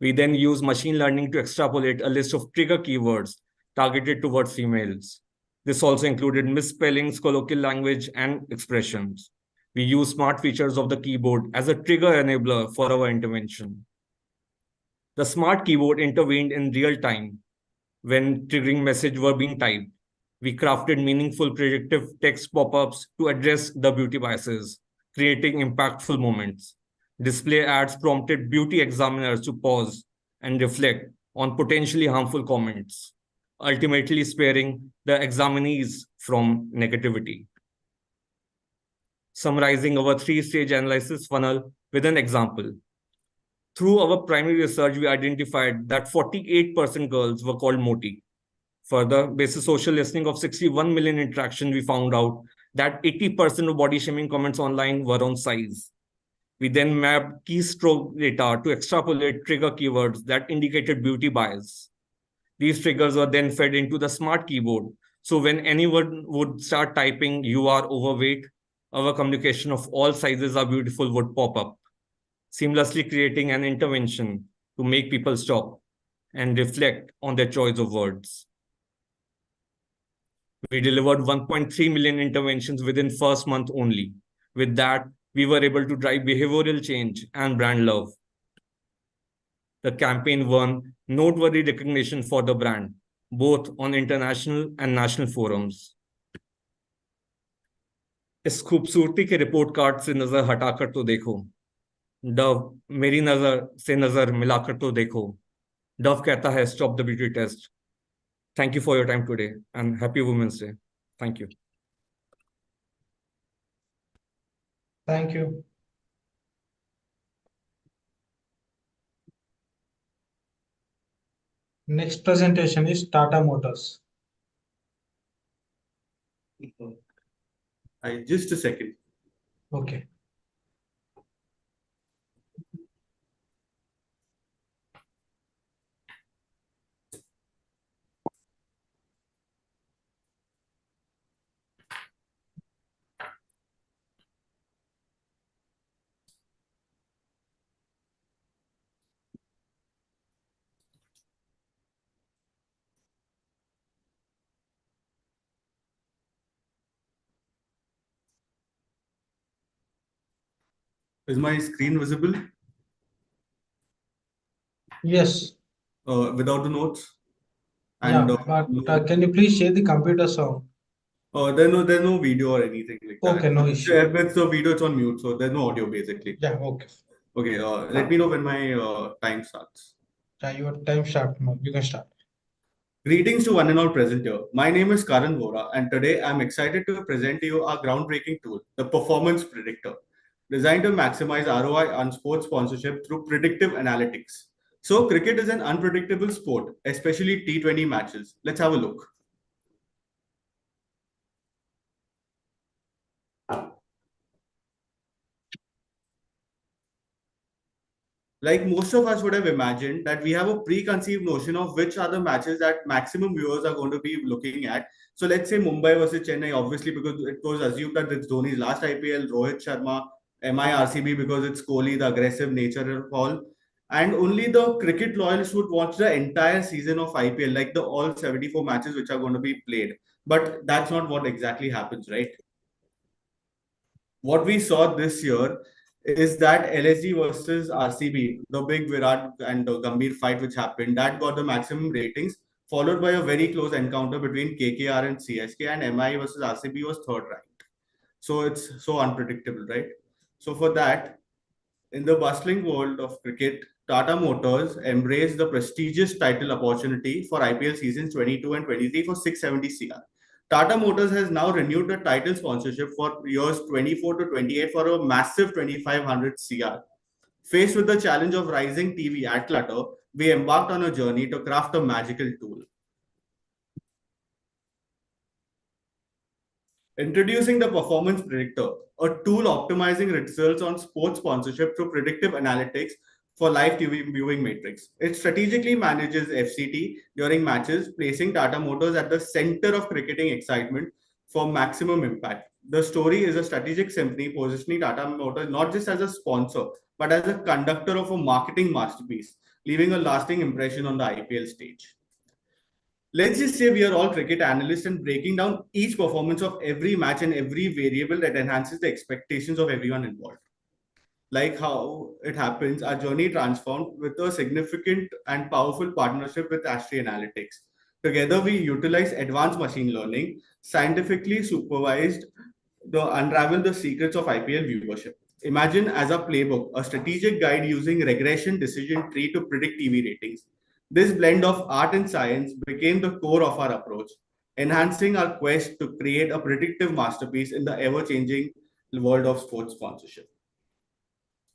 We then used machine learning to extrapolate a list of trigger keywords targeted towards females. This also included misspellings, colloquial language, and expressions. We used smart features of the keyboard as a trigger enabler for our intervention. The smart keyboard intervened in real time when triggering messages were being typed. We crafted meaningful predictive text pop-ups to address the beauty biases, creating impactful moments. Display ads prompted beauty examiners to pause and reflect on potentially harmful comments, ultimately sparing the examinees from negativity. Summarizing our 3-stage analysis funnel with an example. Through our primary research, we identified that 48% girls were called moti. Further, based on social listening of 61 million interactions, we found out that 80% of body shaming comments online were on size. We then mapped keystroke data to extrapolate trigger keywords that indicated beauty bias. These triggers were then fed into the smart keyboard. So when anyone would start typing, "You are overweight," our communication of "all sizes are beautiful" would pop up, seamlessly creating an intervention to make people stop and reflect on their choice of words. We delivered 1.3 million interventions within first month only. With that, we were able to drive behavioral change and brand love. The campaign won noteworthy recognition for the brand, both on international and national forums. इस खूबसूरती के report card से नजर हटाकर तो देखो, Dove मेरी नजर से नजर मिलाकर तो देखो, डव कहता है stop the beauty test. Thank you for your time today and happy Women's Day. Thank you. Thank you. Next presentation is Tata Motors. Just a second. Okay. Is my screen visible? Yes. Without the notes? Yeah, And but can you please share the computer sound? there's no video or anything like that. Okay, no issue. If it's a video, it's on mute, so there's no audio basically. Yeah, okay. Okay, let me know when my time starts. Yeah, your time start now. You can start. Greetings to one and all present here. My name is Karan Vora, and today I'm excited to present to you our groundbreaking tool, the Performance Predictor, designed to maximize ROI on sports sponsorship through predictive analytics. So, cricket is an unpredictable sport, especially T20 matches. Let's have a look. Like most of us would have imagined that we have a preconceived notion of which are the matches that maximum viewers are going to be looking at. So let's say Mumbai versus Chennai, obviously, because it was assumed that it's Dhoni's last IPL, Rohit Sharma, MI because it's Kohli, the aggressive nature of all. And only the cricket loyalists would watch the entire season of IPL, like the all 74 matches which are going to be played. But that's not what exactly happens, right? What we saw this year is that LSG versus RCB, the big Virat and Gambhir fight which happened, that got the maximum ratings, followed by a very close encounter between KKR and CSK, and MI versus RCB was third ranked. So it's so unpredictable, right? So for that, in the bustling world of cricket, Tata Motors embraced the prestigious title opportunity for IPL seasons 22 and 23 for 670 CR. Tata Motors has now renewed the title sponsorship for years 24 to 28 for a massive 2500 CR. Faced with the challenge of rising TV ad clutter, we embarked on a journey to craft a magical tool. Introducing the Performance Predictor, a tool optimizing results on sports sponsorship through predictive analytics for live TV viewing metrics. It strategically manages FCT during matches, placing Tata Motors at the center of cricketing excitement for maximum impact. The story is a strategic symphony positioning Tata Motors not just as a sponsor, but as a conductor of a marketing masterpiece, leaving a lasting impression on the IPL stage. Let's just say we are all cricket analysts and breaking down each performance of every match and every variable that enhances the expectations of everyone involved. Like how it happens, our journey transformed with a significant and powerful partnership with Ather Analytics. Together, we utilize advanced machine learning, scientifically supervised to unravel the secrets of IPL viewership. Imagine as a playbook, a strategic guide using regression decision tree to predict TV ratings. This blend of art and science became the core of our approach, enhancing our quest to create a predictive masterpiece in the ever-changing world of sports sponsorship.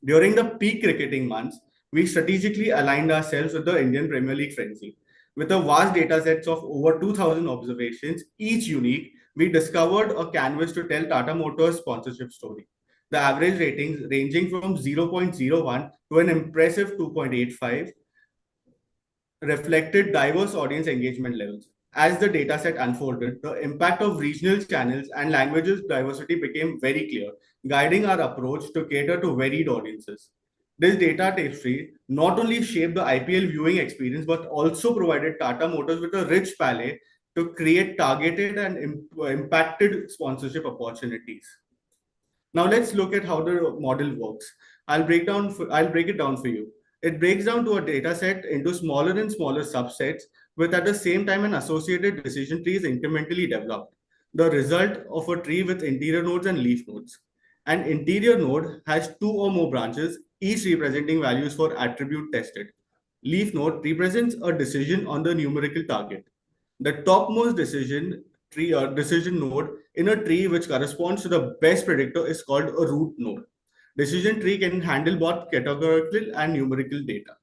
During the peak cricketing months, we strategically aligned ourselves with the Indian Premier League frenzy. With a vast data sets of over 2,000 observations, each unique, we discovered a canvas to tell Tata Motors' sponsorship story. The average ratings ranging from 0.01 to an impressive 2.85 reflected diverse audience engagement levels. As the dataset unfolded, the impact of regional channels and languages diversity became very clear, guiding our approach to cater to varied audiences. This data tapestry not only shaped the IPL viewing experience, but also provided Tata Motors with a rich palette to create targeted and impacted sponsorship opportunities. Now let's look at how the model works. I'll break it down for you. It breaks down to a data set into smaller and smaller subsets, with at the same time an associated decision tree is incrementally developed. The result of a tree with interior nodes and leaf nodes. An interior node has two or more branches, each representing values for attribute tested. Leaf node represents a decision on the numerical target. The topmost decision node in a tree which corresponds to the best predictor is called a root node. Decision tree can handle both categorical and numerical data.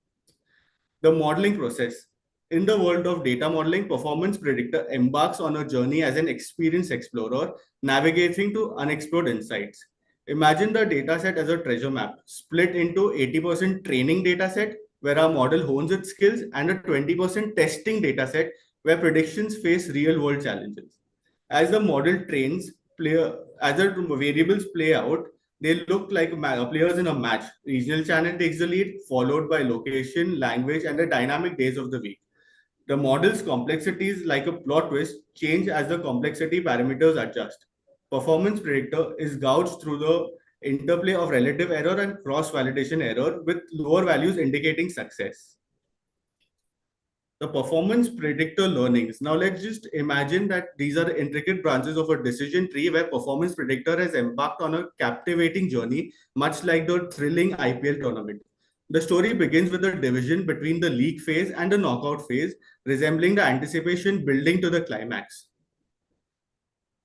The modeling process. In the world of data modeling, Performance Predictor embarks on a journey as an experienced explorer, navigating to unexplored insights. Imagine the dataset as a treasure map, split into 80% training dataset, where our model hones its skills, and a 20% testing dataset, where predictions face real-world challenges. As the model trains, as the variables play out, they look like players in a match. Regional channel takes the lead, followed by location, language, and the dynamic days of the week. The model's complexities, like a plot twist, change as the complexity parameters adjust. Performance Predictor is gauged through the interplay of relative error and cross-validation error with lower values indicating success. The performance predictor learnings. Now let's just imagine that these are intricate branches of a decision tree where performance predictor has embarked on a captivating journey, much like the thrilling IPL tournament. The story begins with a division between the league phase and the knockout phase, resembling the anticipation building to the climax.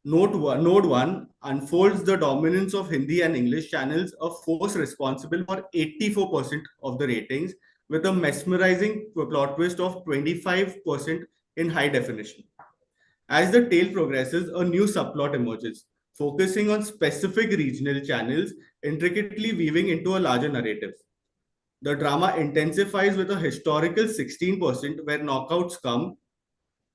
Node 1 unfolds the dominance of Hindi and English channels, a force responsible for 84% of the ratings, with a mesmerizing plot twist of 25% in high definition. As the tale progresses, a new subplot emerges, focusing on specific regional channels, intricately weaving into a larger narrative. The drama intensifies with a historical 16% where knockouts come,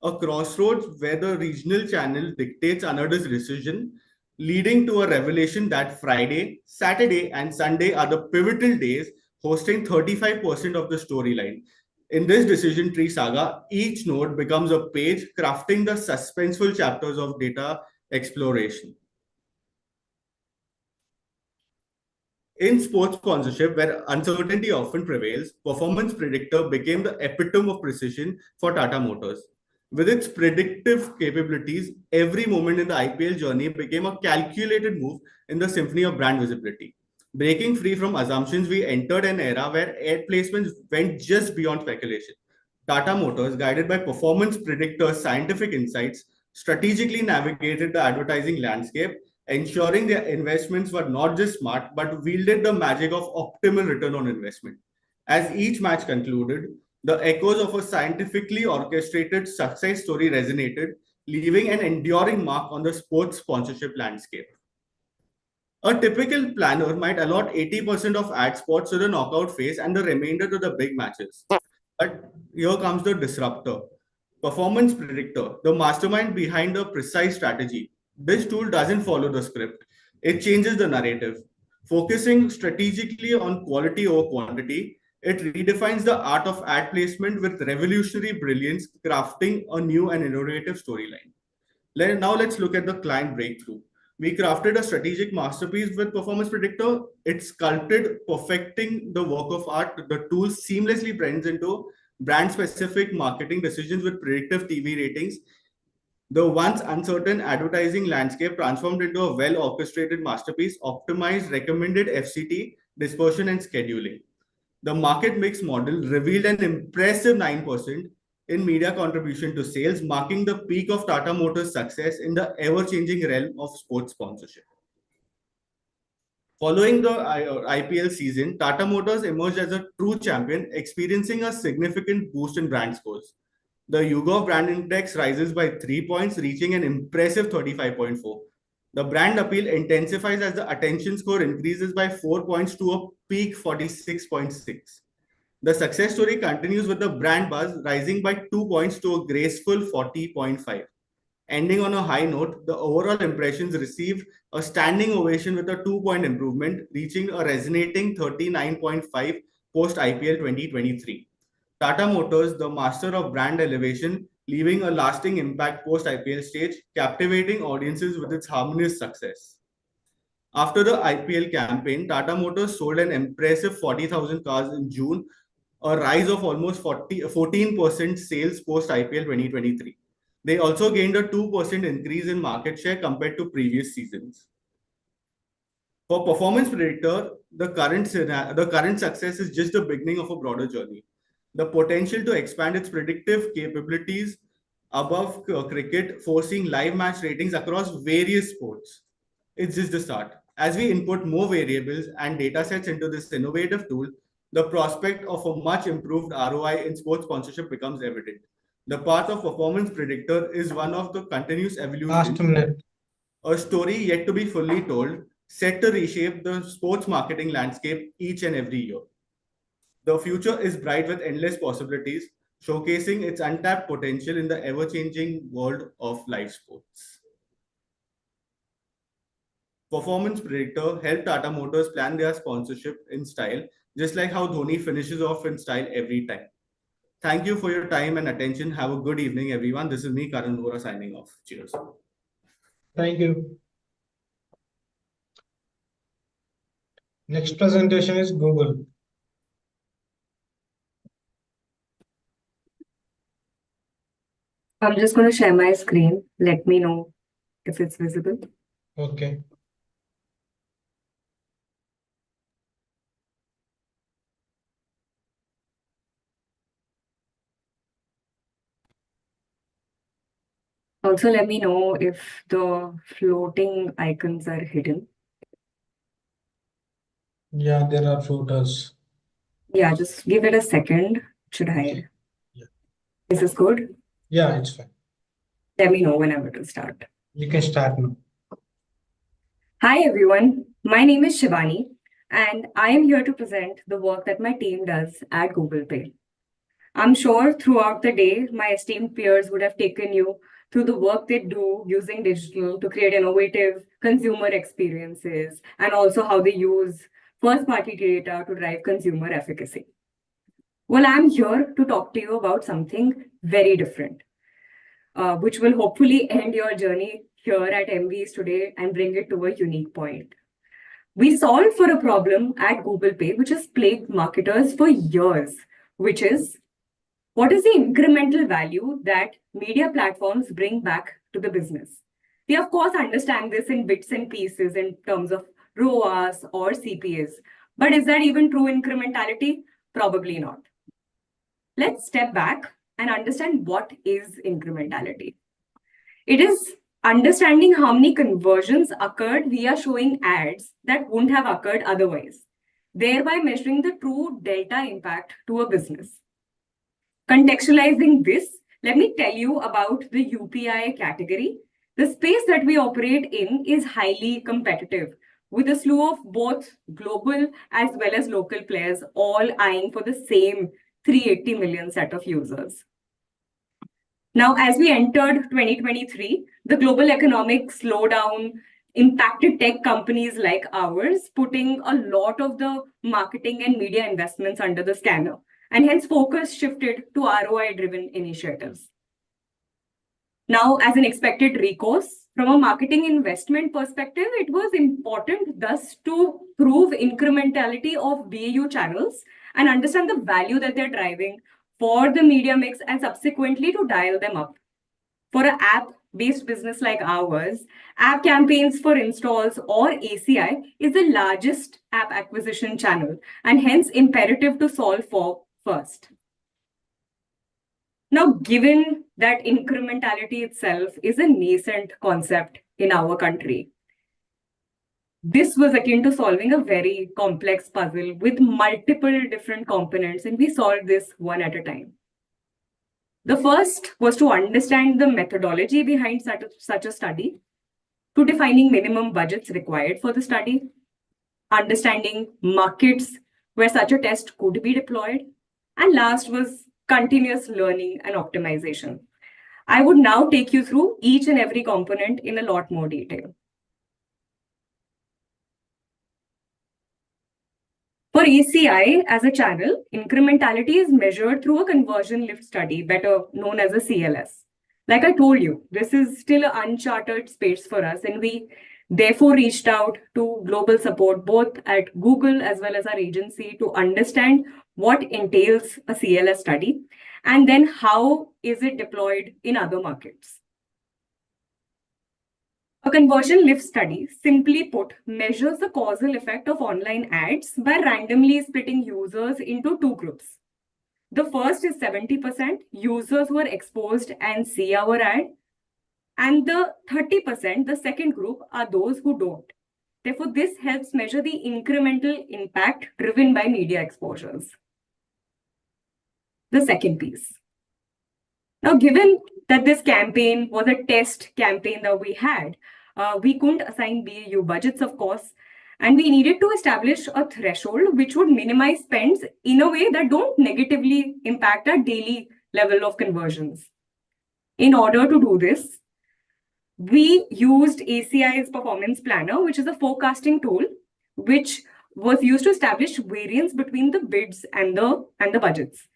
a crossroads where the regional channel dictates another's decision, leading to a revelation that Friday, Saturday, and Sunday are the pivotal days, hosting 35% of the storyline. In this decision tree saga, each node becomes a page, crafting the suspenseful chapters of data exploration. In sports sponsorship, where uncertainty often prevails, Performance Predictor became the epitome of precision for Tata Motors. With its predictive capabilities, every moment in the IPL journey became a calculated move in the symphony of brand visibility. Breaking free from assumptions, we entered an era where ad placements went just beyond speculation. Tata Motors, guided by Performance Predictor's scientific insights, strategically navigated the advertising landscape, ensuring their investments were not just smart, but wielded the magic of optimal return on investment. As each match concluded, the echoes of a scientifically orchestrated success story resonated, leaving an enduring mark on the sports sponsorship landscape. A typical planner might allot 80% of ad spots to the knockout phase and the remainder to the big matches. But here comes the disruptor. Performance Predictor, the mastermind behind the precise strategy. This tool doesn't follow the script. It changes the narrative. Focusing strategically on quality over quantity, it redefines the art of ad placement with revolutionary brilliance, crafting a new and innovative storyline. Now let's look at the client breakthrough. We crafted a strategic masterpiece with Performance Predictor. It sculpted, perfecting the work of art. The tool seamlessly blends into brand-specific marketing decisions with predictive TV ratings. The once uncertain advertising landscape transformed into a well-orchestrated masterpiece, optimized recommended FCT, dispersion, and scheduling. The market mix model revealed an impressive 9% in media contribution to sales, marking the peak of Tata Motors' success in the ever-changing realm of sports sponsorship. Following the IPL season, Tata Motors emerged as a true champion, experiencing a significant boost in brand scores. The YouGov brand index rises by 3 points, reaching an impressive 35.4. The brand appeal intensifies as the attention score increases by 4 points to a peak 46.6. The success story continues with the brand buzz rising by 2 points to a graceful 40.5. Ending on a high note, the overall impressions received a standing ovation with a 2-point improvement, reaching a resonating 39.5 post IPL 2023. Tata Motors, the master of brand elevation, leaving a lasting impact post IPL stage, captivating audiences with its harmonious success. After the IPL campaign, Tata Motors sold an impressive 40,000 cars in June, a rise of almost 14% sales post IPL 2023. They also gained a 2% increase in market share compared to previous seasons. For Performance Predictor, the current success is just the beginning of a broader journey. The potential to expand its predictive capabilities above cricket, forcing live match ratings across various sports. It's just the start. As we input more variables and data sets into this innovative tool, the prospect of a much improved ROI in sports sponsorship becomes evident. The path of Performance Predictor is one of the continuous evolution, a story yet to be fully told, set to reshape the sports marketing landscape each and every year. The future is bright with endless possibilities, showcasing its untapped potential in the ever-changing world of live sports. Performance Predictor helped Tata Motors plan their sponsorship in style, just like how Dhoni finishes off in style every time. Thank you for your time and attention. Have a good evening, everyone. This is me, Karan Vora, signing off. Cheers. Thank you. Next presentation is Google. I'm just going to share my screen. Let me know if it's visible. Okay. Also, let me know if the floating icons are hidden. Yeah, there are photos. Yeah, just give it a second. It should hide. Yeah. Is this good? Yeah, it's fine. Let me know whenever to start. You can start now. Hi, everyone. My name is Shivani, and I am here to present the work that my team does at Google Pay. I'm sure throughout the day, my esteemed peers would have taken you through the work they do using digital to create innovative consumer experiences and also how they use first-party data to drive consumer efficacy. Well, I'm here to talk to you about something very different, which will hopefully end your journey here at Emvies today and bring it to a unique point. We solved for a problem at Google Pay, which has plagued marketers for years, which is what is the incremental value that media platforms bring back to the business? We, of course, understand this in bits and pieces in terms of ROAS or CPAs. But is that even true incrementality? Probably not. Let's step back and understand what is incrementality. It is understanding how many conversions occurred via showing ads that wouldn't have occurred otherwise, thereby measuring the true delta impact to a business. Contextualizing this, let me tell you about the UPI category. The space that we operate in is highly competitive, with a slew of both global as well as local players, all eyeing for the same 380 million set of users. Now, as we entered 2023, the global economic slowdown impacted tech companies like ours, putting a lot of the marketing and media investments under the scanner, and hence focus shifted to ROI-driven initiatives. Now, as an expected recourse, from a marketing investment perspective, it was important thus to prove incrementality of BAU channels and understand the value that they're driving for the media mix and subsequently to dial them up. For an app-based business like ours, app campaigns for installs or ACI is the largest app acquisition channel and hence imperative to solve for first. Now, given that incrementality itself is a nascent concept in our country, this was akin to solving a very complex puzzle with multiple different components, and we solved this one at a time. The first was to understand the methodology behind such a study, to defining minimum budgets required for the study, understanding markets where such a test could be deployed, and last was continuous learning and optimization. I would now take you through each and every component in a lot more detail. For ACI as a channel, incrementality is measured through a conversion lift study, better known as a CLS. Like I told you, this is still an uncharted space for us, and we therefore reached out to global support, both at Google as well as our agency, to understand what entails a CLS study and then how is it deployed in other markets. A conversion lift study, simply put, measures the causal effect of online ads by randomly splitting users into two groups. The first is 70% users who are exposed and see our ad, and the 30%, the second group, are those who don't. Therefore, this helps measure the incremental impact driven by media exposures. The second piece. Now, given that this campaign was a test campaign that we had, we couldn't assign BAU budgets, of course, and we needed to establish a threshold which would minimize spends in a way that don't negatively impact our daily level of conversions. In order to do this, we used ACI's performance planner, which is a forecasting tool, which was used to establish variance between the bids and the budgets.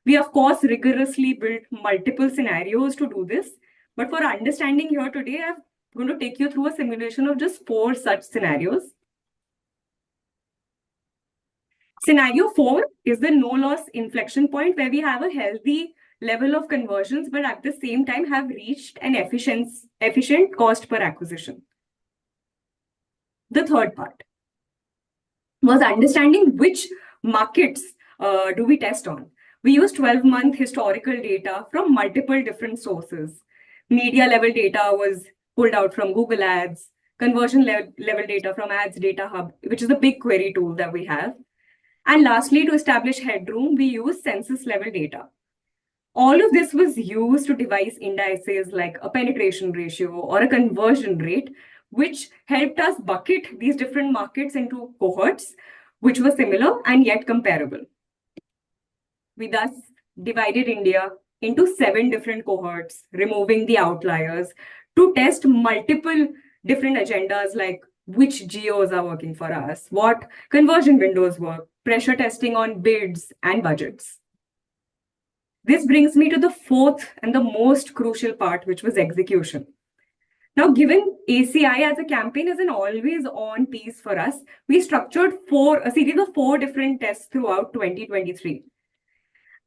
We, of course, rigorously built multiple scenarios to do this. But for understanding here today, I'm going to take you through a simulation of just 4 such scenarios. Scenario 4 is the no loss inflection point where we have a healthy level of conversions, but at the same time have reached an efficient cost per acquisition. The third part was understanding which markets do we test on. We used 12-month historical data from multiple different sources. Media level data was pulled out from Google Ads, conversion level data from Ads Data Hub, which is a big query tool that we have. And lastly, to establish headroom, we use census level data. All of this was used to devise indices like a penetration ratio or a conversion rate, which helped us bucket these different markets into cohorts, which were similar and yet comparable. We thus divided India into 7 different cohorts, removing the outliers to test multiple different agendas like which geos are working for us, what conversion windows work, pressure testing on bids and budgets. This brings me to the fourth and the most crucial part, which was execution. Now, given ACI as a campaign is an always-on piece for us, we structured a series of 4 different tests throughout 2023.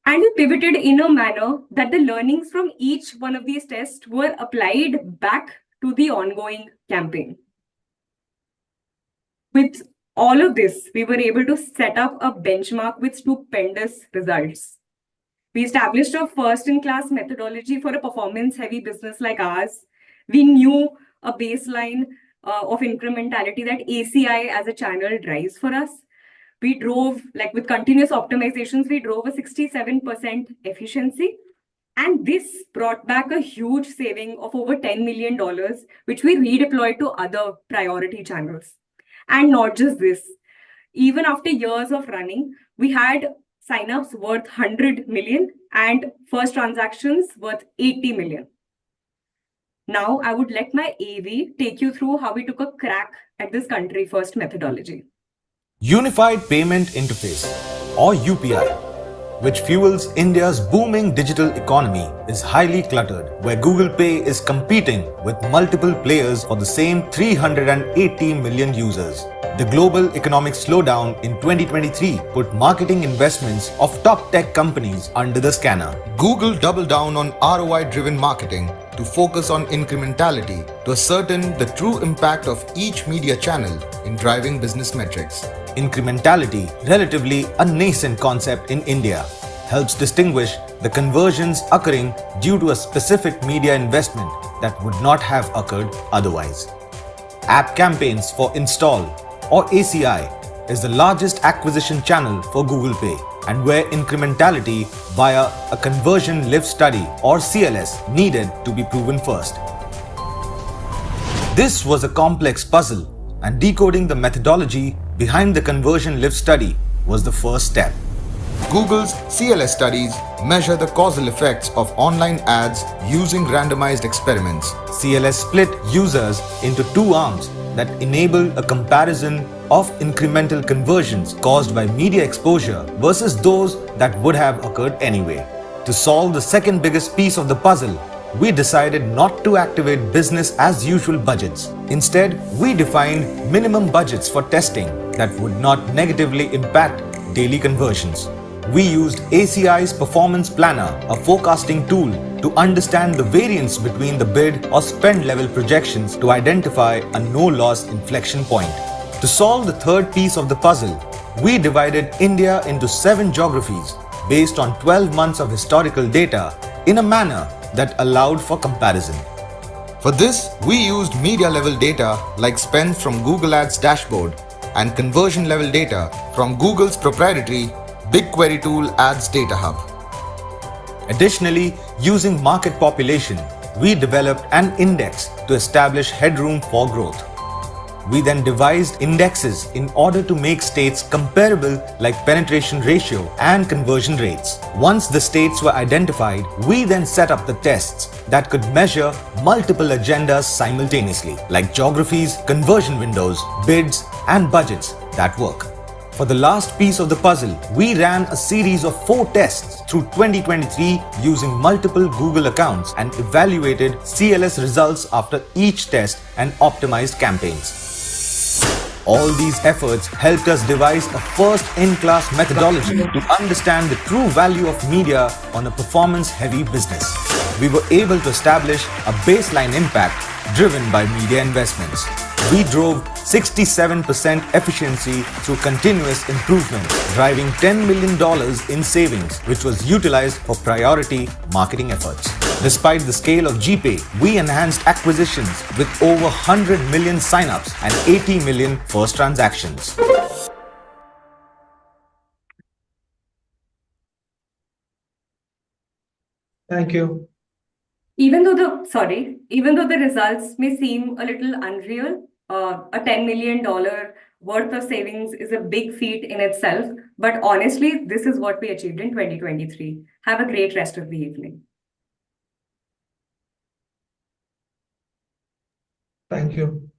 And we pivoted in a manner that the learnings from each one of these tests were applied back to the ongoing campaign. With all of this, we were able to set up a benchmark with stupendous results. We established a first-in-class methodology for a performance-heavy business like ours. We knew a baseline of incrementality that ACI as a channel drives for us. We drove, with continuous optimizations, we drove a 67% efficiency. And this brought back a huge saving of over $10 million, which we redeployed to other priority channels. And not just this, even after years of running, we had signups worth 100 million and first transactions worth 80 million. Now, I would let my AV take you through how we took a crack at this country first methodology. Unified Payment Interface, or UPI, which fuels India's booming digital economy, is highly cluttered, where Google Pay is competing with multiple players for the same 380 million users. The global economic slowdown in 2023 put marketing investments of top tech companies under the scanner. Google doubled down on ROI-driven marketing to focus on incrementality to ascertain the true impact of each media channel in driving business metrics. Incrementality, relatively a nascent concept in India, helps distinguish the conversions occurring due to a specific media investment that would not have occurred otherwise. App campaigns for install, or ACI, is the largest acquisition channel for Google Pay, and where incrementality via a conversion lift study or CLS needed to be proven first. This was a complex puzzle, and decoding the methodology behind the conversion lift study was the first step. Google's CLS studies measure the causal effects of online ads using randomized experiments. CLS split users into 2 arms that enable a comparison of incremental conversions caused by media exposure versus those that would have occurred anyway. To solve the second biggest piece of the puzzle, we decided not to activate business as usual budgets. Instead, we defined minimum budgets for testing that would not negatively impact daily conversions. We used ACI's Performance Planner, a forecasting tool, to understand the variance between the bid or spend level projections to identify a no-loss inflection point. To solve the third piece of the puzzle, we divided India into 7 geographies based on 12 months of historical data in a manner that allowed for comparison. For this, we used media level data like spend from Google Ads dashboard and conversion level data from Google's proprietary BigQuery tool Ads Data Hub. Additionally, using market population, we developed an index to establish headroom for growth. We then devised indexes in order to make states comparable like penetration ratio and conversion rates. Once the states were identified, we then set up the tests that could measure multiple agendas simultaneously, like geographies, conversion windows, bids, and budgets that work. For the last piece of the puzzle, we ran a series of 4 tests through 2023 using multiple Google accounts and evaluated CLS results after each test and optimized campaigns. All these efforts helped us devise a first-in-class methodology to understand the true value of media on a performance-heavy business. We were able to establish a baseline impact driven by media investments. We drove 67% efficiency through continuous improvement, driving $10 million in savings, which was utilized for priority marketing efforts. Despite the scale of GPay, we enhanced acquisitions with over 100 million signups and 80 million first transactions. Thank you. Even though the results may seem a little unreal, a $10 million worth of savings is a big feat in itself. But honestly, this is what we achieved in 2023. Have a great rest of the evening. Thank you.